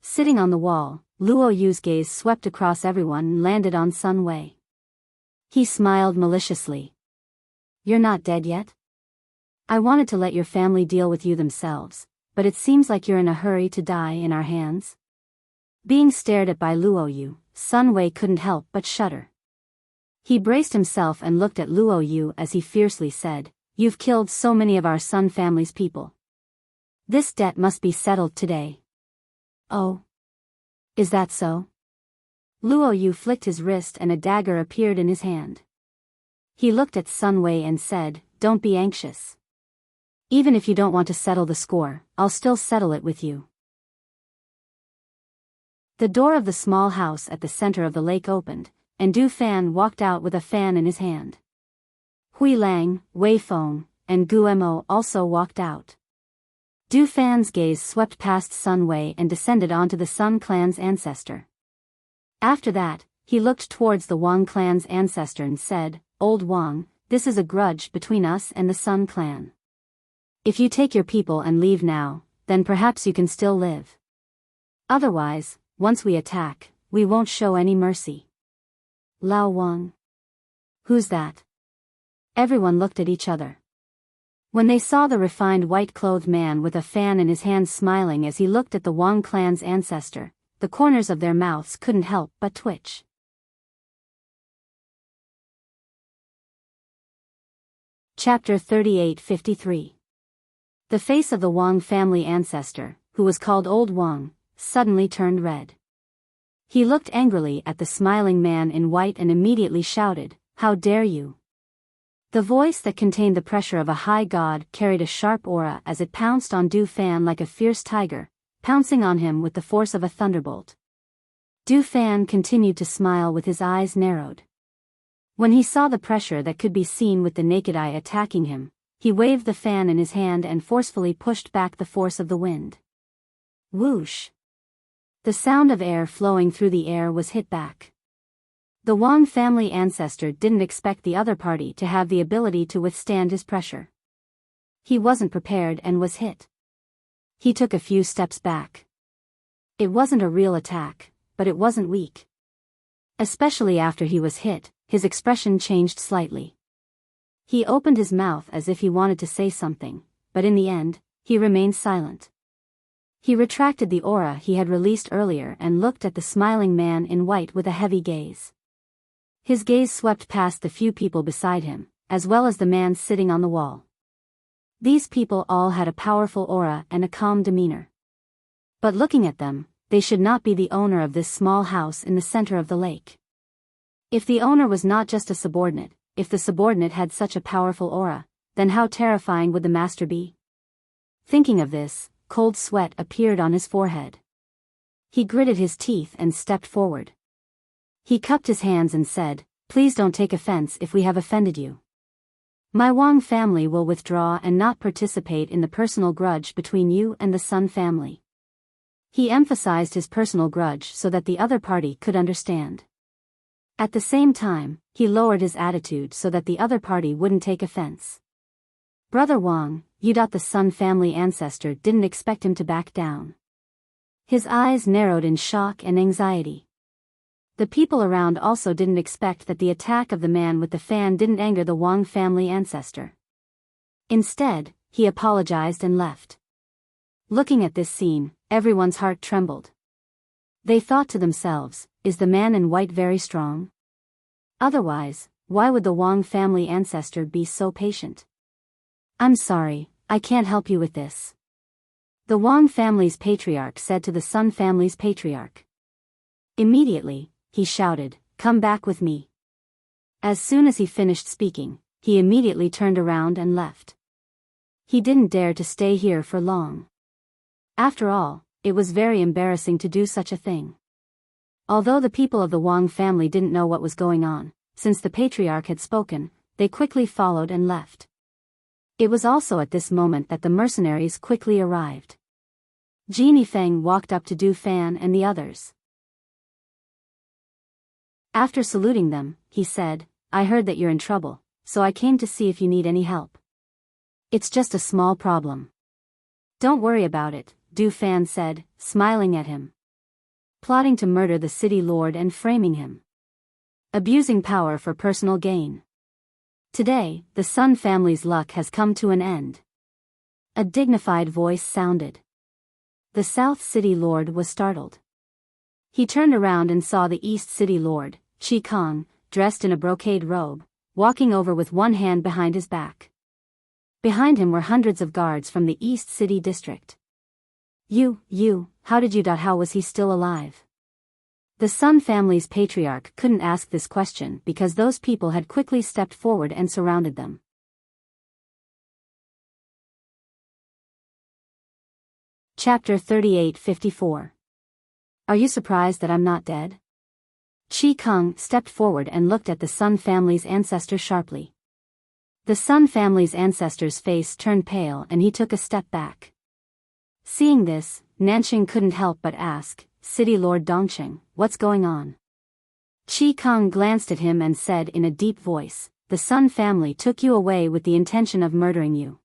Speaker 1: Sitting on the wall, Luo Yu's gaze swept across everyone and landed on Sun Wei. He smiled maliciously. You're not dead yet? I wanted to let your family deal with you themselves, but it seems like you're in a hurry to die in our hands. Being stared at by Luo Yu, Sun Wei couldn't help but shudder. He braced himself and looked at Luo Yu as he fiercely said, You've killed so many of our Sun family's people. This debt must be settled today. Oh. Is that so? Luo Yu flicked his wrist and a dagger appeared in his hand. He looked at Sun Wei and said, Don't be anxious. Even if you don't want to settle the score, I'll still settle it with you. The door of the small house at the center of the lake opened, and Du Fan walked out with a fan in his hand. Hui Lang, Wei Feng, and Gu Mo also walked out. Du Fan's gaze swept past Sun Wei and descended onto the Sun clan's ancestor. After that, he looked towards the Wang clan's ancestor and said, Old Wang, this is a grudge between us and the Sun clan. If you take your people and leave now, then perhaps you can still live. Otherwise, once we attack, we won't show any mercy. Lao Wang. Who's that? Everyone looked at each other. When they saw the refined white-clothed man with a fan in his hand smiling as he looked at the Wang clan's ancestor, the corners of their mouths couldn't help but twitch. Chapter 38:53. The face of the Wang family ancestor, who was called Old Wang, suddenly turned red. He looked angrily at the smiling man in white and immediately shouted, How dare you! The voice that contained the pressure of a high god carried a sharp aura as it pounced on Du Fan like a fierce tiger, pouncing on him with the force of a thunderbolt. Du Fan continued to smile with his eyes narrowed. When he saw the pressure that could be seen with the naked eye attacking him, he waved the fan in his hand and forcefully pushed back the force of the wind. Whoosh! The sound of air flowing through the air was hit back. The Wang family ancestor didn't expect the other party to have the ability to withstand his pressure. He wasn't prepared and was hit. He took a few steps back. It wasn't a real attack, but it wasn't weak. Especially after he was hit, his expression changed slightly. He opened his mouth as if he wanted to say something, but in the end, he remained silent. He retracted the aura he had released earlier and looked at the smiling man in white with a heavy gaze. His gaze swept past the few people beside him, as well as the man sitting on the wall. These people all had a powerful aura and a calm demeanor. But looking at them, they should not be the owner of this small house in the center of the lake. If the owner was not just a subordinate, if the subordinate had such a powerful aura, then how terrifying would the master be? Thinking of this, cold sweat appeared on his forehead. He gritted his teeth and stepped forward. He cupped his hands and said, "Please don't take offense if we have offended you. My Wang family will withdraw and not participate in the personal grudge between you and the Sun family." He emphasized his personal grudge so that the other party could understand. At the same time, he lowered his attitude so that the other party wouldn't take offense. "Brother Wang, the Sun family ancestor didn't expect him to back down." His eyes narrowed in shock and anxiety. The people around also didn't expect that the attack of the man with the fan didn't anger the Wang family ancestor. Instead, he apologized and left. Looking at this scene, everyone's heart trembled. They thought to themselves, is the man in white very strong? Otherwise, why would the Wang family ancestor be so patient? "I'm sorry, I can't help you with this," the Wang family's patriarch said to the Sun family's patriarch. Immediately, he shouted, "Come back with me." As soon as he finished speaking, he immediately turned around and left. He didn't dare to stay here for long. After all, it was very embarrassing to do such a thing. Although the people of the Wang family didn't know what was going on, since the patriarch had spoken, they quickly followed and left. It was also at this moment that the mercenaries quickly arrived. Genie Feng walked up to Du Fan and the others. After saluting them, he said, "I heard that you're in trouble, so I came to see if you need any help." "It's just a small problem." "Don't worry about it," Du Fan said, smiling at him. "Plotting to murder the city lord and framing him. Abusing power for personal gain. Today, the Sun family's luck has come to an end." A dignified voice sounded. The South City Lord was startled. He turned around and saw the East City Lord, Qi Kong, dressed in a brocade robe, walking over with one hand behind his back. Behind him were hundreds of guards from the East City District. How was he still alive?" The Sun family's patriarch couldn't ask this question because those people had quickly stepped forward and surrounded them. Chapter 38-54. Are you surprised that I'm not dead? Qi Kong stepped forward and looked at the Sun family's ancestor sharply. The Sun family's ancestor's face turned pale and he took a step back. Seeing this, Nanqing couldn't help but ask, "City Lord Dongqing, what's going on?" Qi Kong glanced at him and said in a deep voice, "The Sun family took you away with the intention of murdering you.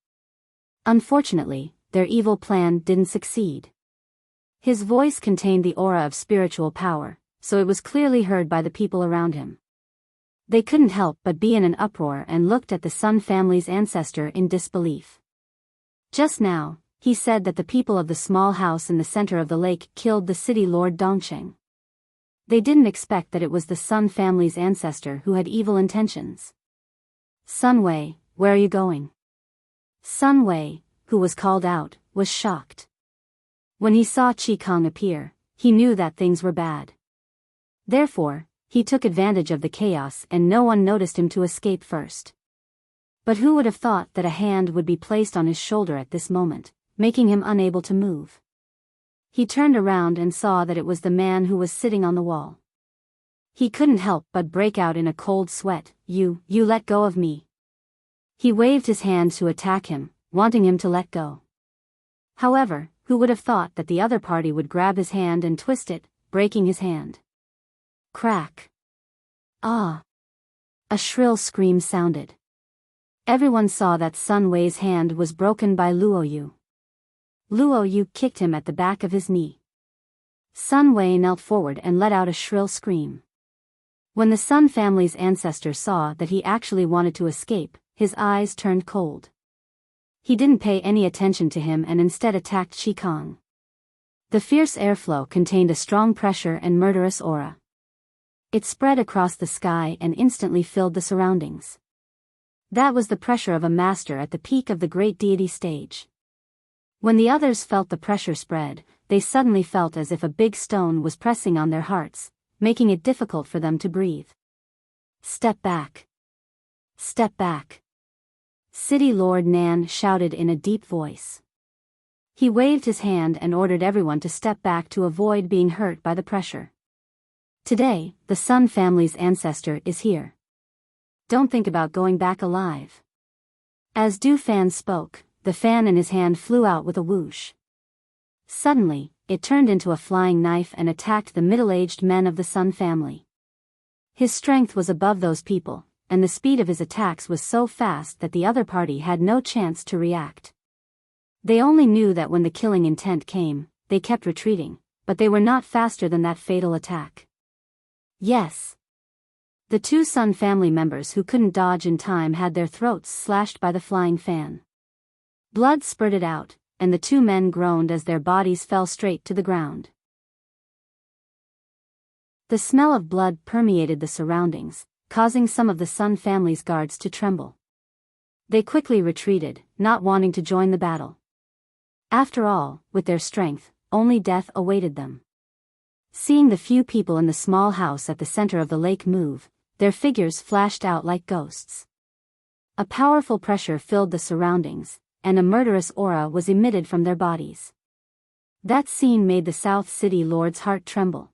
Speaker 1: Unfortunately, their evil plan didn't succeed." His voice contained the aura of spiritual power, so it was clearly heard by the people around him. They couldn't help but be in an uproar and looked at the Sun family's ancestor in disbelief. Just now, he said that the people of the small house in the center of the lake killed the city lord Dongqing. They didn't expect that it was the Sun family's ancestor who had evil intentions. "Sun Wei, where are you going?" Sun Wei, who was called out, was shocked. When he saw Qi Kong appear, he knew that things were bad. Therefore, he took advantage of the chaos and no one noticed him to escape first. But who would have thought that a hand would be placed on his shoulder at this moment, making him unable to move? He turned around and saw that it was the man who was sitting on the wall. He couldn't help but break out in a cold sweat. You let go of me." He waved his hand to attack him, wanting him to let go. However, who would have thought that the other party would grab his hand and twist it, breaking his hand. Crack. Ah! A shrill scream sounded. Everyone saw that Sun Wei's hand was broken by Luo Yu. Luo Yu kicked him at the back of his knee. Sun Wei knelt forward and let out a shrill scream. When the Sun family's ancestor saw that he actually wanted to escape, his eyes turned cold. He didn't pay any attention to him and instead attacked Qi Kong. The fierce airflow contained a strong pressure and murderous aura. It spread across the sky and instantly filled the surroundings. That was the pressure of a master at the peak of the great deity stage. When the others felt the pressure spread, they suddenly felt as if a big stone was pressing on their hearts, making it difficult for them to breathe. Step back. Step back. City Lord Nan shouted in a deep voice. He waved his hand and ordered everyone to step back to avoid being hurt by the pressure. Today, the Sun family's ancestor is here. Don't think about going back alive. As Du Fan spoke, the fan in his hand flew out with a whoosh. Suddenly, it turned into a flying knife and attacked the middle-aged men of the Sun family. His strength was above those people, and the speed of his attacks was so fast that the other party had no chance to react. They only knew that when the killing intent came, they kept retreating, but they were not faster than that fatal attack. Yes. The two Sun family members who couldn't dodge in time had their throats slashed by the flying fan. Blood spurted out, and the two men groaned as their bodies fell straight to the ground. The smell of blood permeated the surroundings, causing some of the Sun family's guards to tremble. They quickly retreated, not wanting to join the battle. After all, with their strength, only death awaited them. Seeing the few people in the small house at the center of the lake move, their figures flashed out like ghosts. A powerful pressure filled the surroundings, and a murderous aura was emitted from their bodies. That scene made the South City Lord's heart tremble.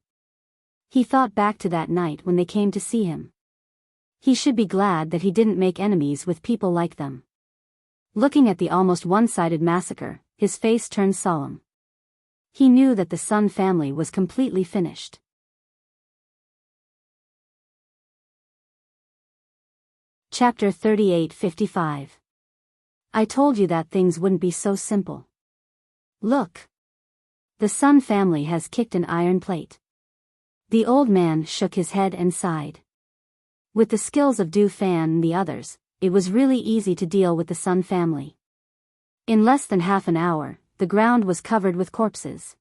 Speaker 1: He thought back to that night when they came to see him. He should be glad that he didn't make enemies with people like them. Looking at the almost one-sided massacre, his face turned solemn. He knew that the Sun family was completely finished. Chapter 38:55. I told you that things wouldn't be so simple. Look. The Sun family has kicked an iron plate. The old man shook his head and sighed. With the skills of Du Fan and the others, it was really easy to deal with the Sun family. In less than half an hour, the ground was covered with corpses.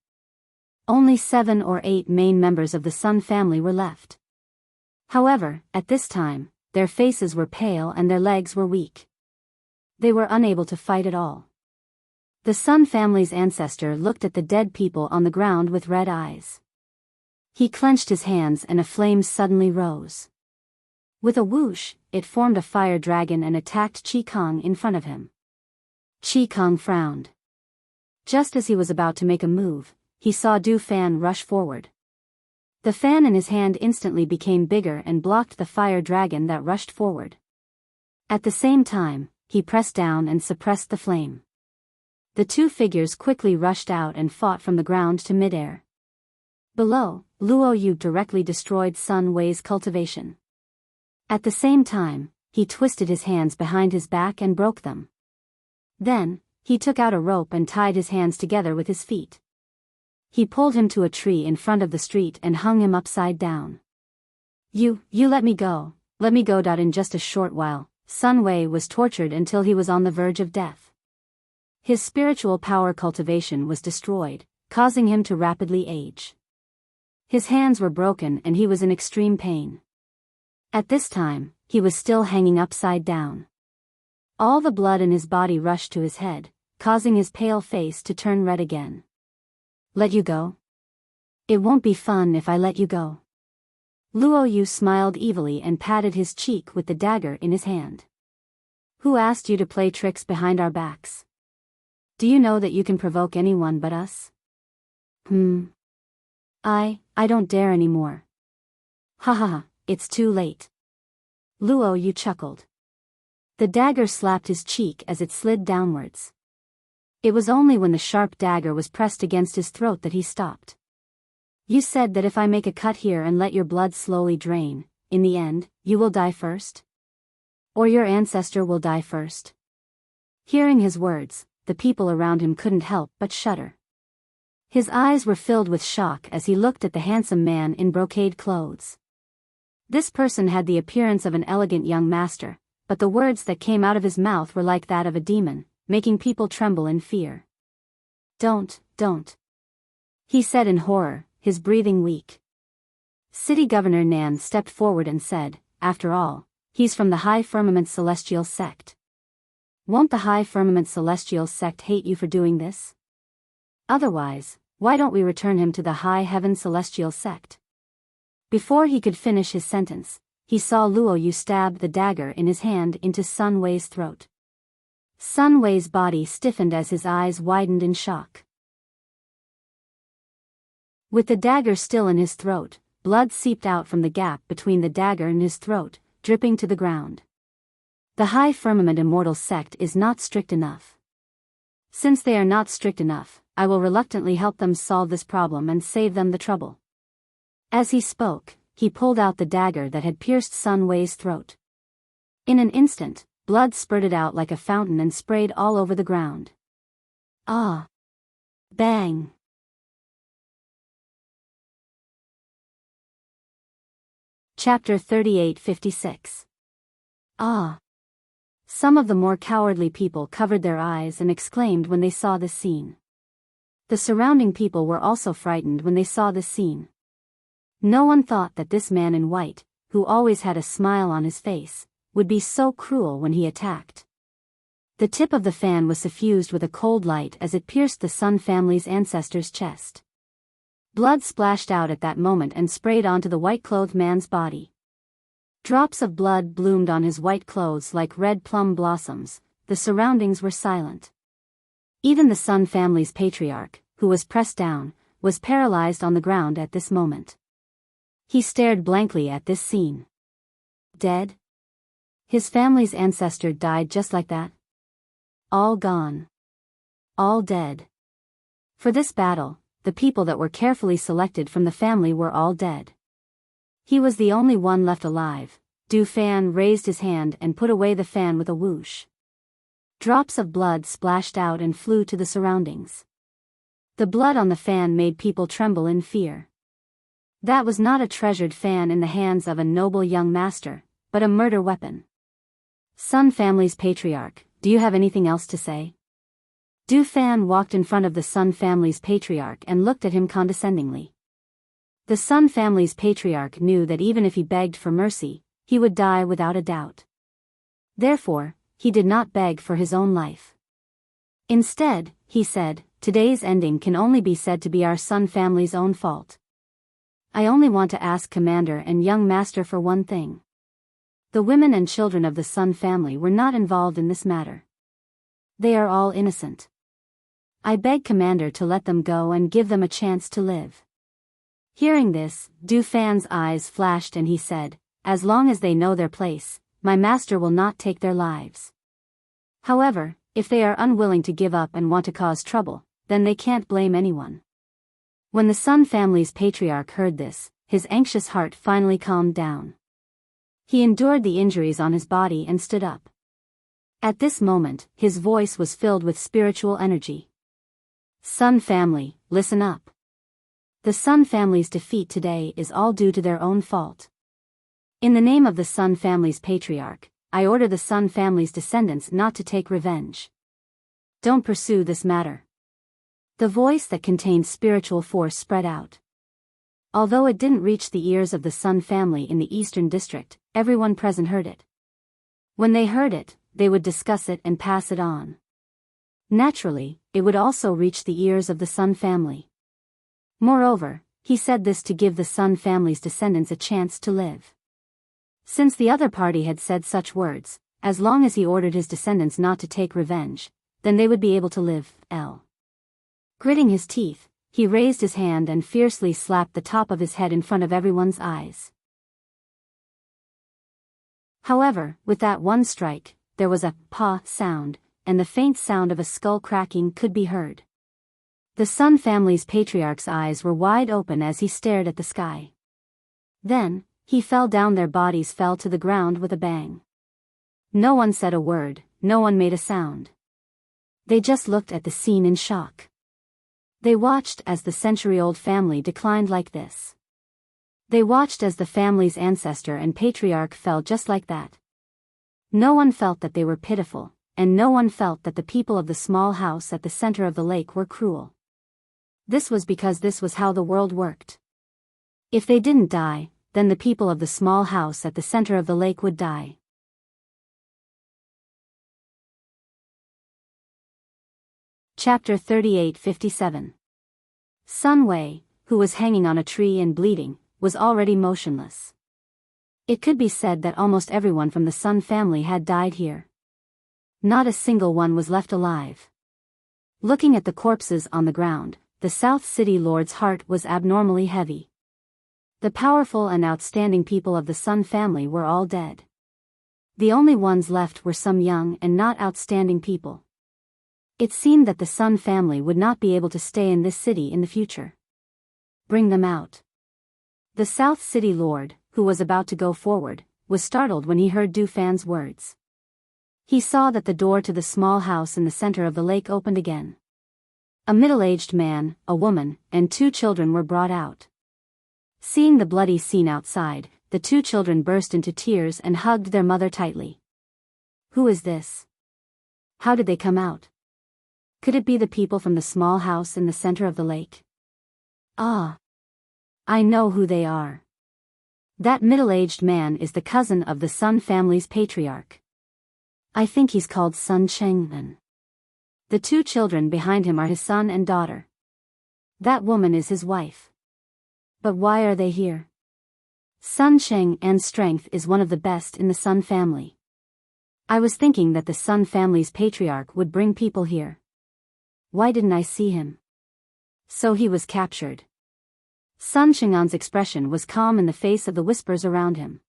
Speaker 1: Only 7 or 8 main members of the Sun family were left. However, at this time, their faces were pale and their legs were weak. They were unable to fight at all. The Sun family's ancestor looked at the dead people on the ground with red eyes. He clenched his hands and a flame suddenly rose. With a whoosh, it formed a fire dragon and attacked Chi Kong in front of him. Chi Kong frowned. Just as he was about to make a move, he saw Du Fan rush forward. The fan in his hand instantly became bigger and blocked the fire dragon that rushed forward. At the same time, he pressed down and suppressed the flame. The two figures quickly rushed out and fought from the ground to midair. Below, Luo Yu directly destroyed Sun Wei's cultivation. At the same time, he twisted his hands behind his back and broke them. Then, he took out a rope and tied his hands together with his feet. He pulled him to a tree in front of the street and hung him upside down. You let me go. In just a short while, Sun Wei was tortured until he was on the verge of death. His spiritual power cultivation was destroyed, causing him to rapidly age. His hands were broken and he was in extreme pain. At this time, he was still hanging upside down. All the blood in his body rushed to his head, causing his pale face to turn red again. Let you go? It won't be fun if I let you go. Luo Yu smiled evilly and patted his cheek with the dagger in his hand. Who asked you to play tricks behind our backs? Do you know that you can provoke anyone but us? I don't dare anymore. Ha ha ha, it's too late. Luo Yu chuckled. The dagger slapped his cheek as it slid downwards. It was only when the sharp dagger was pressed against his throat that he stopped. You said that if I make a cut here and let your blood slowly drain, in the end, you will die first? Or your ancestor will die first? Hearing his words, the people around him couldn't help but shudder. His eyes were filled with shock as he looked at the handsome man in brocade clothes. This person had the appearance of an elegant young master, but the words that came out of his mouth were like that of a demon, making people tremble in fear. Don't. he said in horror, his breathing weak. City Governor Nan stepped forward and said, after all, he's from the High Firmament Celestial Sect. Won't the High Firmament Celestial Sect hate you for doing this? Otherwise, why don't we return him to the High Heaven Celestial Sect? Before he could finish his sentence, he saw Luo Yu stab the dagger in his hand into Sun Wei's throat. Sun Wei's body stiffened as his eyes widened in shock. With the dagger still in his throat, blood seeped out from the gap between the dagger and his throat, dripping to the ground. The High Firmament Immortal Sect is not strict enough. Since they are not strict enough, I will reluctantly help them solve this problem and save them the trouble. As he spoke, he pulled out the dagger that had pierced Sun Wei's throat. In an instant, blood spurted out like a fountain and sprayed all over the ground. Ah! Bang! Chapter 38:56. Ah! Some of the more cowardly people covered their eyes and exclaimed when they saw this scene. The surrounding people were also frightened when they saw this scene. No one thought that this man in white, who always had a smile on his face, would be so cruel when he attacked. The tip of the fan was suffused with a cold light as it pierced the Sun family's ancestor's chest. Blood splashed out at that moment and sprayed onto the white-clothed man's body. Drops of blood bloomed on his white clothes like red plum blossoms. The surroundings were silent. Even the Sun family's patriarch, who was pressed down, was paralyzed on the ground at this moment. He stared blankly at this scene. Dead? His family's ancestor died just like that? All gone. All dead. For this battle, the people that were carefully selected from the family were all dead. He was the only one left alive. Du Fan raised his hand and put away the fan with a whoosh. Drops of blood splashed out and flew to the surroundings. The blood on the fan made people tremble in fear. That was not a treasured fan in the hands of a noble young master, but a murder weapon. Sun family's patriarch, do you have anything else to say? Du Fan walked in front of the Sun family's patriarch and looked at him condescendingly. The Sun family's patriarch knew that even if he begged for mercy, he would die without a doubt. Therefore, he did not beg for his own life. Instead, he said, today's ending can only be said to be our Sun family's own fault. I only want to ask Commander and young master for one thing. The women and children of the Sun family were not involved in this matter. They are all innocent. I beg Commander to let them go and give them a chance to live. Hearing this, Du Fan's eyes flashed and he said, as long as they know their place, my master will not take their lives. However, if they are unwilling to give up and want to cause trouble, then they can't blame anyone. When the Sun family's patriarch heard this, his anxious heart finally calmed down. He endured the injuries on his body and stood up. At this moment, his voice was filled with spiritual energy. Sun family, listen up. The Sun family's defeat today is all due to their own fault. In the name of the Sun family's patriarch, I order the Sun family's descendants not to take revenge. Don't pursue this matter. The voice that contained spiritual force spread out. Although it didn't reach the ears of the Sun family in the Eastern District, everyone present heard it. When they heard it, they would discuss it and pass it on. Naturally, it would also reach the ears of the Sun family. Moreover, he said this to give the Sun family's descendants a chance to live. Since the other party had said such words, as long as he ordered his descendants not to take revenge, then they would be able to live. Gritting his teeth, he raised his hand and fiercely slapped the top of his head in front of everyone's eyes. However, with that one strike, there was a "pa" sound, and the faint sound of a skull cracking could be heard. The Sun family's patriarch's eyes were wide open as he stared at the sky. Then, he fell down. Their bodies fell to the ground with a bang. No one said a word, no one made a sound. They just looked at the scene in shock. They watched as the century-old family declined like this. They watched as the family's ancestor and patriarch fell just like that. No one felt that they were pitiful, and no one felt that the people of the small house at the center of the lake were cruel. This was because this was how the world worked. If they didn't die, then the people of the small house at the center of the lake would die. Chapter 38:57. Sun Wei, who was hanging on a tree and bleeding, was already motionless. It could be said that almost everyone from the Sun family had died here. Not a single one was left alive. Looking at the corpses on the ground, the South City Lord's heart was abnormally heavy. The powerful and outstanding people of the Sun family were all dead. The only ones left were some young and not outstanding people. It seemed that the Sun family would not be able to stay in this city in the future. Bring them out. The South City Lord, who was about to go forward, was startled when he heard Du Fan's words. He saw that the door to the small house in the center of the lake opened again. A middle-aged man, a woman, and 2 children were brought out. Seeing the bloody scene outside, the 2 children burst into tears and hugged their mother tightly. Who is this? How did they come out? Could it be the people from the small house in the center of the lake? Ah! I know who they are. That middle-aged man is the cousin of the Sun family's patriarch. I think he's called Sun Cheng'en. The 2 children behind him are his son and daughter. That woman is his wife. But why are they here? Sun Cheng'en's strength is one of the best in the Sun family. I was thinking that the Sun family's patriarch would bring people here. Why didn't I see him? So he was captured. Sun Cheng'en's expression was calm in the face of the whispers around him.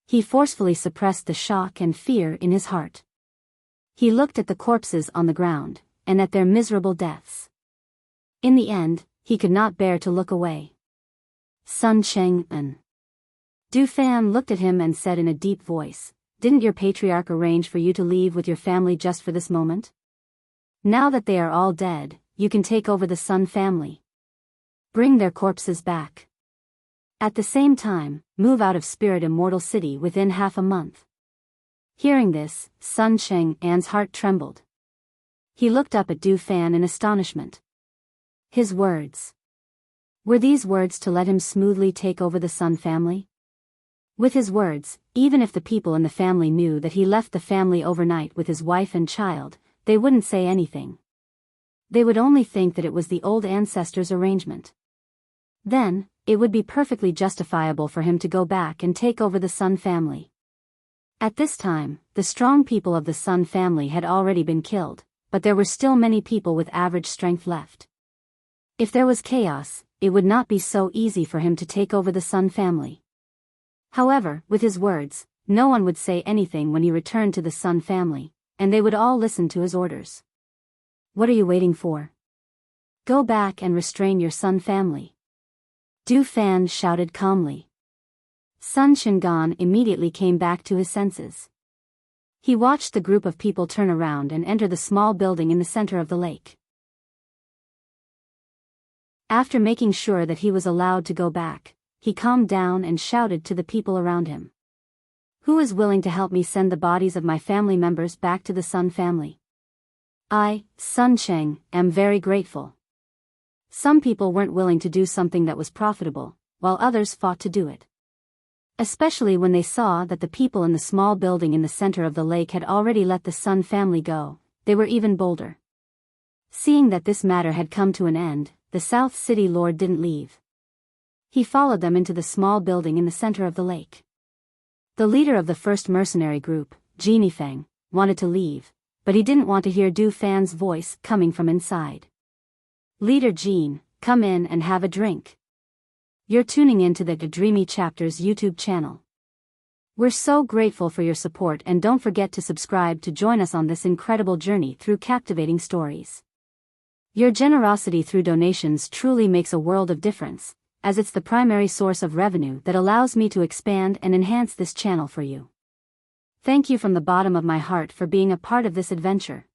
Speaker 1: He forcefully suppressed the shock and fear in his heart. He looked at the corpses on the ground, and at their miserable deaths. In the end, he could not bear to look away. Sun Cheng'en. Du Fan looked at him and said in a deep voice, "Didn't your patriarch arrange for you to leave with your family just for this moment? Now that they are all dead, you can take over the Sun family. Bring their corpses back. At the same time, move out of Spirit Immortal City within half a month." Hearing this, Sun Cheng'en's heart trembled. He looked up at Du Fan in astonishment. His words. Were these words to let him smoothly take over the Sun family? With his words, even if the people in the family knew that he left the family overnight with his wife and child, they wouldn't say anything. They would only think that it was the old ancestors' arrangement. Then, it would be perfectly justifiable for him to go back and take over the Sun family. At this time, the strong people of the Sun family had already been killed, but there were still many people with average strength left. If there was chaos, it would not be so easy for him to take over the Sun family. However, with his words, no one would say anything when he returned to the Sun family, and they would all listen to his orders. What are you waiting for? Go back and restrain your Sun family. Du Fan shouted calmly. Sun Cheng'en immediately came back to his senses. He watched the group of people turn around and enter the small building in the center of the lake. After making sure that he was allowed to go back, he calmed down and shouted to the people around him. Who is willing to help me send the bodies of my family members back to the Sun family? I, Sun Cheng, am very grateful. Some people weren't willing to do something that was profitable, while others fought to do it. Especially when they saw that the people in the small building in the center of the lake had already let the Sun family go, they were even bolder. Seeing that this matter had come to an end, the South City Lord didn't leave. He followed them into the small building in the center of the lake. The leader of the first mercenary group, Genie Feng, wanted to leave, but he didn't want to hear Du Fan's voice coming from inside. Leader Jean, come in and have a drink. You're tuning in to the Dreamy Chapters YouTube channel. We're so grateful for your support, and don't forget to subscribe to join us on this incredible journey through captivating stories. Your generosity through donations truly makes a world of difference, as it's the primary source of revenue that allows me to expand and enhance this channel for you. Thank you from the bottom of my heart for being a part of this adventure.